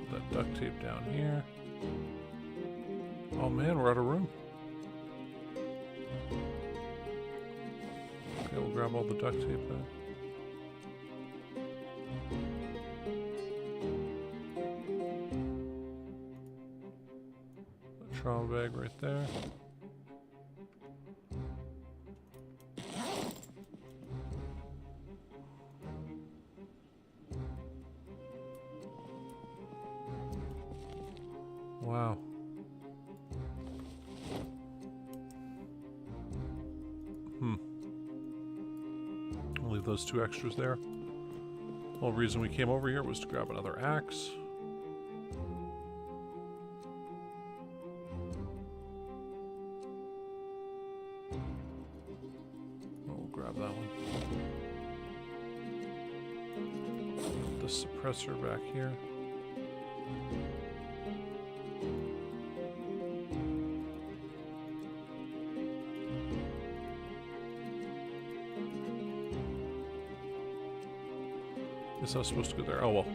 Speaker 1: Put that duct tape down here. Oh man, we're out of room. Okay, we'll grab all the duct tape then. The trauma bag right there. Wow. I'll leave those 2 extras there. The whole reason we came over here was to grab another axe. We'll grab that one. Put the suppressor back here. Guess I was supposed to go there. Oh well.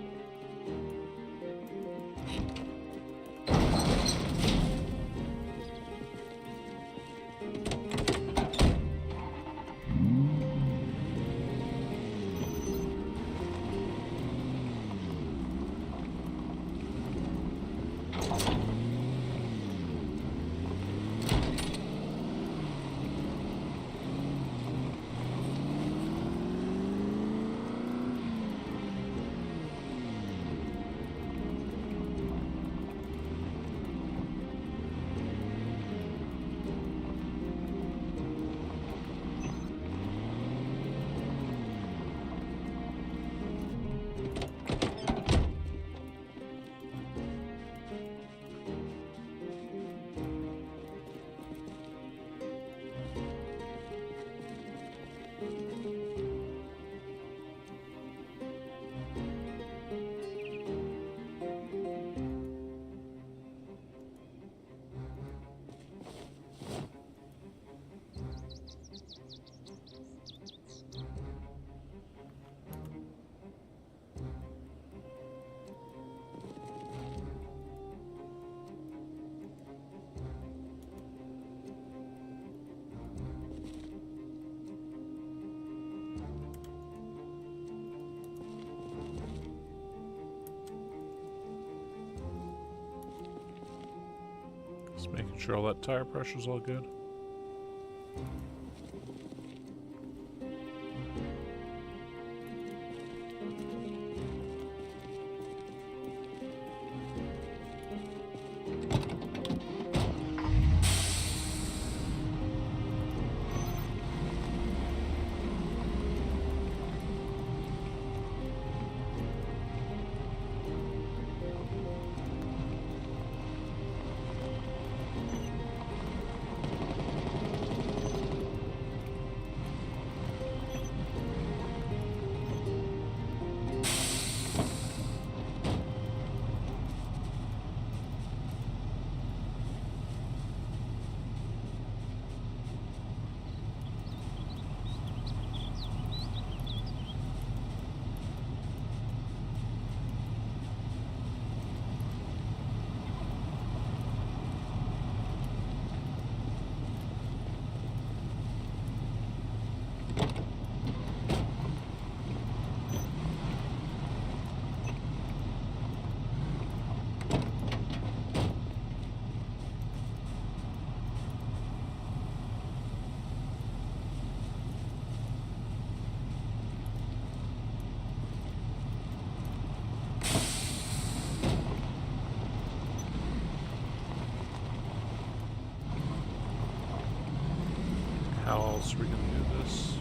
Speaker 1: Just making sure all that tire pressure's all good. How else are we gonna do this?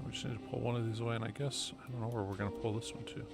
Speaker 1: We just need to pull one of these away, and I guess I don't know where we're gonna pull this one to.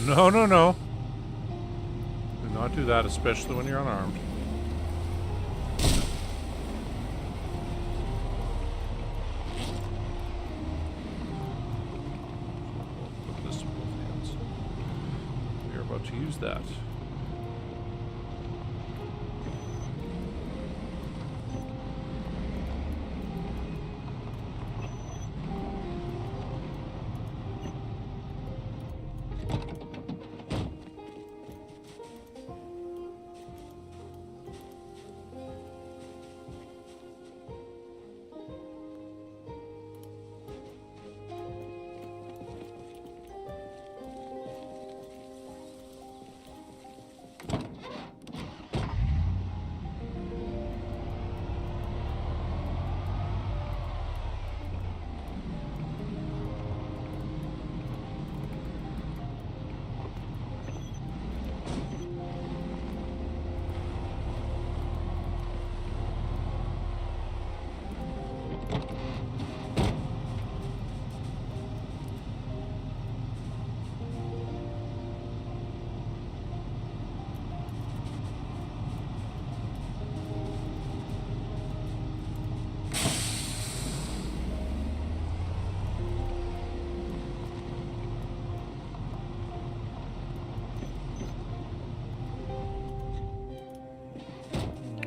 Speaker 1: No, no, no. Do not do that, especially when you're unarmed. Put this in both hands. We are about to use that.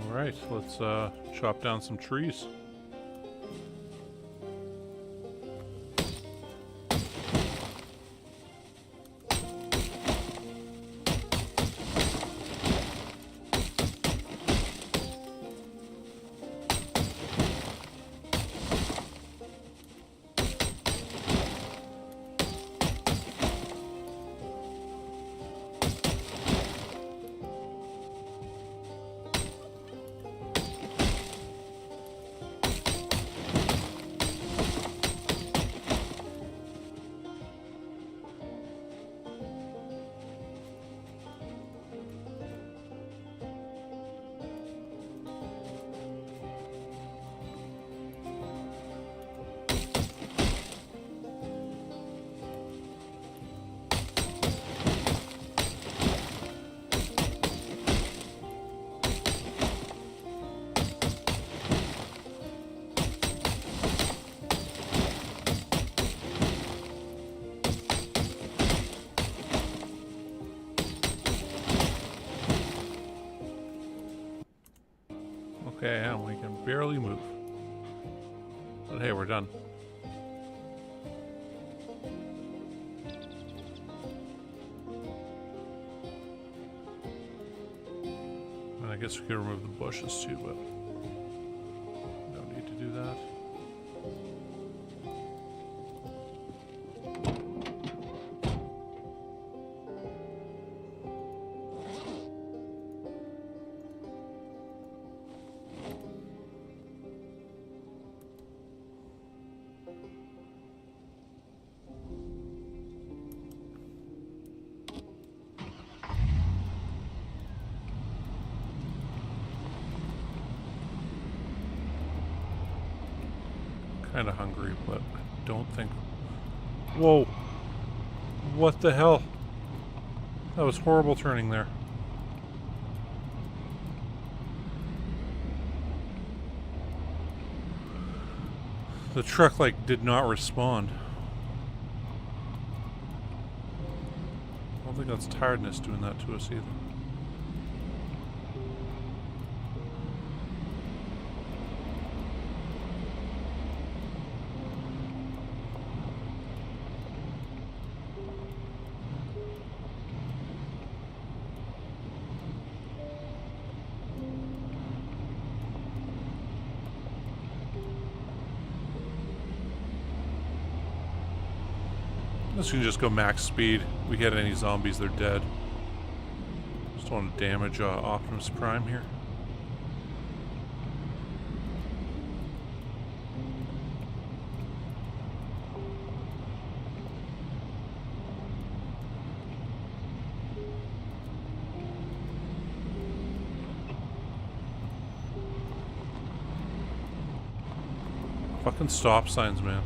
Speaker 1: Alright, let's chop down some trees. Okay, and we can barely move. But hey, we're done. And I guess we could remove the bushes too, but no need to do that. Kind of hungry, but I don't think... Whoa! What the hell? That was horrible turning there. The truck, like, did not respond. I don't think that's tiredness doing that to us either. This can just go max speed. If we hit any zombies, they're dead. Just don't want to damage Optimus Prime here. Fucking stop signs, man.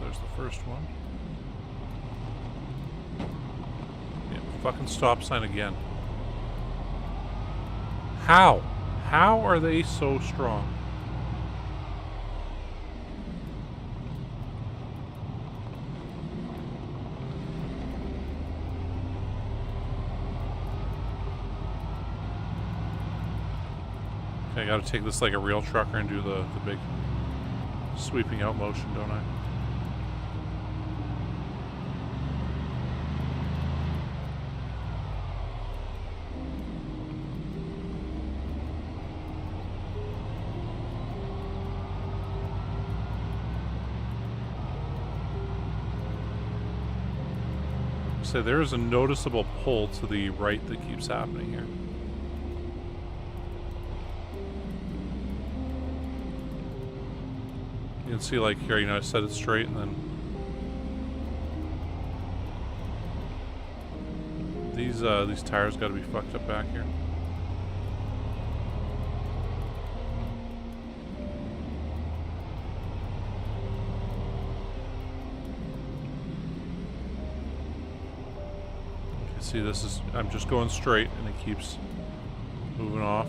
Speaker 1: There's the first one. Yeah, fucking stop sign again. How? How are they so strong? Okay, I gotta take this like a real trucker and do the big sweeping out motion, don't I? So there is a noticeable pull to the right that keeps happening here. You can see like here, you know, I set it straight and then these tires got to be fucked up back here. See, this is, I'm just going straight and it keeps moving off.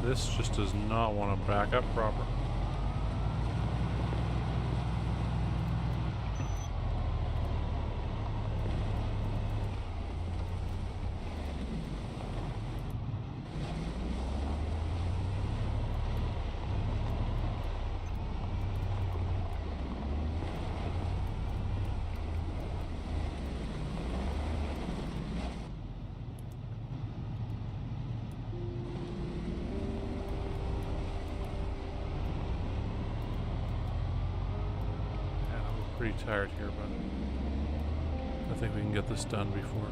Speaker 1: This just does not want to back up proper. Pretty tired here, but I think we can get this done before.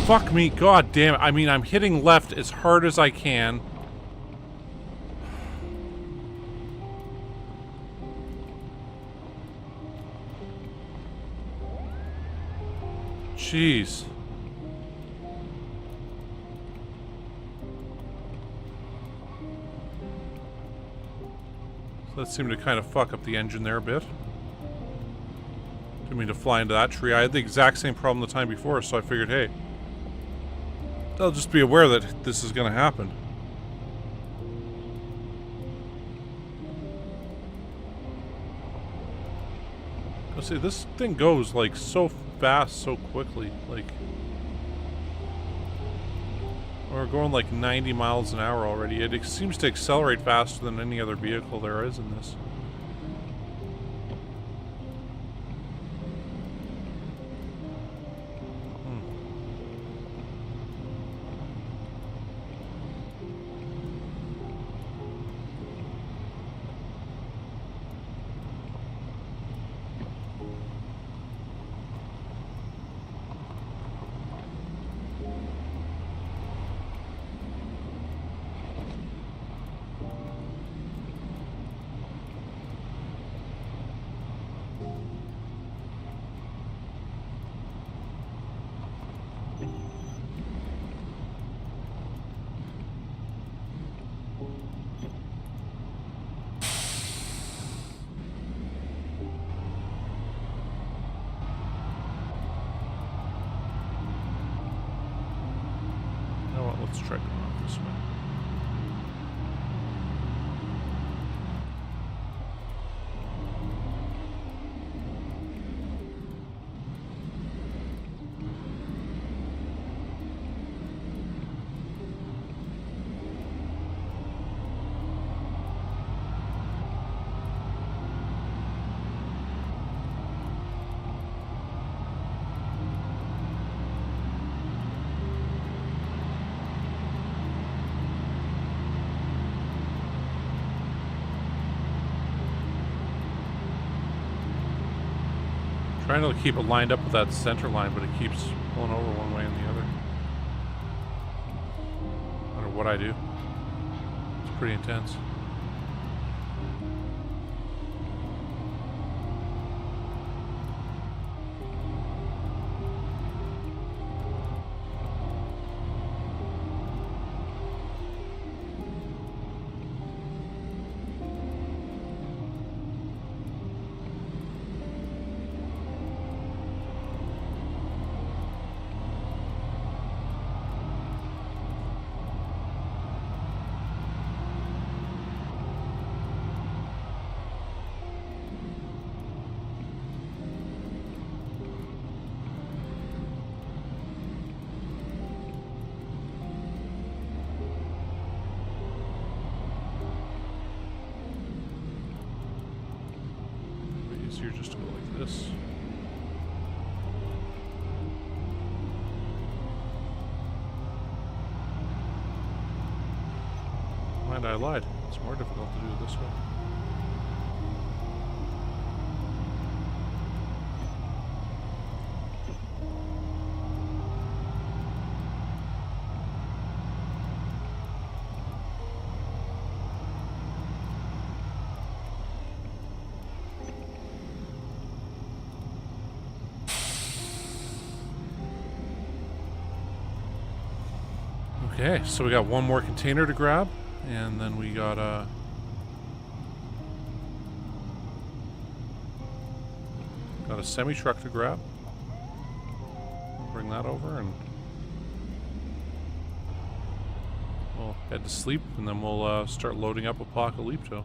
Speaker 1: Fuck me, god damn it. I mean, I'm hitting left as hard as I can. Jeez. So that seemed to kind of fuck up the engine there a bit. Didn't mean to fly into that tree. I had the exact same problem the time before, so I figured, hey, I'll just be aware that this is going to happen. Let's see, this thing goes like so fast, so quickly. Like, we're going like 90 miles an hour already. It seems to accelerate faster than any other vehicle there is in this. Let's try going off this way. Trying to keep it lined up with that center line, but it keeps pulling over one way and the other. No matter what I do. It's pretty intense. Easier just to go like this. Mind, I lied. It's more difficult to do it this way. Okay, so we got one more container to grab, and then we got a semi-truck to grab. Bring that over, and we'll head to sleep, and then we'll start loading up Apocalypto.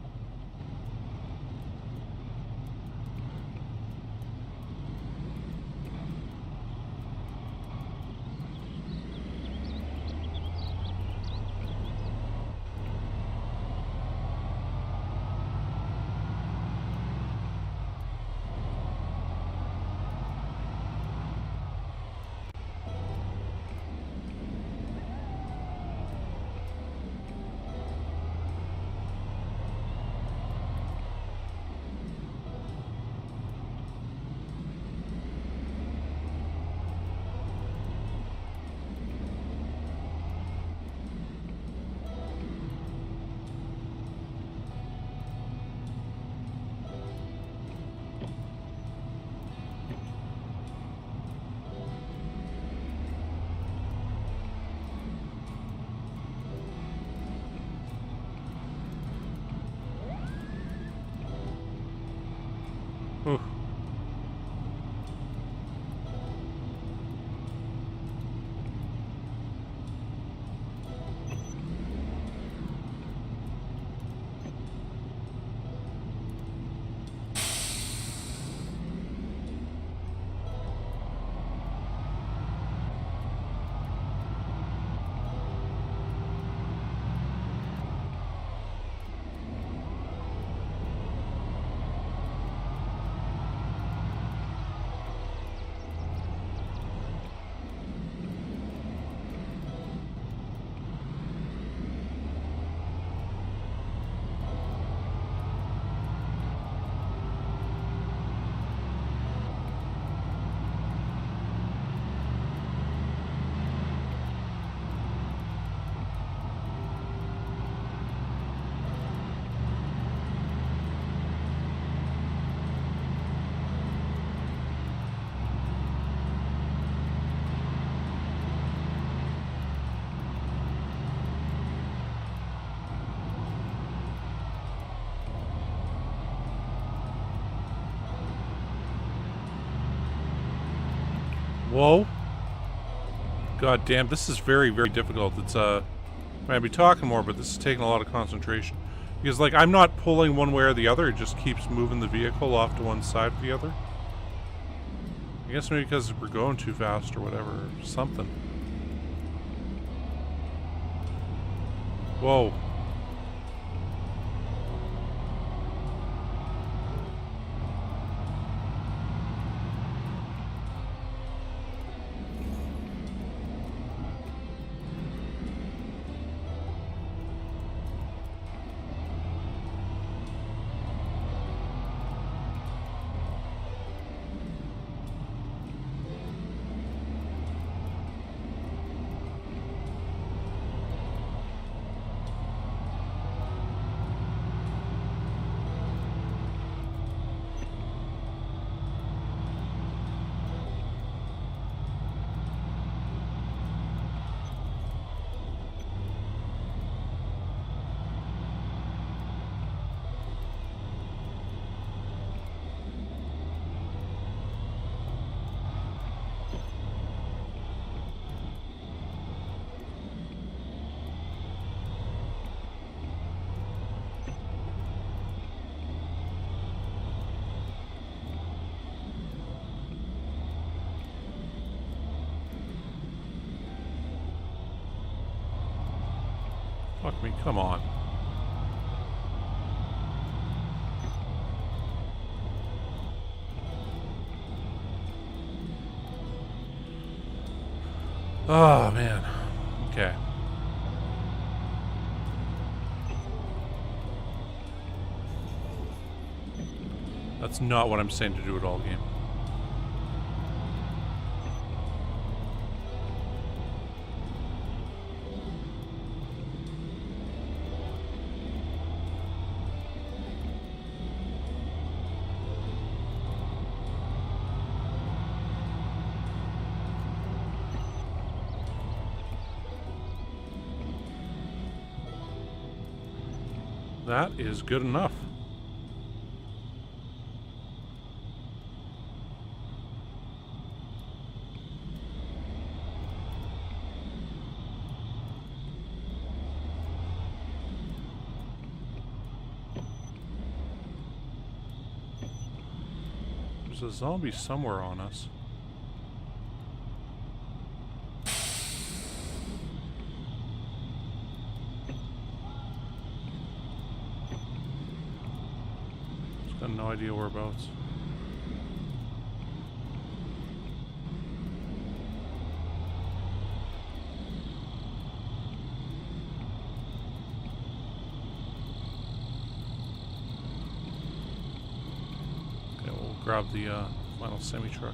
Speaker 1: Ooh. Whoa. God damn, this is very, very difficult. It's, I'd be talking more, but this is taking a lot of concentration. Because, like, I'm not pulling one way or the other, it just keeps moving the vehicle off to one side or the other. I guess maybe because we're going too fast or whatever, or something. Whoa. Fuck me, come on. Oh, man. Okay. That's not what I'm saying to do at all, game. That is good enough. There's a zombie somewhere on us. Got no idea whereabouts. Okay, we'll grab the final semi-truck.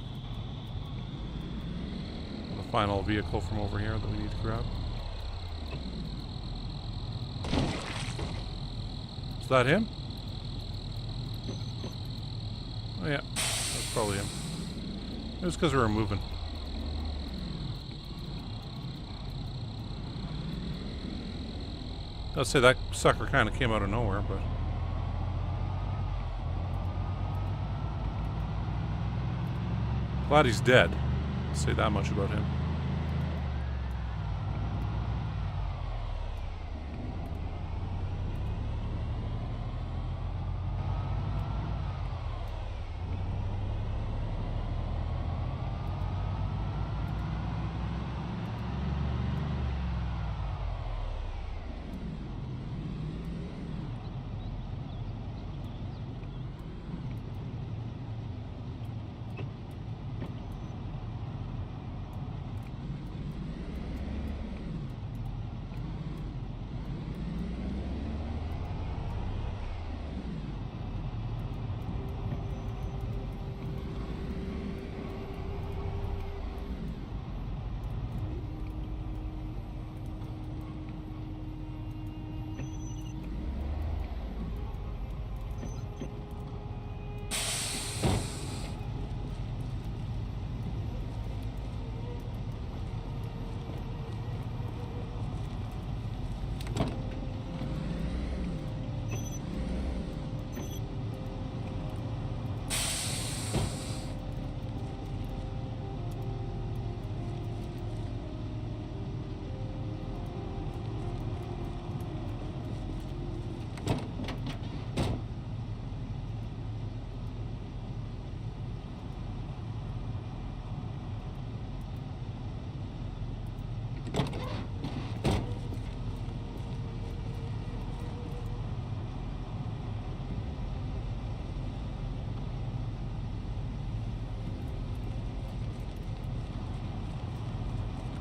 Speaker 1: The final vehicle from over here that we need to grab. Is that him? Oh yeah, that's probably him. It was because we were moving. I'd say that sucker kind of came out of nowhere, but... Glad he's dead. I'll say that much about him.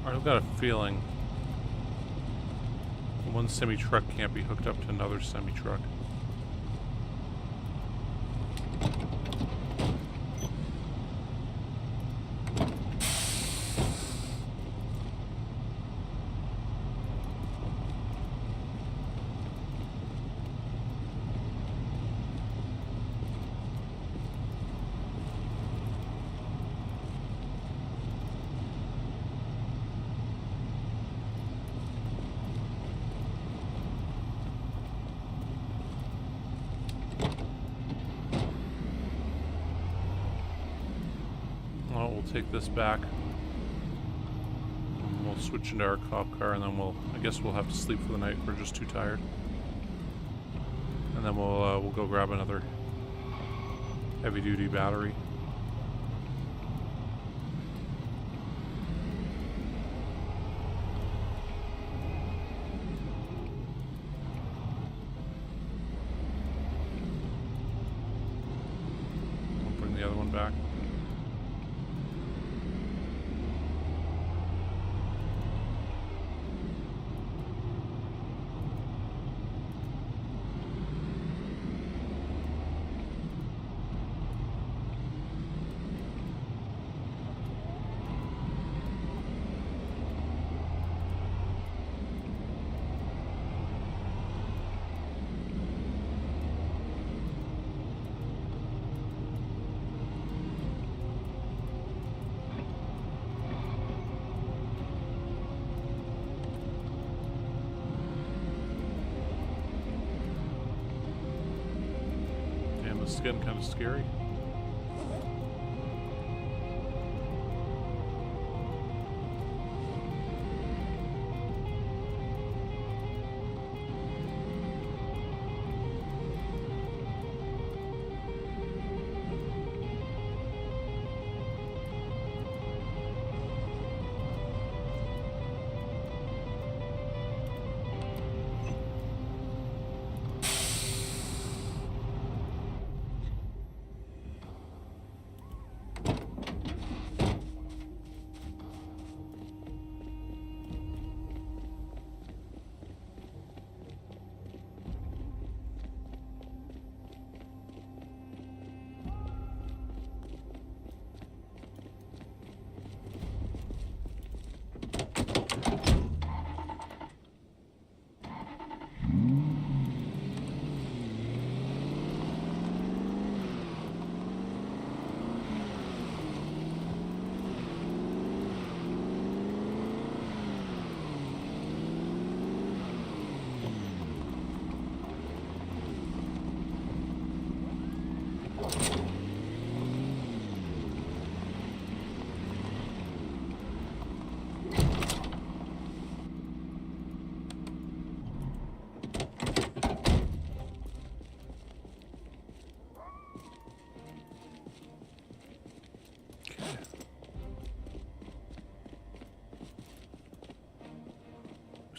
Speaker 1: I've got a feeling one semi-truck can't be hooked up to another semi-truck. Take this back. And we'll switch into our cop car, and then I guess we'll have to sleep for the night. We're just too tired. And then we'll go grab another heavy-duty battery. We'll bring the other one back. This is getting kind of scary.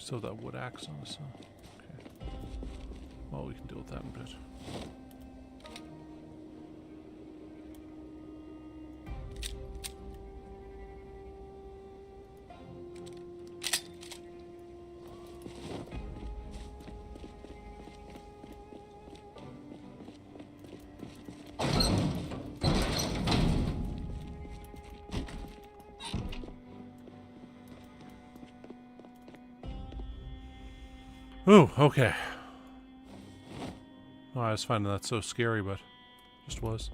Speaker 1: Still have that wood axe on us, huh? Okay. Well, we can deal with that in a bit. Ooh, okay. Oh, I was finding that so scary, but just was.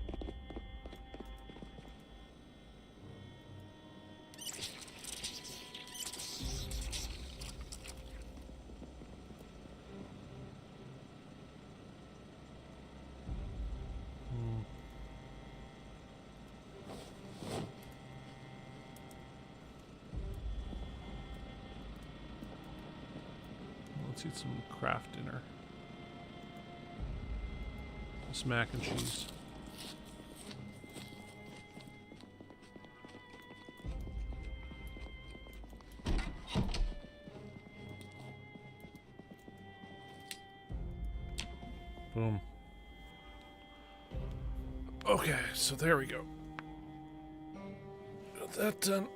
Speaker 1: Let's eat some Kraft dinner. This mac and cheese. Boom. Okay, so there we go. Got that done.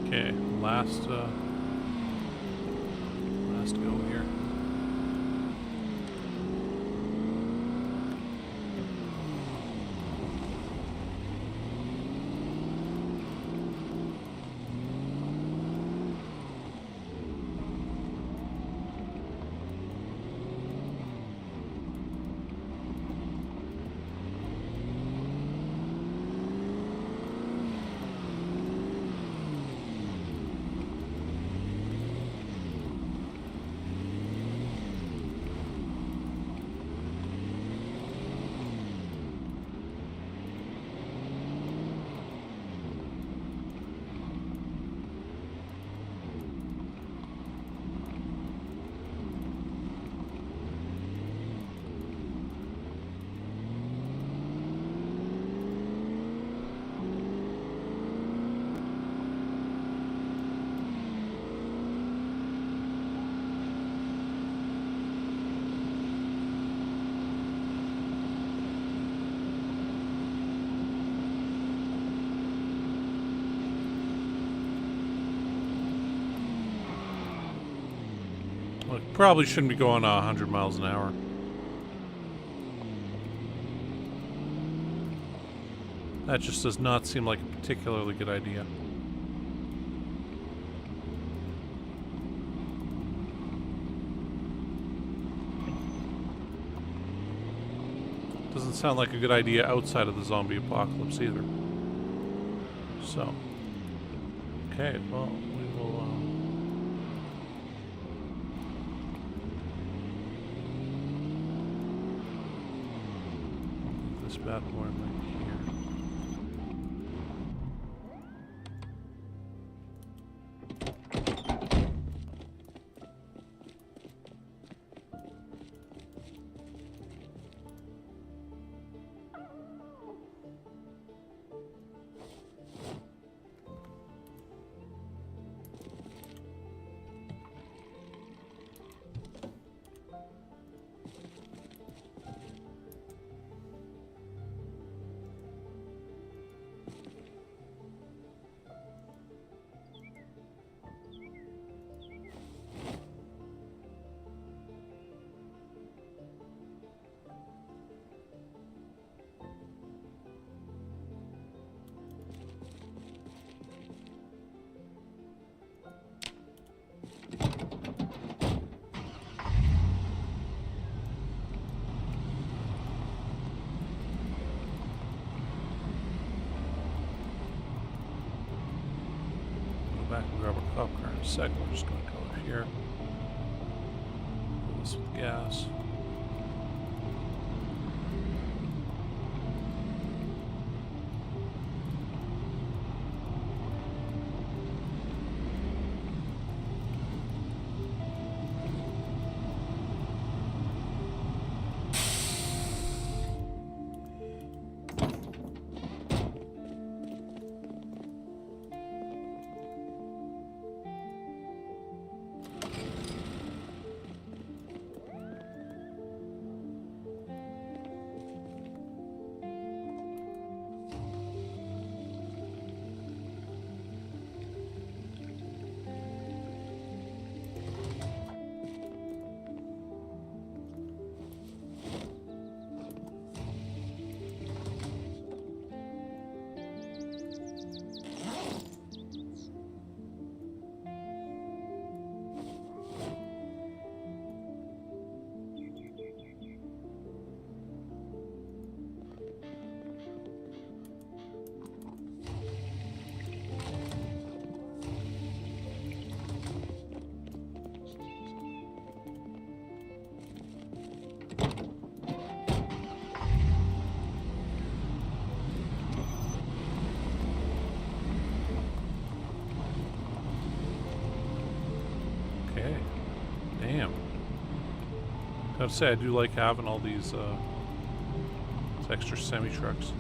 Speaker 1: Okay, last go here. Look, probably shouldn't be going 100 miles an hour. That just does not seem like a particularly good idea. Doesn't sound like a good idea outside of the zombie apocalypse either. So, okay, well, we will, leave this bad boy right here. back and grab a cop car in a second. We're just going to go here. Fill this with gas. Okay. Damn. Gotta say, I do like having all these extra semi-trucks.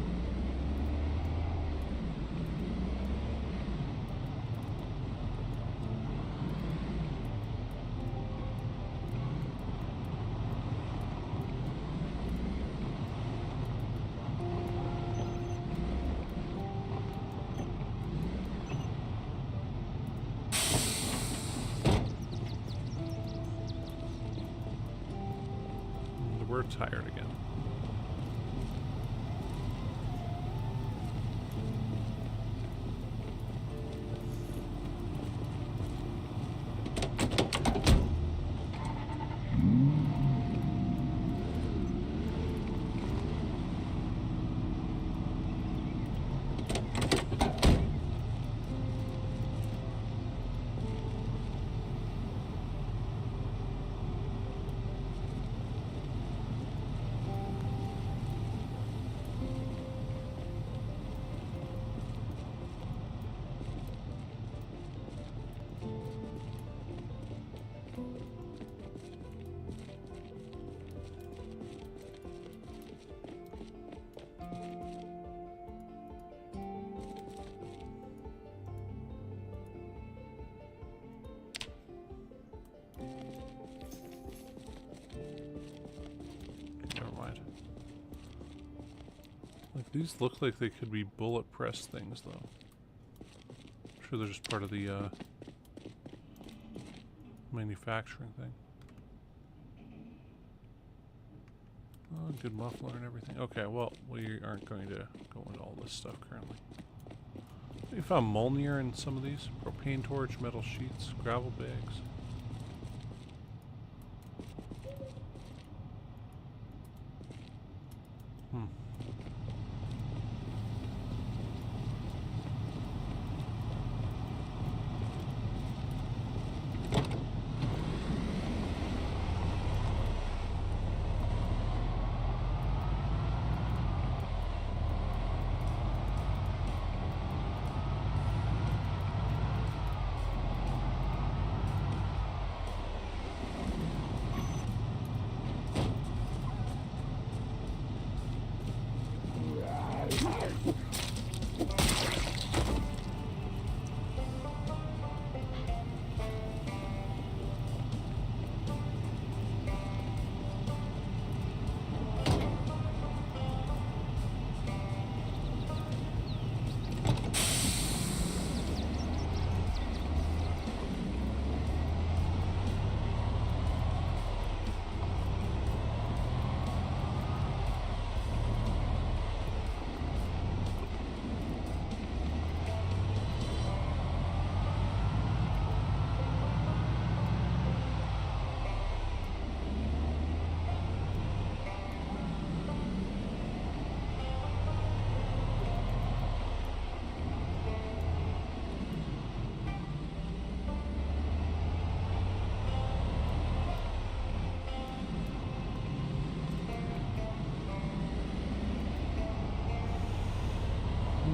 Speaker 1: We're tired again. Like, these look like they could be bullet press things, though. I'm sure they're just part of the manufacturing thing. Oh, good muffler and everything. Okay, well, we aren't going to go into all this stuff currently. We found Molnir in some of these. Propane torch, metal sheets, gravel bags.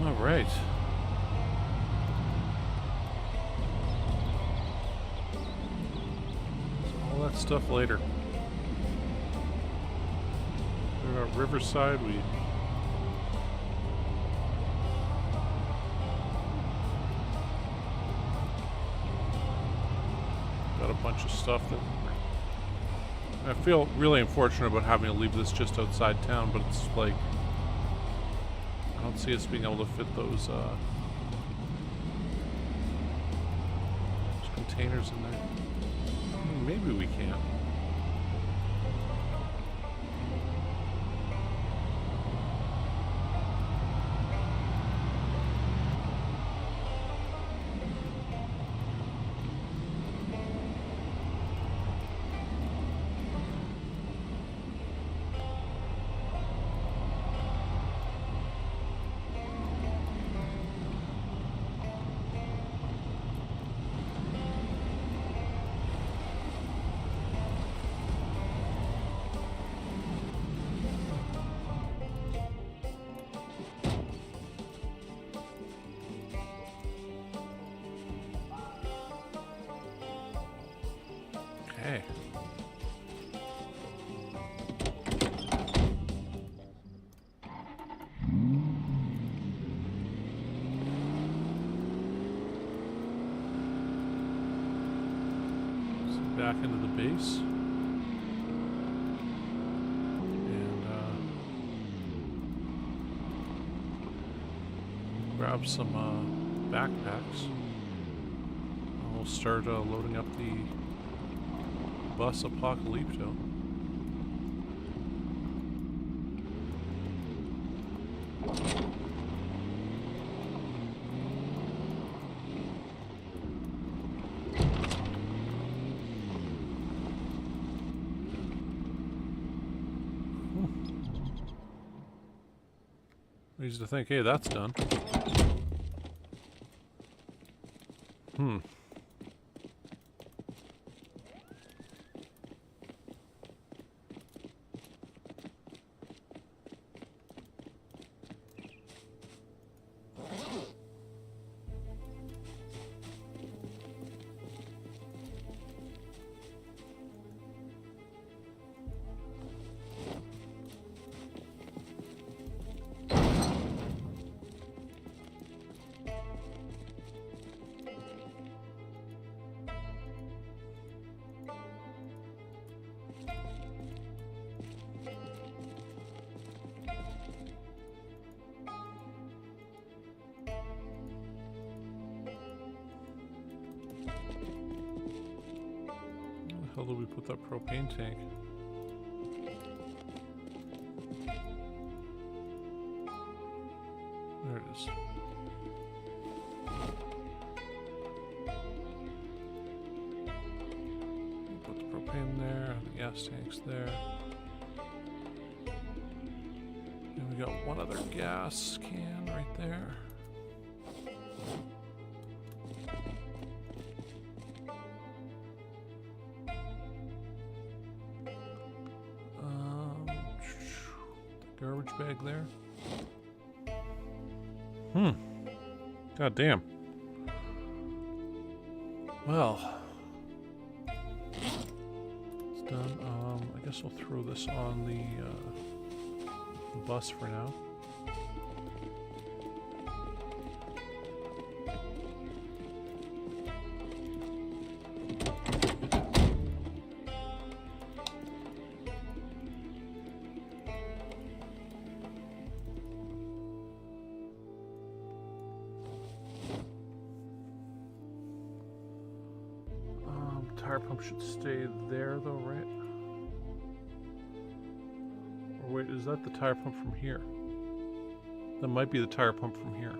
Speaker 1: All right. So all that stuff later. We're at Riverside. We got a bunch of stuff that I feel really unfortunate about having to leave this just outside town, but it's like I don't see us being able to fit those containers in there. Maybe we can. Okay. So back into the base. And grab some backpacks. And we'll start loading up the bus Apocalypto. Easy to think, hey, that's done. Where the hell did we put that propane tank? There it is. Put the propane there, the gas tank's there. And we got one other gas can right there. Garbage bag there. God damn. Well, it's done. I guess I'll throw this on the bus for now. Tire pump should stay there though, right? Or wait, is that the tire pump from here? That might be the tire pump from here.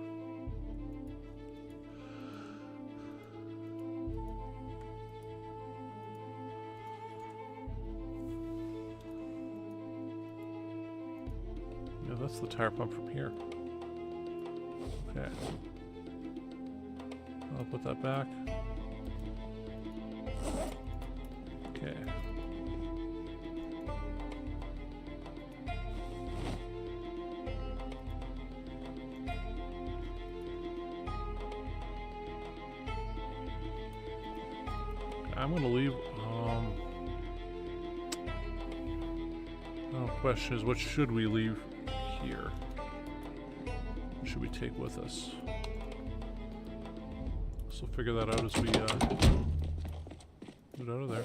Speaker 1: Yeah, that's the tire pump from here. Okay. I'll put that back. Okay. I'm gonna leave. The question is, what should we leave here? What should we take with us? So we'll figure that out as we get out of there.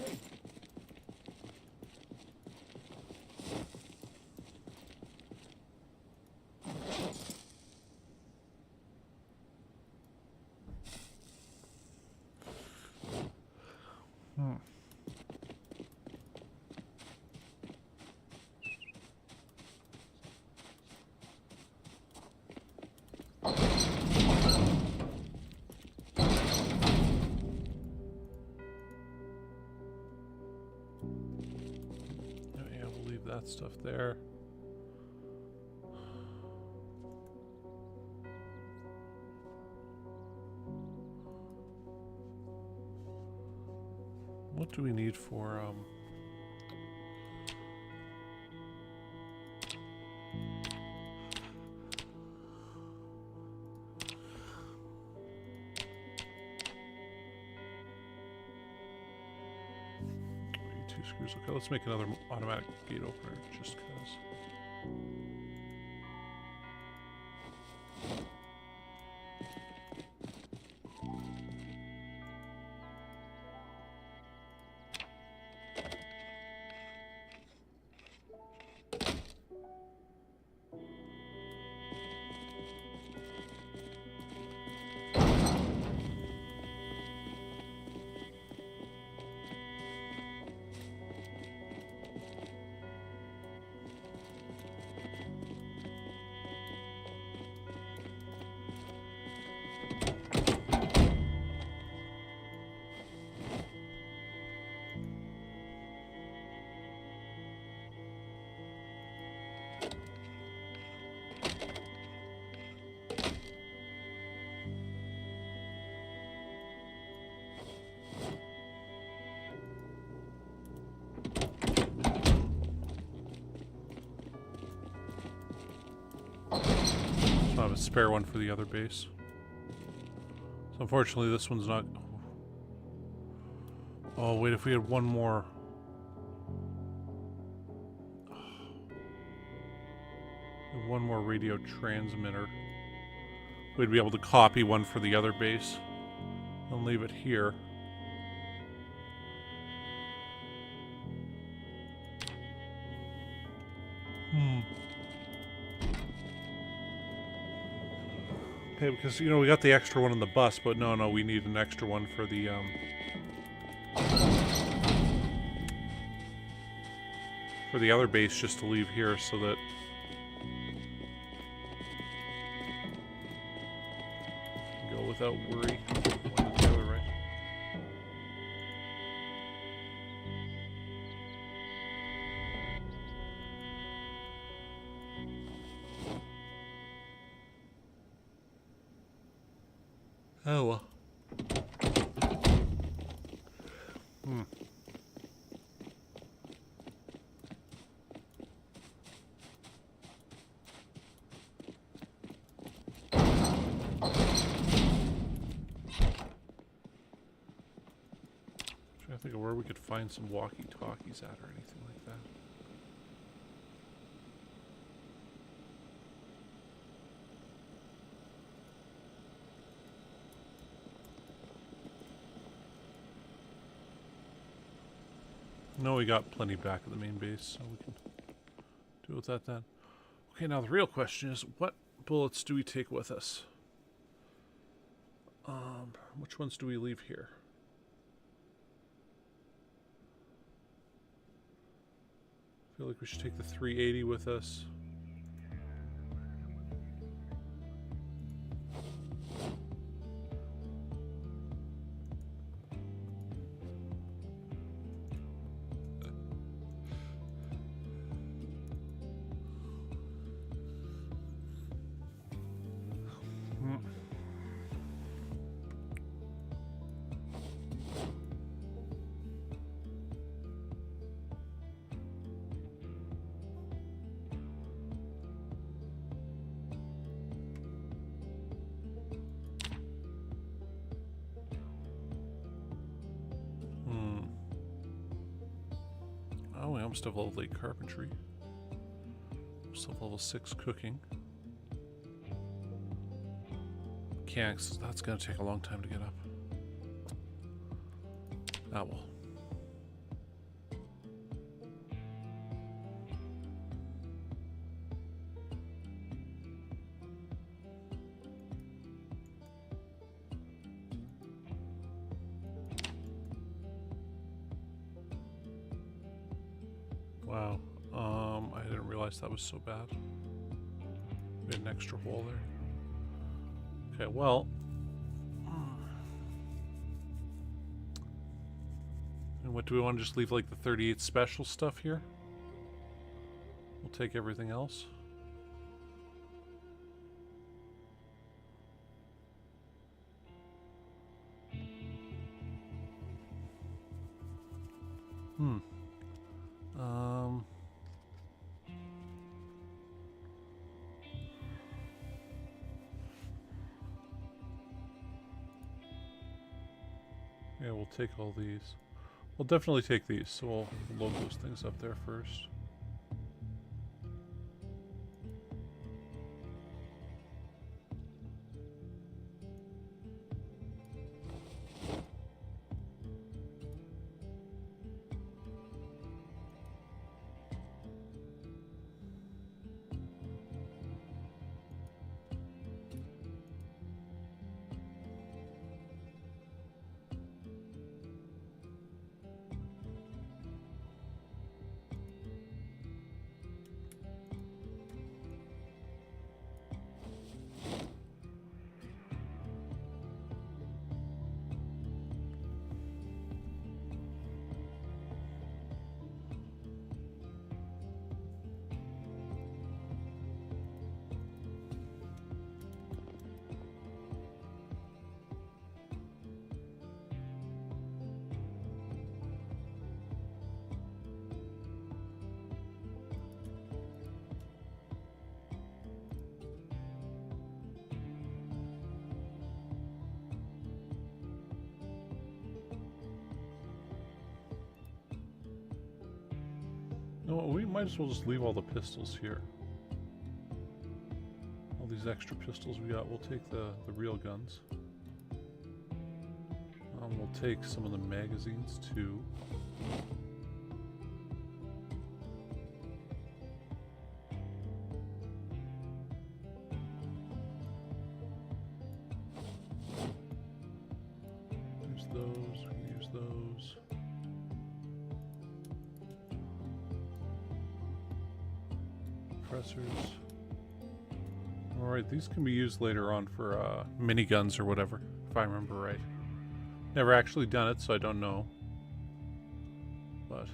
Speaker 1: That stuff there. What do we need for screws? Okay, let's make another automatic gate opener just because. I have a spare one for the other base. So unfortunately this one's not... Oh wait, if we had one more... One more radio transmitter, we'd be able to copy one for the other base and leave it here. Okay, because, you know, we got the extra one on the bus, but no, we need an extra one for the, other base just to leave here so that go without worry. One to the other, right? Oh well. Trying to think of where we could find some walkie-talkies at or anything like that. No, we got plenty back at the main base, so we can do with that then. Okay, now the real question is, what bullets do we take with us? Which ones do we leave here? I feel like we should take the 380 with us. almost have level 8 carpentry. Still have level 6 cooking. Mechanics, that's going to take a long time to get up. Ah, well. Wow. I didn't realize that was so bad. We had an extra hole there. Okay, well. And what do we want to just leave like the 38 special stuff here? We'll take everything else. Yeah, we'll take all these. We'll definitely take these, so we'll load those things up there first. No, we might as well just leave all the pistols here. All these extra pistols we got, we'll take the real guns. We'll take some of the magazines too. Use those, we can use those. Compressors. Alright, these can be used later on for miniguns or whatever, if I remember right. Never actually done it, so I don't know. But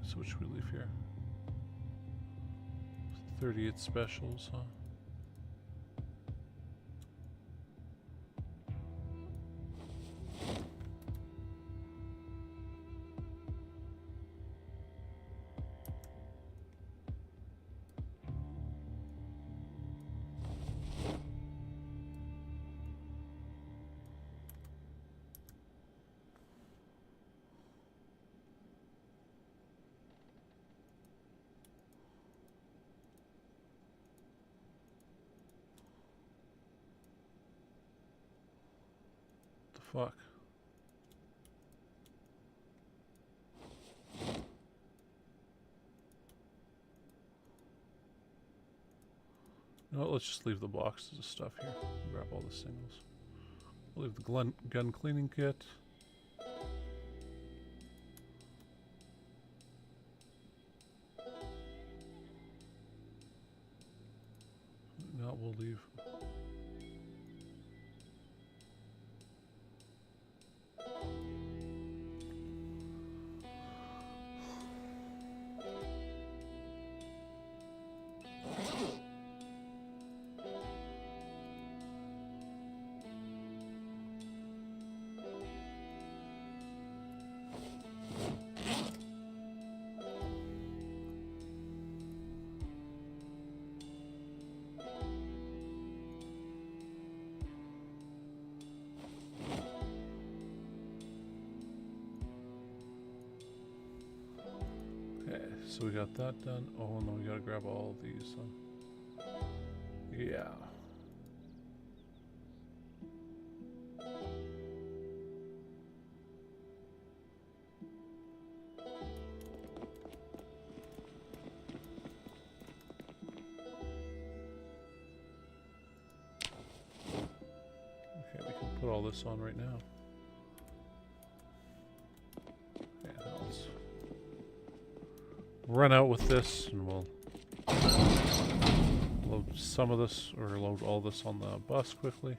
Speaker 1: so what should we leave here? 38 specials, huh? Fuck. No, let's just leave the boxes of stuff here. Grab all the singles. We'll leave the gun cleaning kit. No, we'll leave. so we got that done. Oh, and then we gotta grab all of these. Yeah. Okay, we can put all this on right now. Okay, now let's run out with this, and we'll load some of this, or load all this on the bus quickly.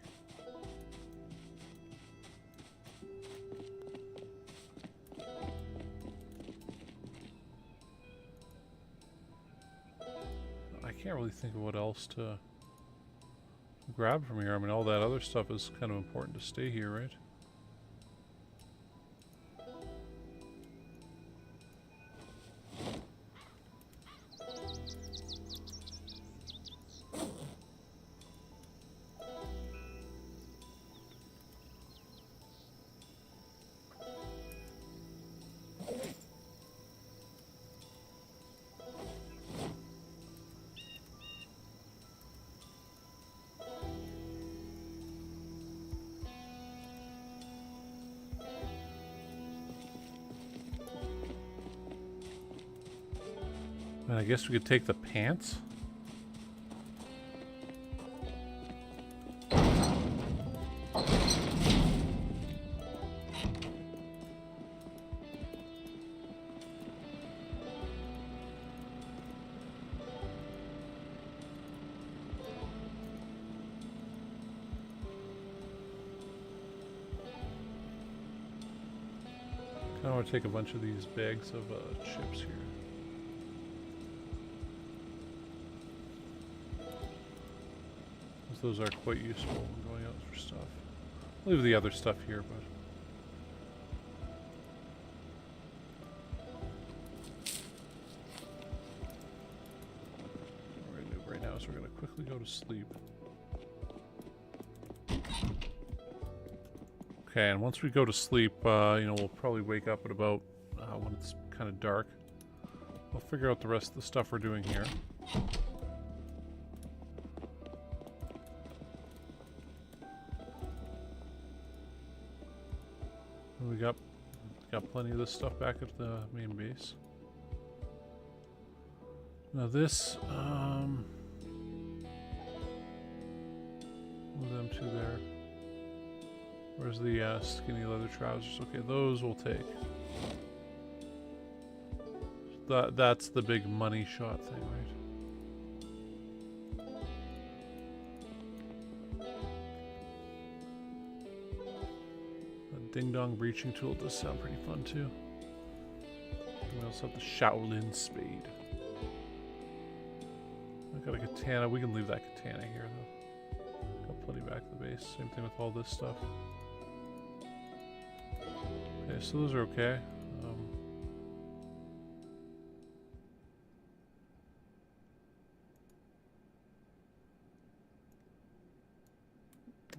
Speaker 1: I can't really think of what else to grab from here. I mean, all that other stuff is kind of important to stay here, right? And I guess we could take the pants. I want to take a bunch of these bags of chips here. Those are quite useful when going out for stuff. Leave the other stuff here, but what we're going to do right now is we're going to quickly go to sleep. Okay, and once we go to sleep, you know, we'll probably wake up at about when it's kind of dark. We'll figure out the rest of the stuff we're doing here. We got plenty of this stuff back at the main base. Now this, move them to there. Where's the skinny leather trousers? Okay, those we'll take. That's the big money shot thing, right? Ding dong breaching tool does sound pretty fun too. We also have the Shaolin spade. I got a katana. We can leave that katana here though. Got plenty back at the base. Same thing with all this stuff. Okay, so those are okay.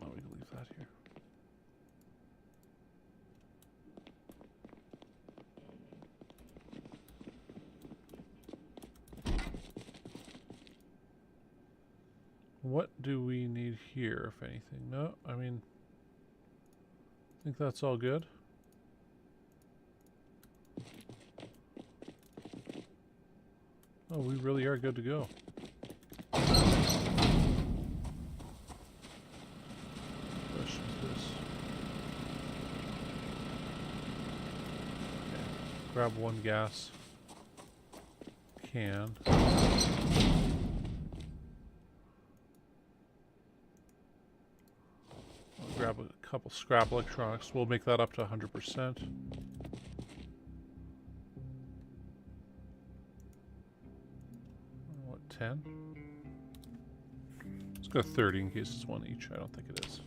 Speaker 1: Oh, we can leave that here. What do we need here, if anything? No, I mean, I think that's all good. Oh, we really are good to go. What is this? Okay. Grab one gas can. Grab a couple scrap electronics. We'll make that up to 100%. What, 10? Let's go 30 in case it's one each. I don't think it is.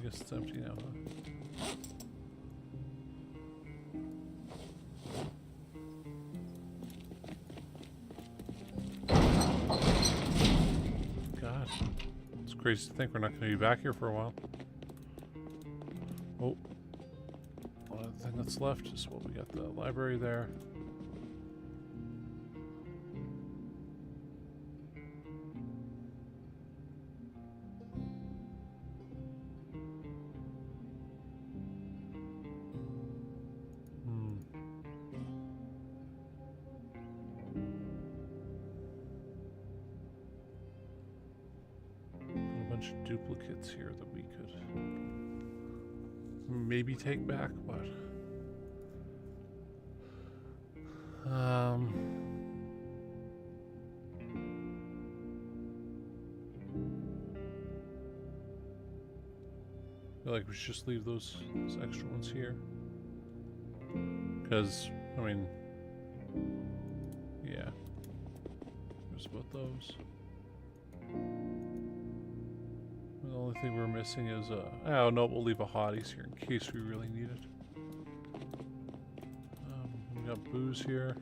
Speaker 1: Guess it's empty now, huh? God. It's crazy to think we're not going to be back here for a while. Oh. One other thing that's left is, well, we got the library there. Duplicates here that we could maybe take back, but I feel like we should just leave those extra ones here, because I mean, yeah, there's about those. The only thing we're missing is oh no, we'll leave a hotties here in case we really need it. We got booze here.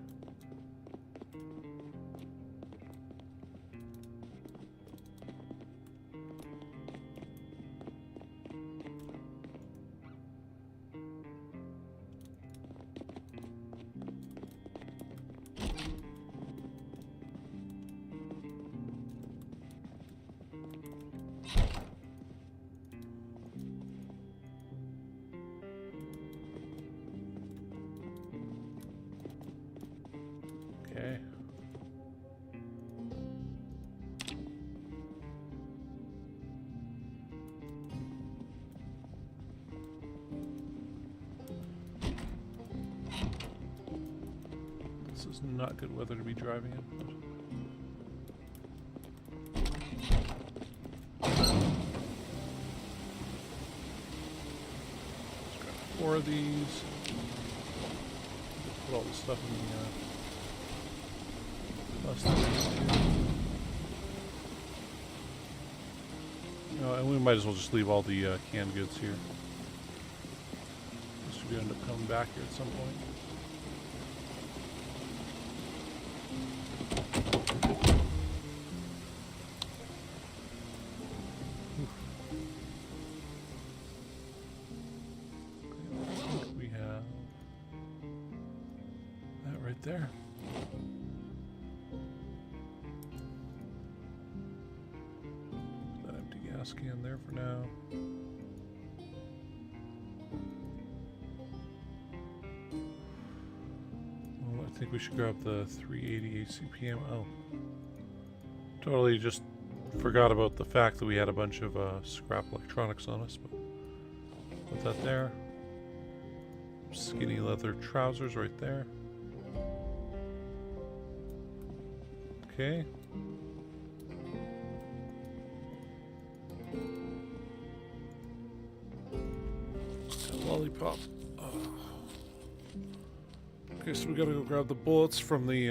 Speaker 1: Okay. This is not good weather to be driving in. Let's grab 4 of these. Put all this stuff in the and we might as well just leave all the canned goods here. Unless we end up coming back here at some point. We have that right there. Can there for now. Well, I think we should grab the 380 ACPM. Oh, totally just forgot about the fact that we had a bunch of scrap electronics on us, but put that there. Skinny leather trousers right there. Okay. Lollipop. Okay, so we gotta go grab the bullets from the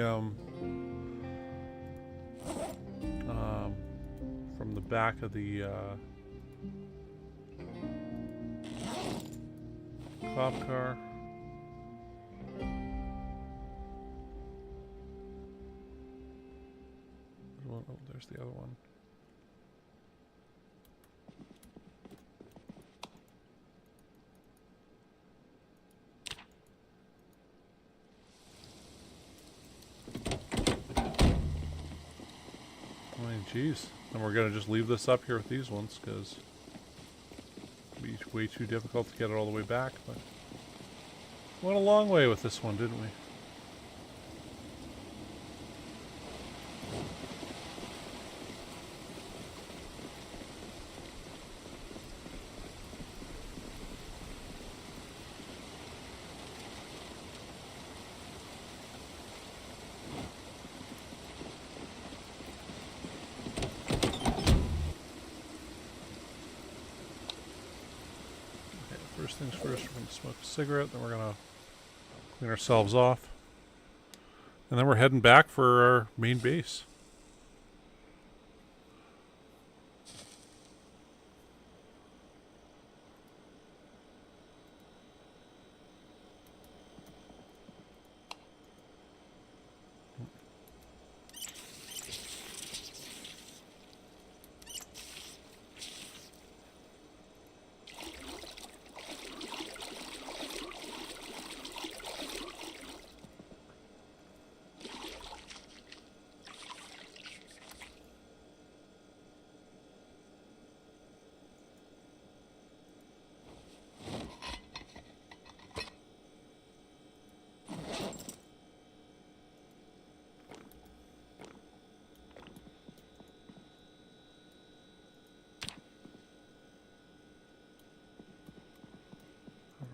Speaker 1: back of the cop car. Oh, there's the other one. Jeez, and we're gonna just leave this up here with these ones because it'd be way too difficult to get it all the way back. But went a long way with this one, didn't we? First things first, we're going to smoke a cigarette, then we're going to clean ourselves off. And then we're heading back for our main base.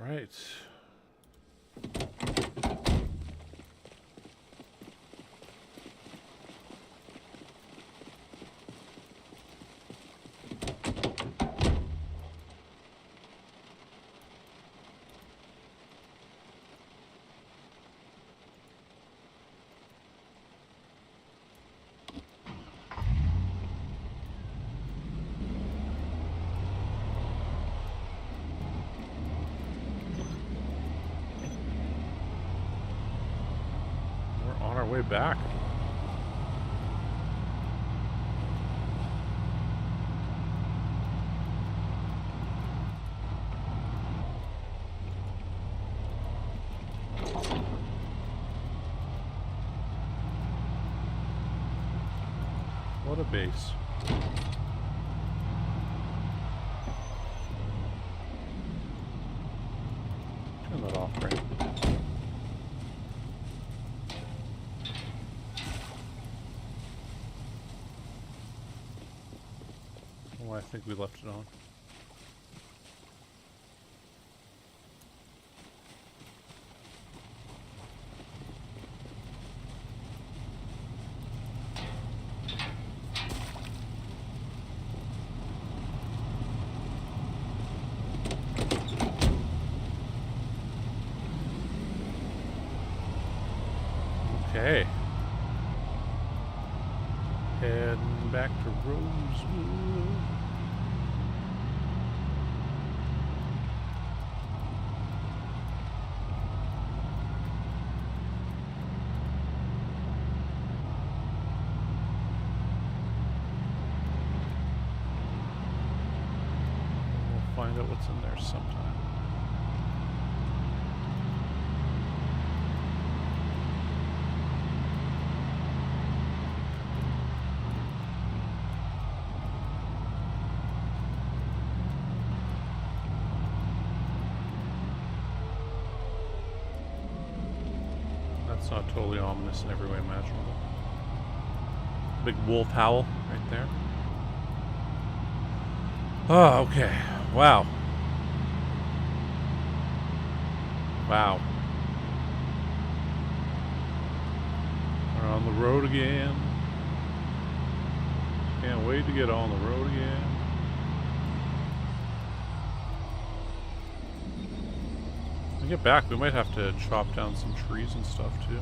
Speaker 1: Right. On our way back. What a base. Turn that off, right? I think we left it on. Okay. Heading back to Rosewood. Find out what's in there sometime. That's not totally ominous in every way imaginable. Big wolf howl right there. Oh, okay. Wow. Wow. We're on the road again. Can't wait to get on the road again. When we get back, we might have to chop down some trees and stuff too.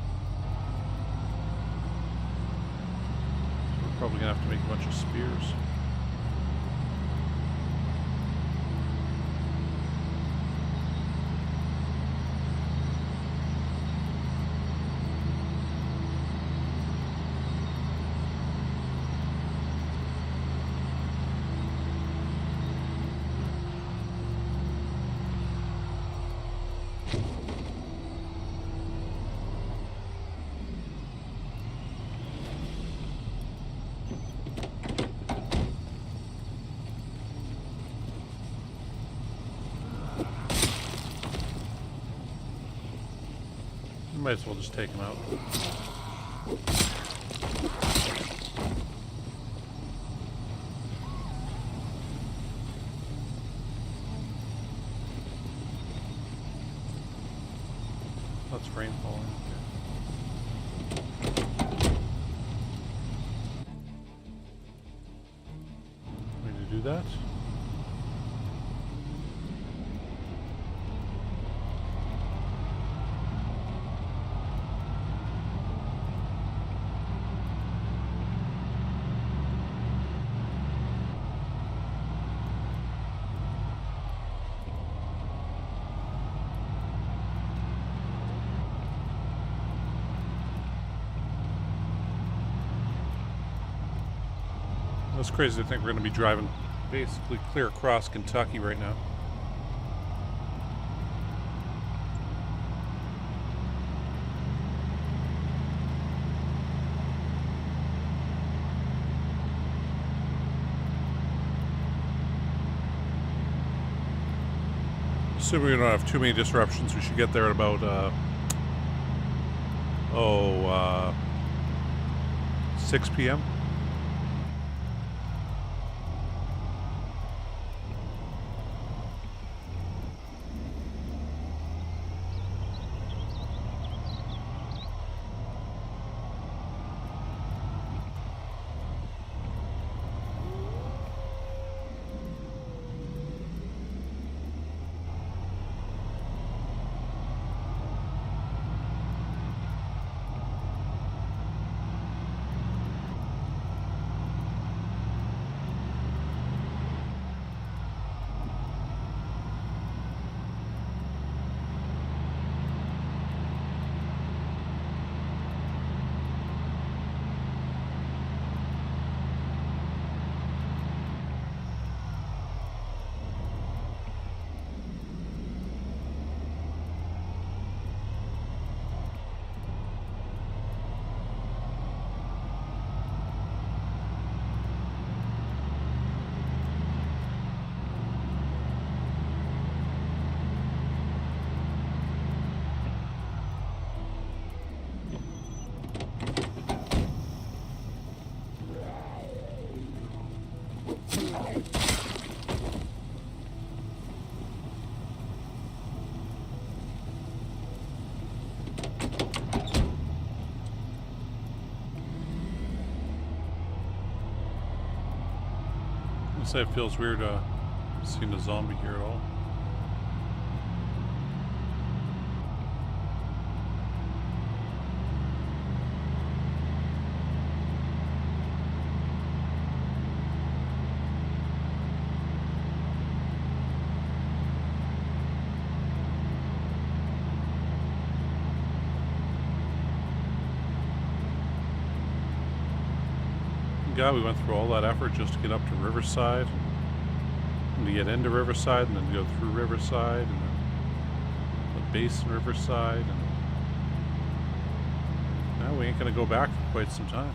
Speaker 1: We're probably gonna have to make a bunch of spears. Might as well just take them out. That's rain falling. Need to do that. That's crazy to think we're going to be driving basically clear across Kentucky right now. Assuming we don't have too many disruptions, we should get there at about 6 p.m. Say it feels weird seeing a zombie here at all. God, we went through all that effort just to get up to Riverside, and to get into Riverside, and then go through Riverside, and then the base in Riverside, and now we ain't gonna go back for quite some time.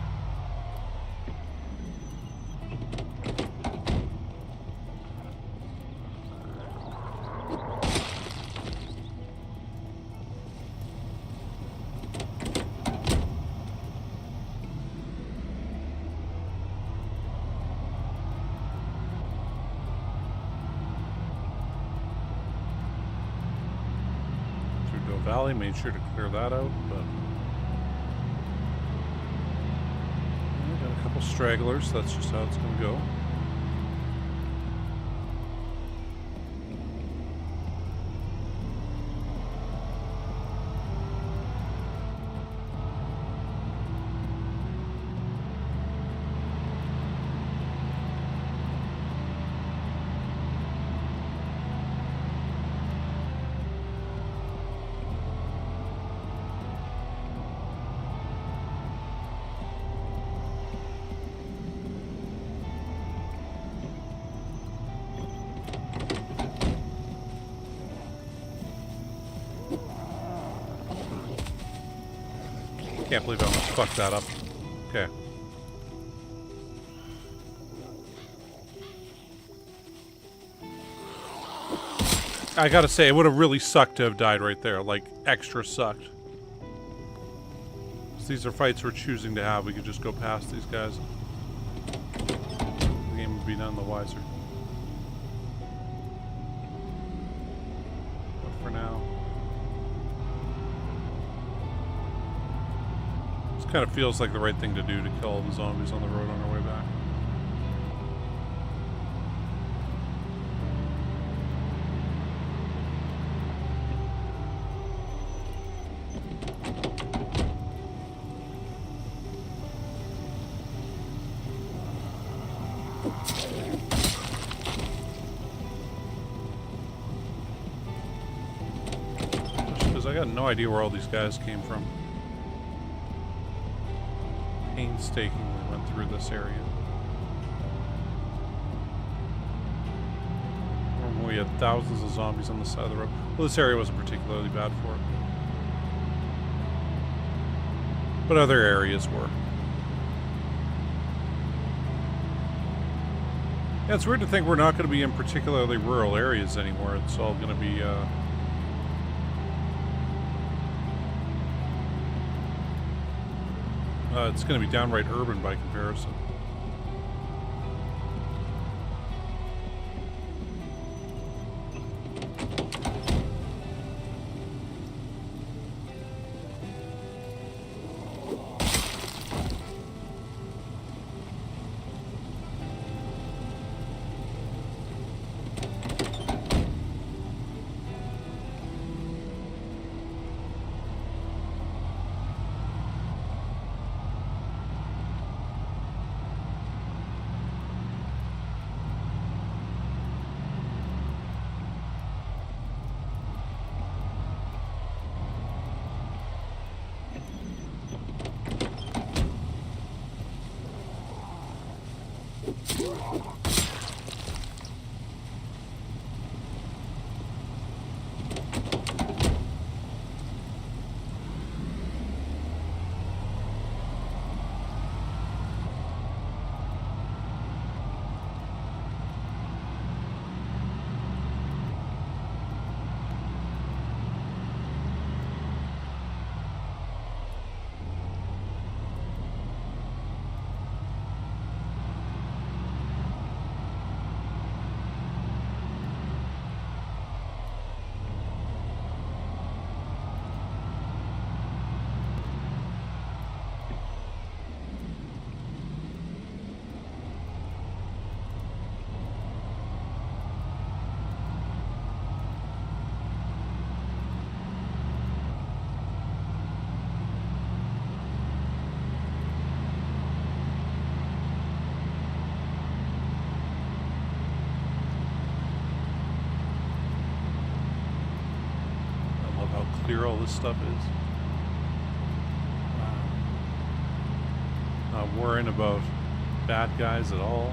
Speaker 1: Valley, made sure to clear that out, but yeah, got a couple stragglers. That's just how it's going to go. Can't believe I almost fucked that up. Okay. I gotta say, it would have really sucked to have died right there. Like, extra sucked. These are fights we're choosing to have. We could just go past these guys. The game would be none the wiser. But for now... kind of feels like the right thing to do to kill all the zombies on the road on our way back. Because I got no idea where all these guys came from. Painstakingly went through this area. We had thousands of zombies on the side of the road. Well, this area wasn't particularly bad for it. But other areas were. Yeah, it's weird to think we're not going to be in particularly rural areas anymore. It's all going to be, it's going to be downright urban by comparison. clear all this stuff is. Not worrying about bad guys at all.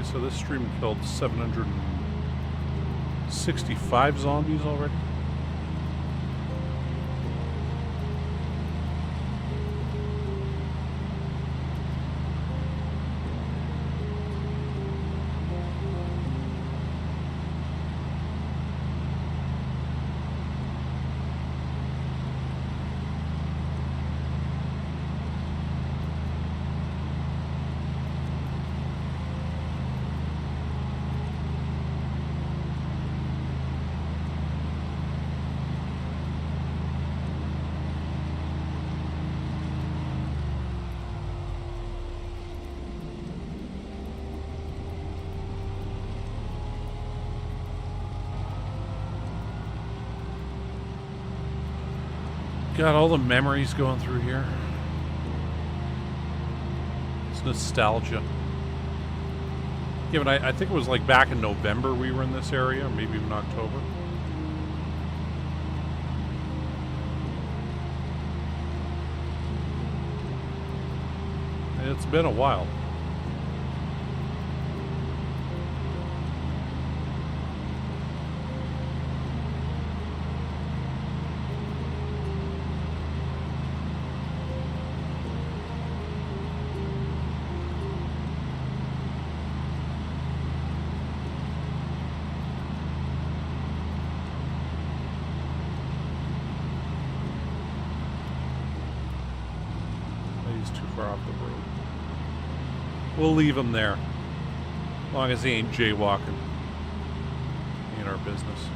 Speaker 1: So this stream killed 765 zombies already. Got all the memories going through here. It's nostalgia. Yeah, but I think it was like back in November we were in this area, or maybe even October. And it's been a while. We'll leave him there. As long as he ain't jaywalking in our business.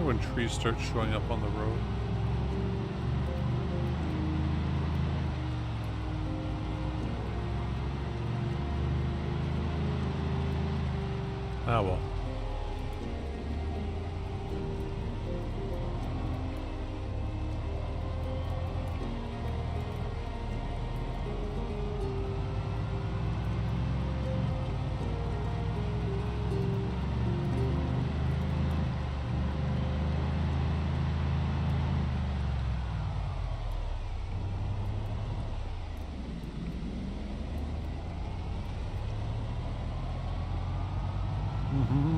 Speaker 1: When trees start showing up on the road. Ah, well. Mm-hmm.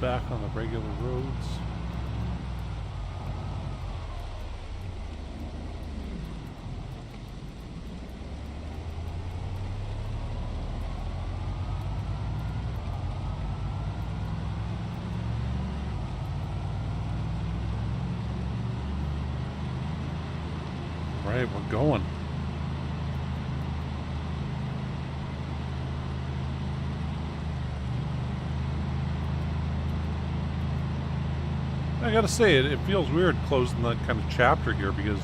Speaker 1: back on the regular roads. Right, we're going. I gotta say, it feels weird closing that kind of chapter here because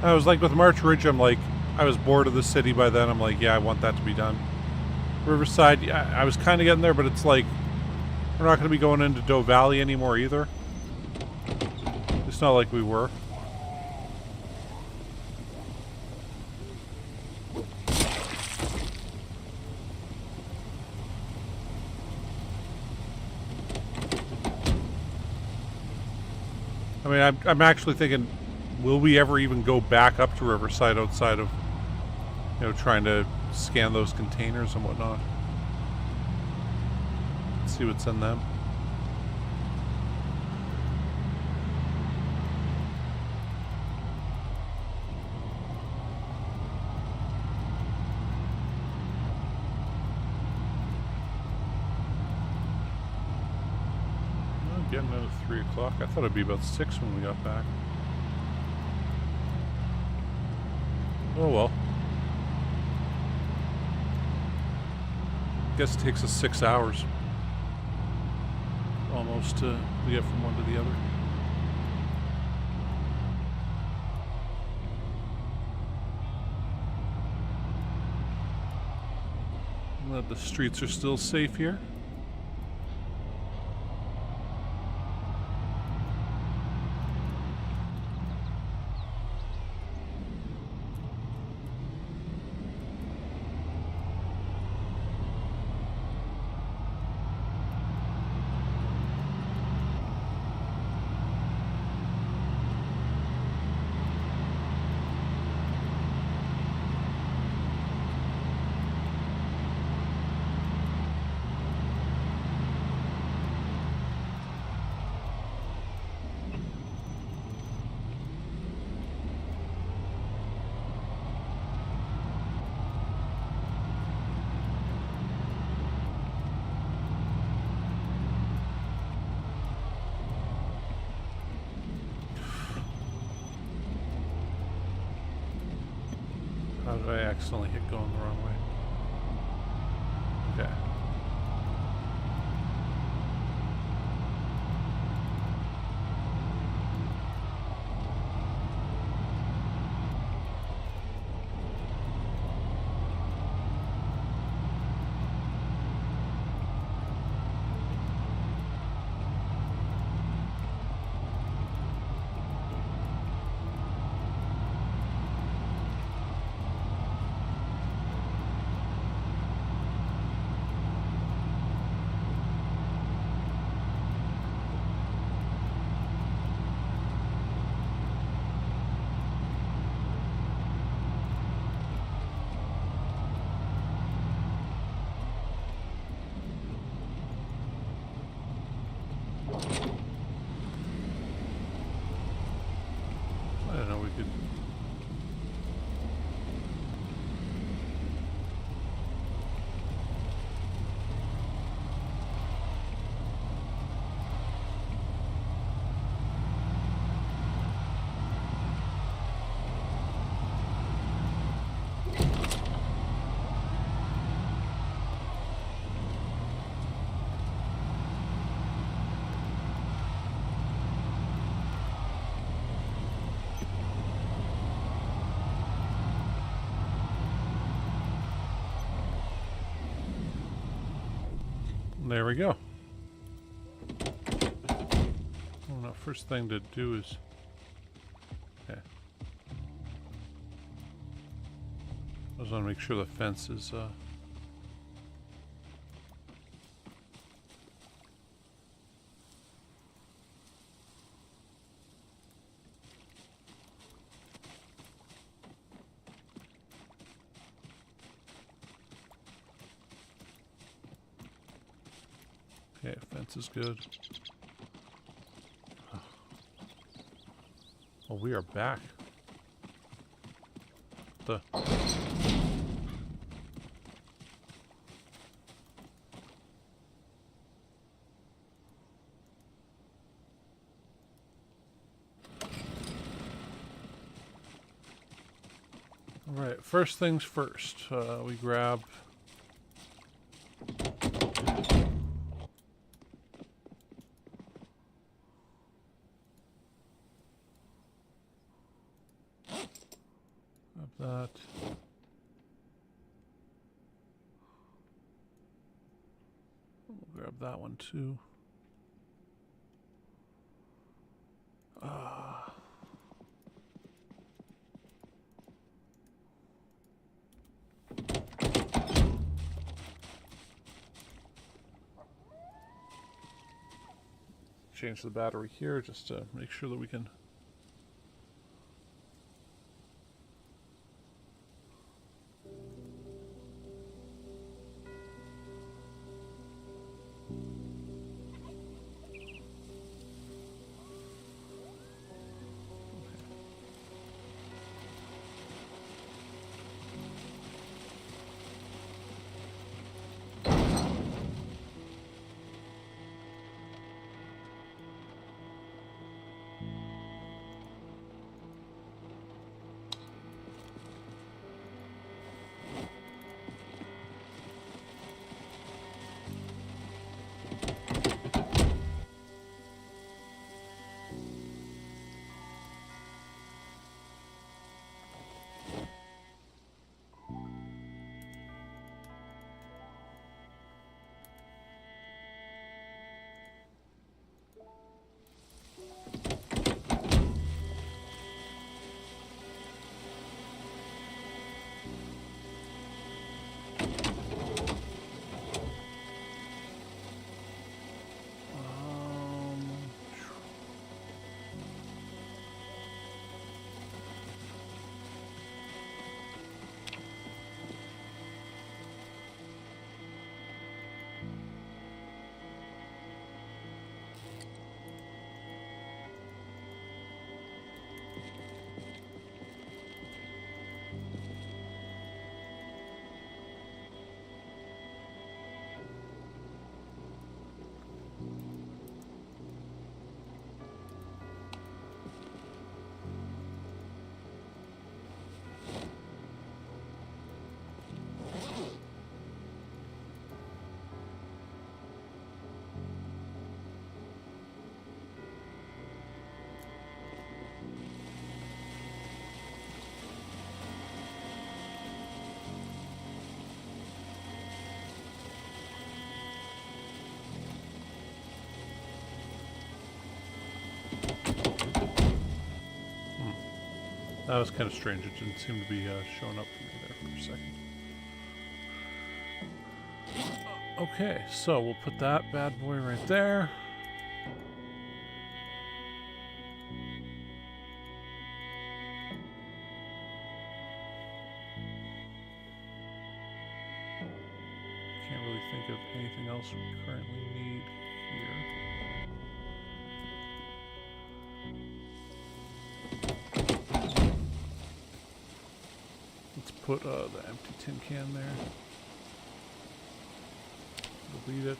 Speaker 1: I was like with March Ridge, I'm like, I was bored of the city by then. I'm like, yeah, I want that to be done. Riverside, yeah, I was kind of getting there, but it's like, we're not going to be going into Doe Valley anymore either. It's not like we were. I mean, I'm actually thinking, will we ever even go back up to Riverside outside of, you know, trying to scan those containers and whatnot? Let's see what's in them. Getting out at 3 o'clock. I thought it'd be about 6 when we got back. Oh well. Guess it takes us 6 hours. Almost to get from one to the other. Glad the streets are still safe here. How did I accidentally hit going the wrong way? Okay. I don't know, we could... There we go. Well, now first thing to do is... Okay. I just want to make sure the fence is... Okay, fence is good. Oh, we are back. The Alright, first things first. We grab that. We'll grab that one too. Change the battery here just to make sure that we can. That was kind of strange. It didn't seem to be showing up for me there for a second. Okay, so we'll put that bad boy right there. Can't really think of anything else we currently need here. Put the empty tin can there. Delete it.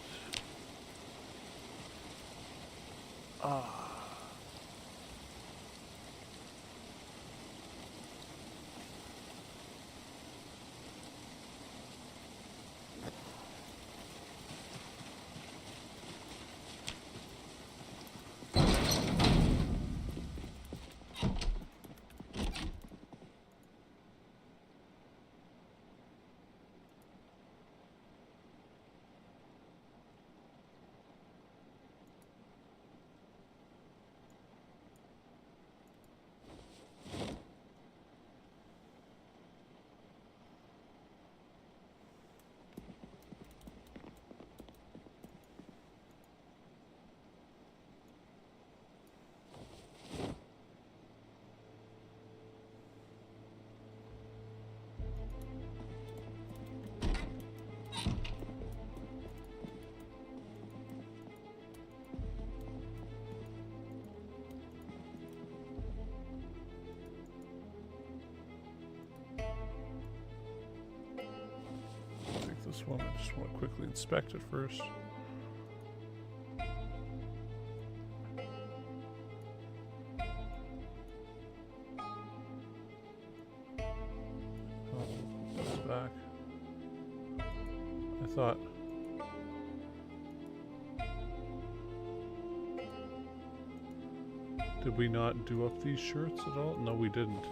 Speaker 1: one. I just want to quickly inspect it first. Back. I thought did we not do up these shirts at all? No, we didn't.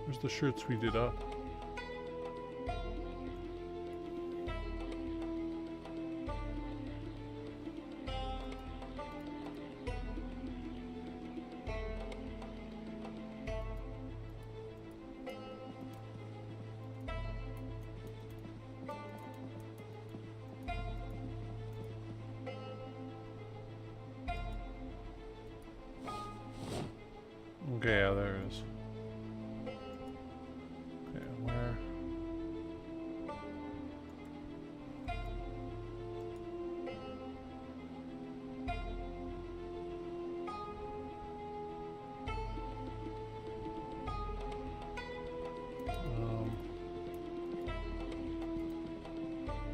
Speaker 1: Where's the shirts we did up? Okay, yeah, there it is. Okay, where?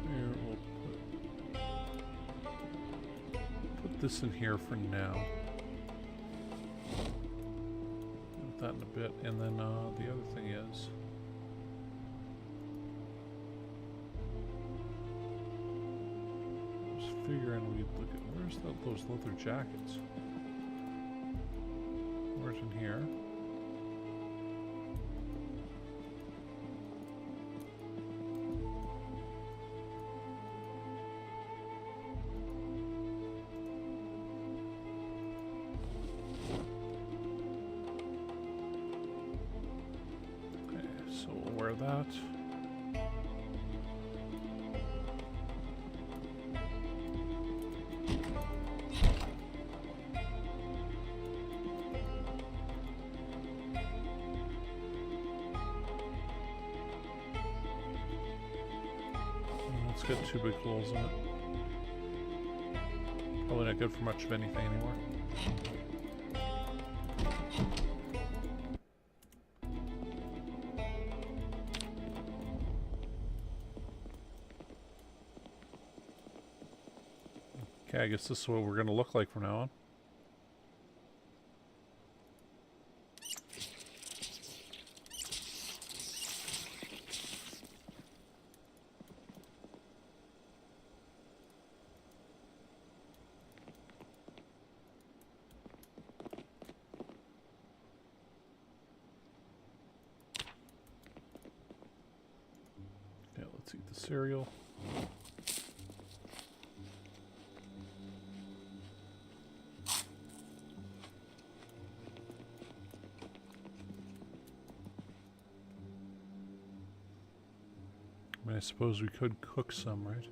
Speaker 1: Here we'll put this in here for now. That in a bit, and then the other thing is just figuring we look at where's those leather jackets. Where's in here? So we'll wear that. Let's get 2 big holes in it. Probably not good for much of anything anymore. Okay, I guess this is what we're going to look like from now on. Yeah, let's eat the cereal. I mean, I suppose we could cook some, right?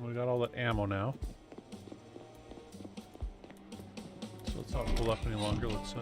Speaker 1: We got all that ammo now. So let's not pull up any longer. Let's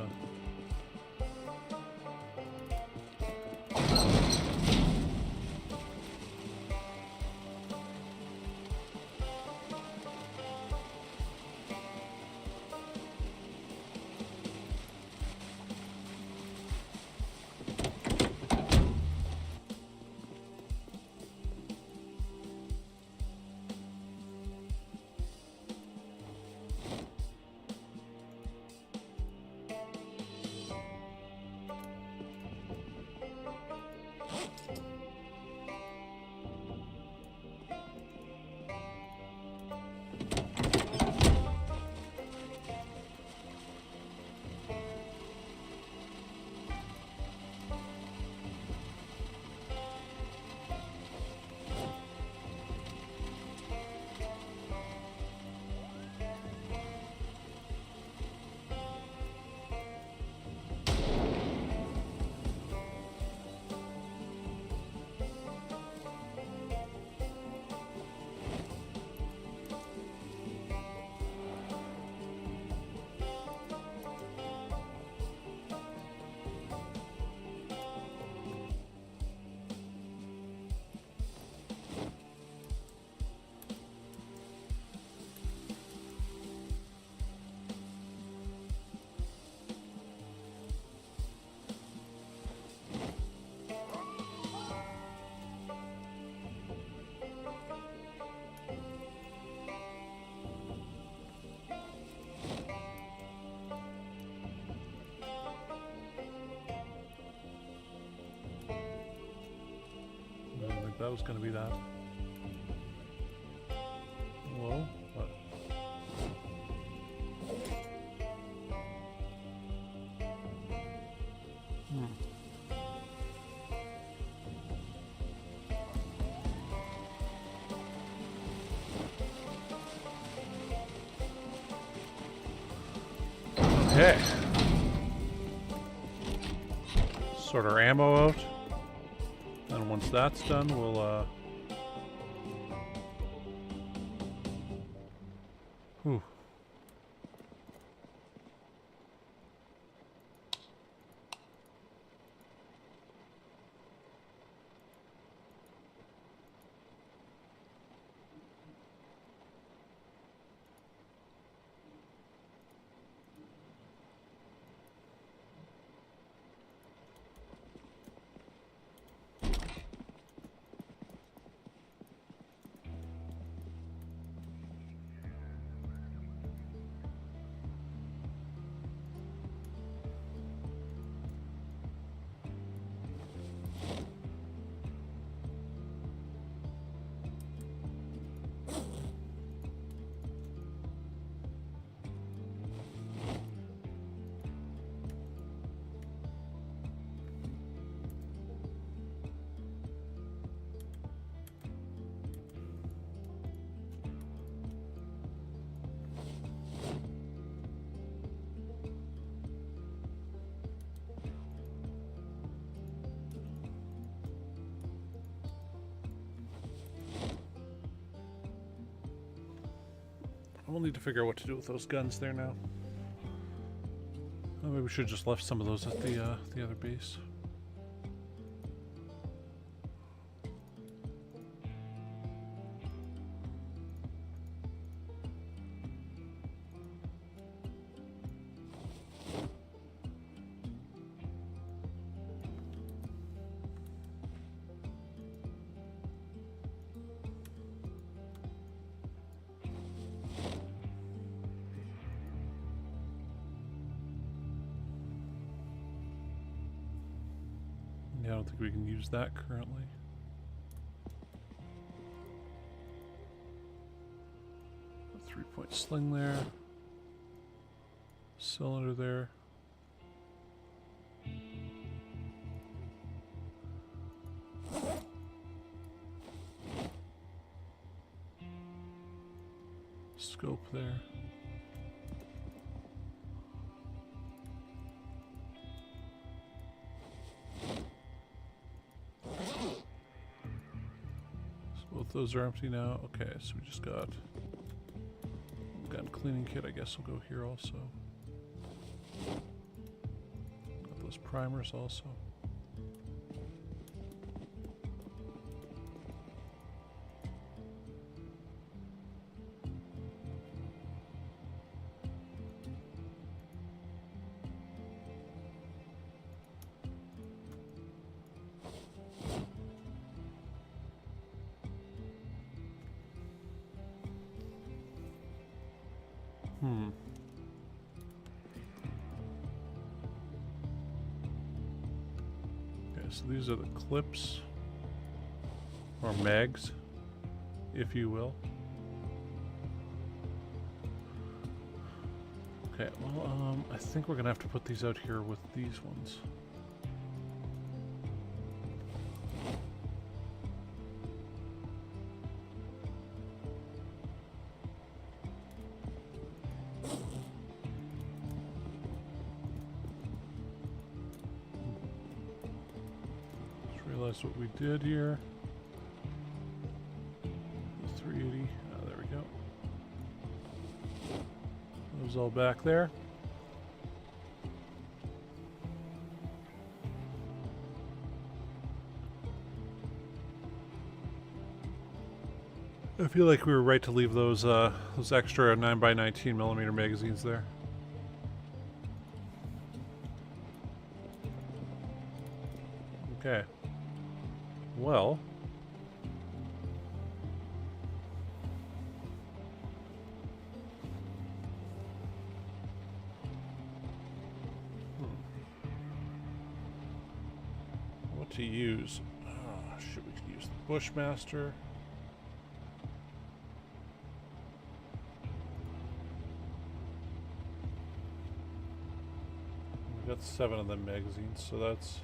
Speaker 1: that was going to be that. Whoa, what? Okay. Sort our ammo out. And once that's done, we'll, whew. We'll need to figure out what to do with those guns there now. Oh, maybe we should have just left some of those at the other base. Yeah, I don't think we can use that currently. A 3-point sling there. Cylinder there. Scope there. Those are empty now. Okay, so we just got gun cleaning kit. I guess will go here also. Got those primers also. Okay, so these are the clips, or mags, if you will. Okay, well, I think we're gonna have to put these out here with these ones. What we did here. 380. Oh, there we go. Those all back there. I feel like we were right to leave those extra 9x19 millimeter magazines there. Okay. Well, what to use? Oh, shit, we could use Bushmaster. We got 7 of them magazines, so that's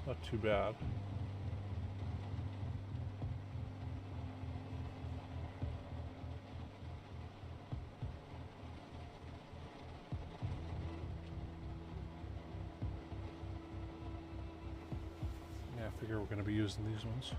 Speaker 1: not too bad. Yeah, I figure we're going to be using these ones.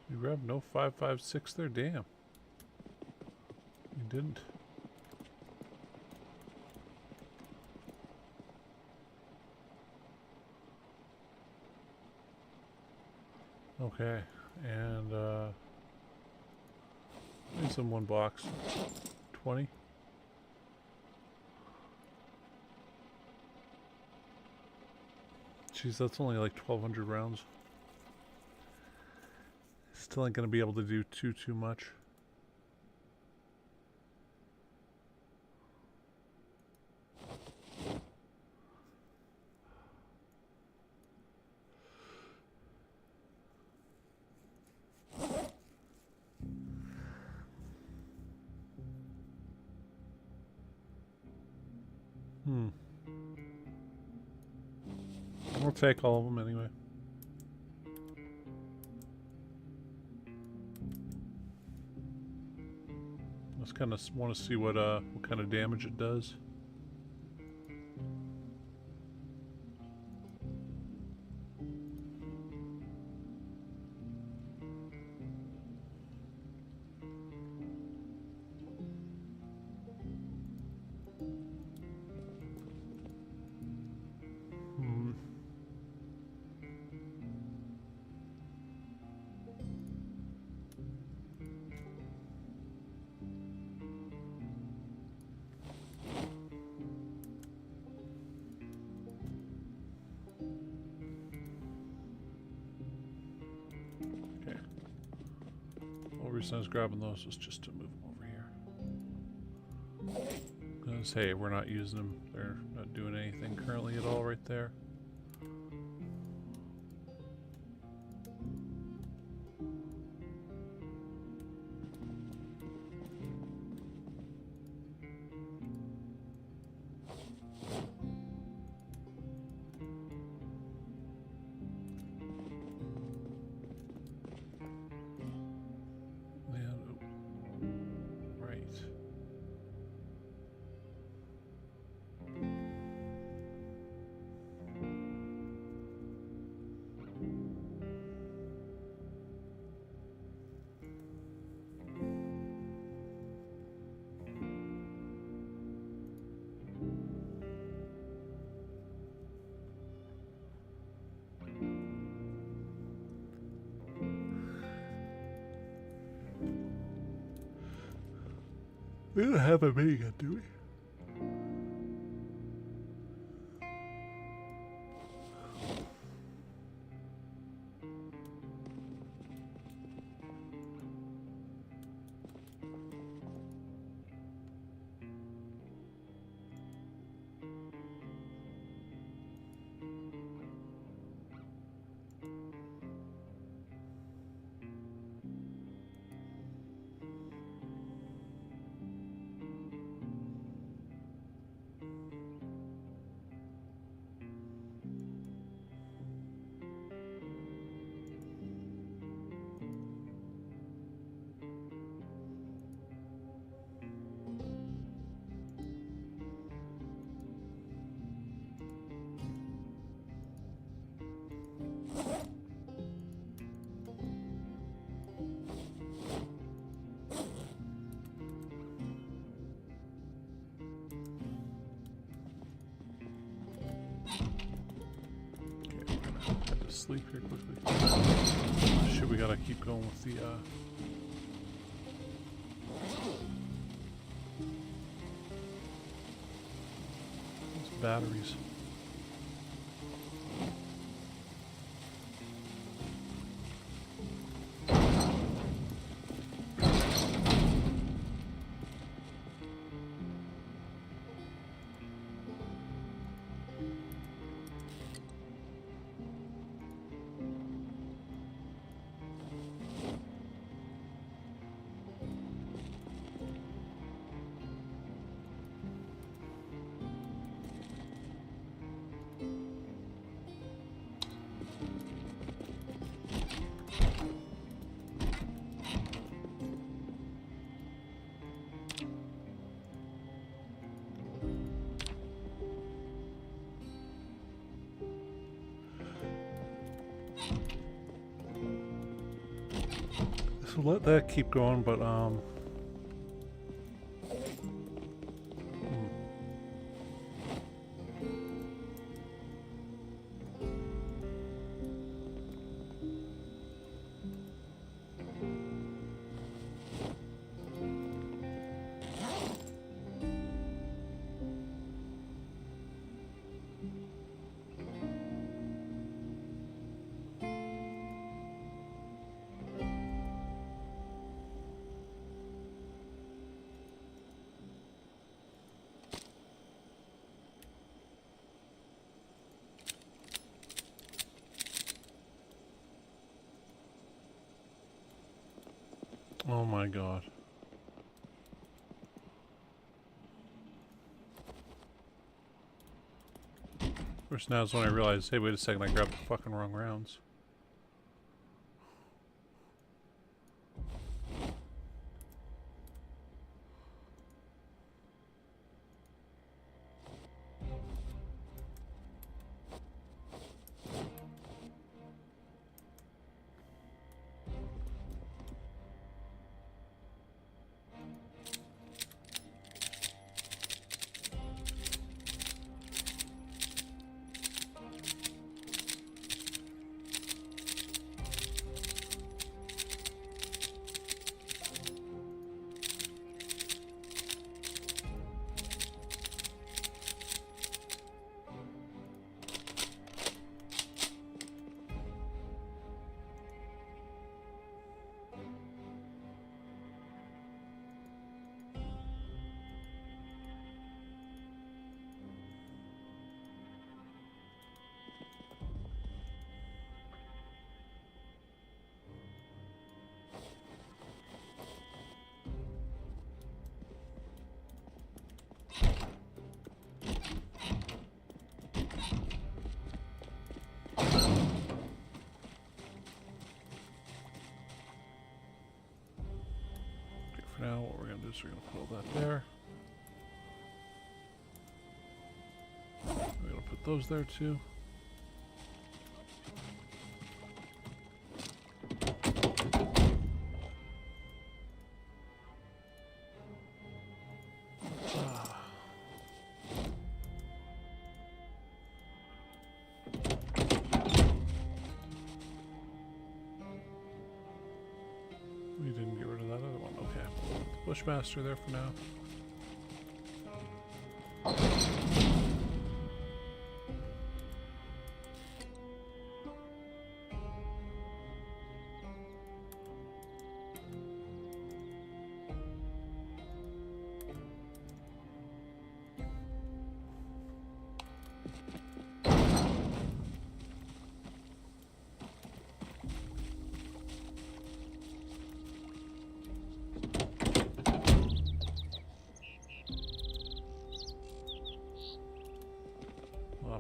Speaker 1: You grabbed no 5.56 there? Damn. You didn't. Okay, and it's in one box. 20. Jeez, that's only like 1,200 rounds. Still ain't gonna be able to do too much. I'll take all of them anyway. Just kind of want to see what kind of damage it does. The reason I was grabbing those was just to move them over here. Because, hey, we're not using them. They're not doing anything currently at all right there. We don't have a minigun, do we? Sleep here quickly. Shit, we gotta keep going with the those batteries. So let that keep going, but oh my god. First now is when I realized, hey, wait a second, I grabbed the fucking wrong rounds. Now what we're going to do is we're going to put all that there. We're going to put those there too. We didn't get rid of that other one. Okay. Bushmaster there for now.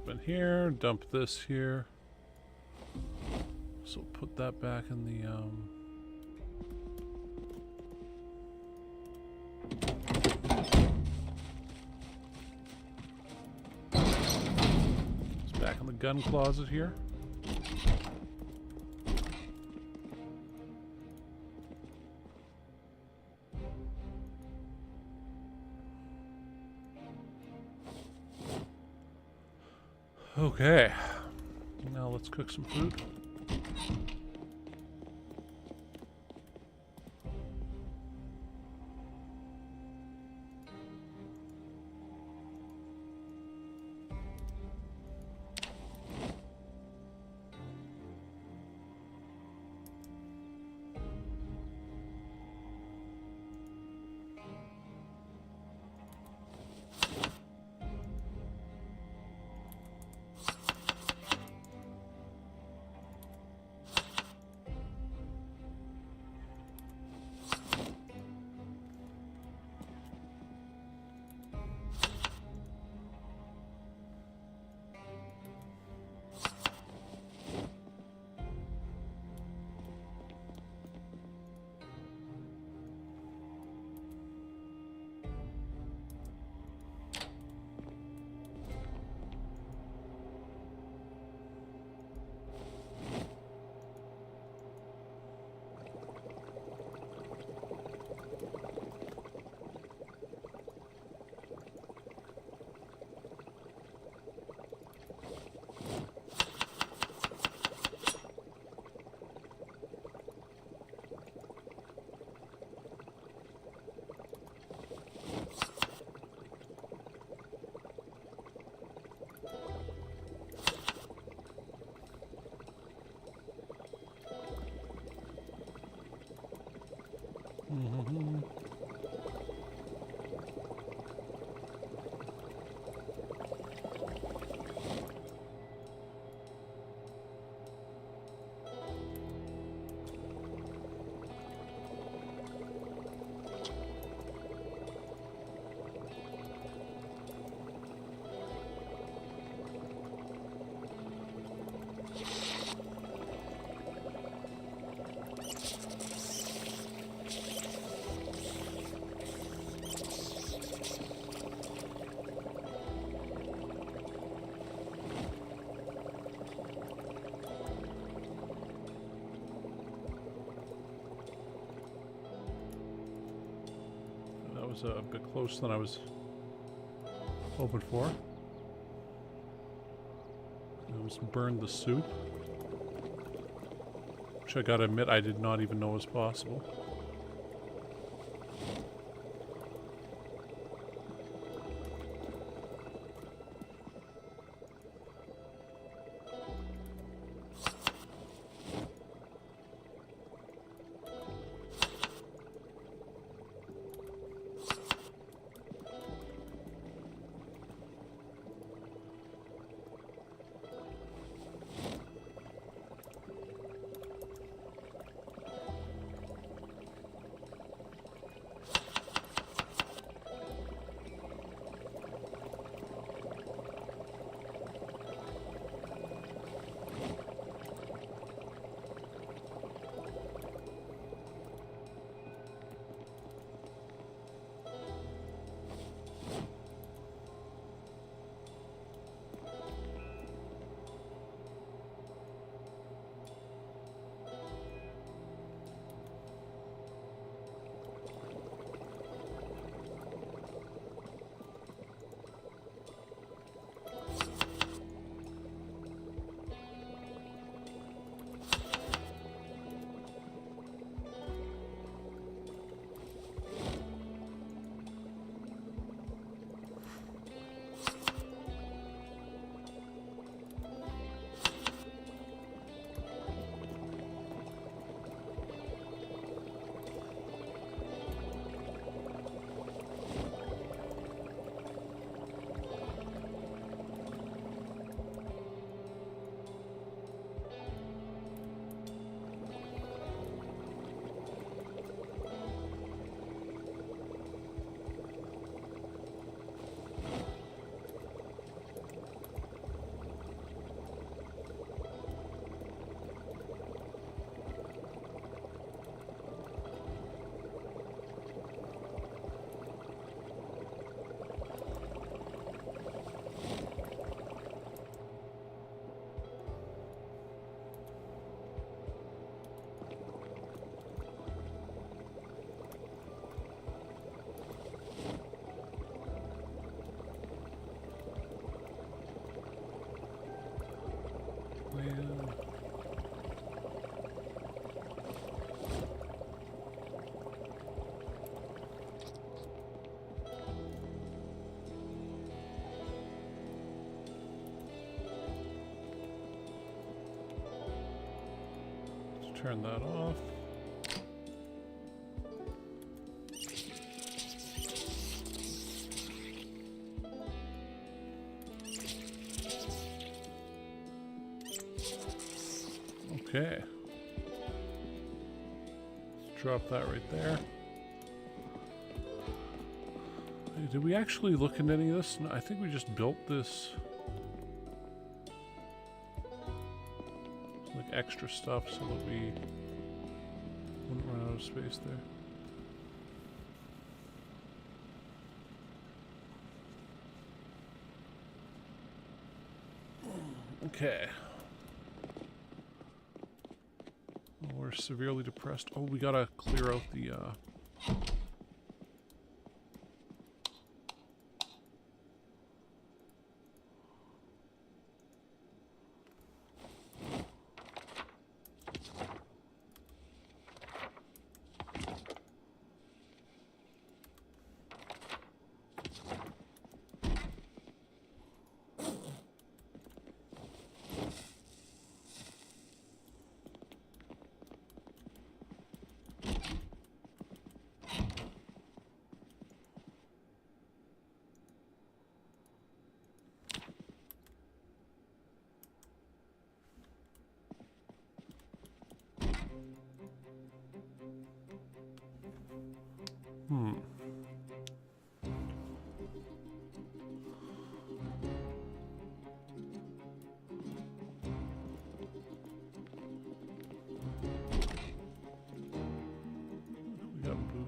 Speaker 1: In here, dump this here. So put that back in the it's back in the gun closet here. Okay, now let's cook some food. Mm-hmm. That was a bit closer than I was hoping for. I almost burned the soup, which I gotta admit I did not even know was possible. Turn that off. Okay. Let's drop that right there. Hey, did we actually look into any of this? No, I think we just built this. Like extra stuff so that we wouldn't run out of space there. Okay. Oh, we're severely depressed. Oh, we gotta clear out the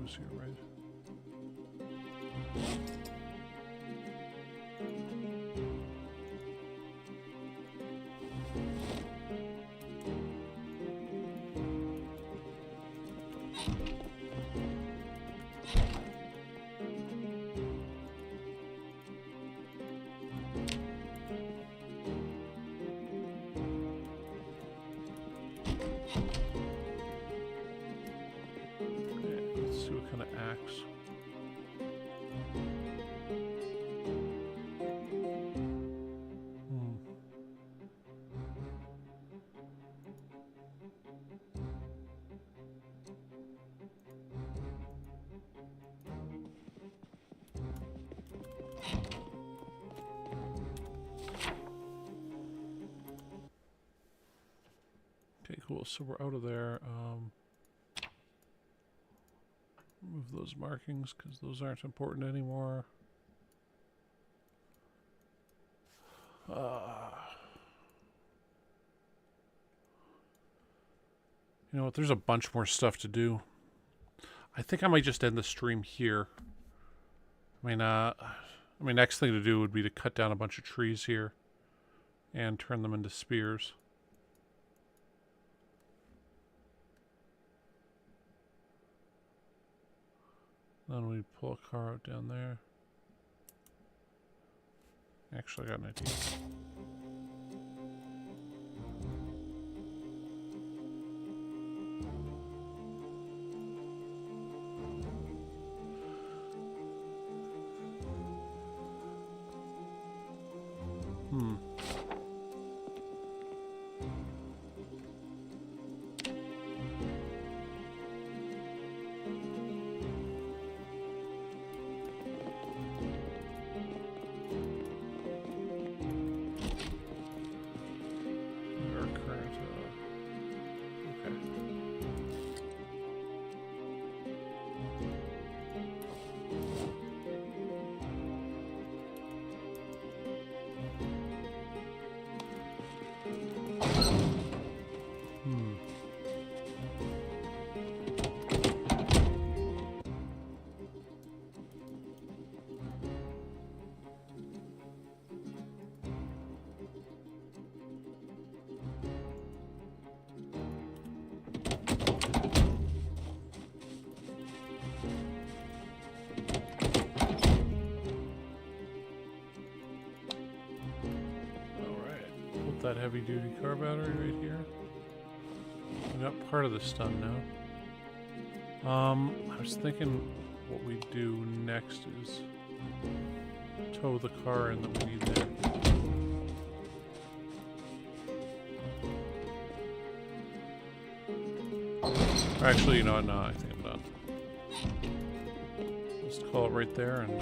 Speaker 1: goes here, right? Okay, cool. So we're out of there. Move those markings because those aren't important anymore. You know what? There's a bunch more stuff to do. I think I might just end the stream here. I mean, next thing to do would be to cut down a bunch of trees here and turn them into spears. Then we pull a car out down there. Actually, I got an idea. That heavy duty car battery right here. We got part of this done now. I was thinking what we do next is tow the car in that we need there. Or actually, you know what? No, I think I'm done. Let's call it right there and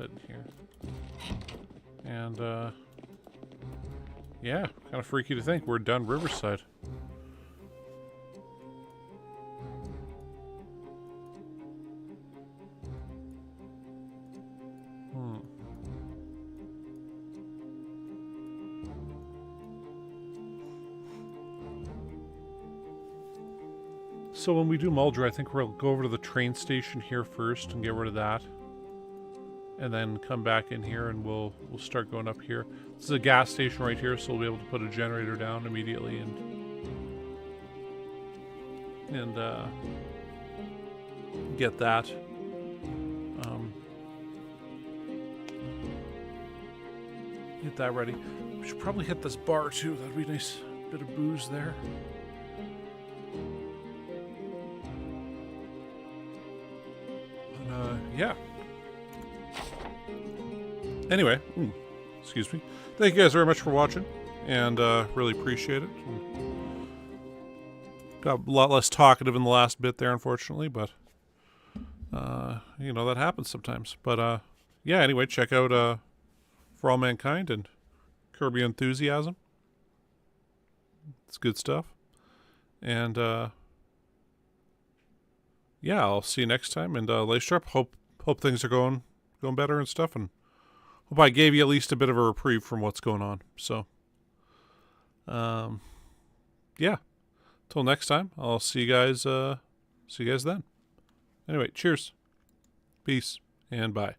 Speaker 1: in here. And yeah, kind of freaky to think we're done Riverside. So when we do Muldra, I think we'll go over to the train station here first and get rid of that. And then come back in here and we'll start going up here. This is a gas station right here, so we'll be able to put a generator down immediately and get that. Get that ready. We should probably hit this bar too. That'd be a nice bit of booze there. And, yeah. Anyway, excuse me. Thank you guys very much for watching, and really appreciate it. Got a lot less talkative in the last bit there, unfortunately, but you know, that happens sometimes. But yeah, anyway, check out For All Mankind and Curb Your Enthusiasm. It's good stuff. And yeah, I'll see you next time. And Lacetrap, hope things are going better and stuff, and hope I gave you at least a bit of a reprieve from what's going on. So, yeah, yeah, till next time, I'll see you guys then. Anyway, cheers, peace, and bye.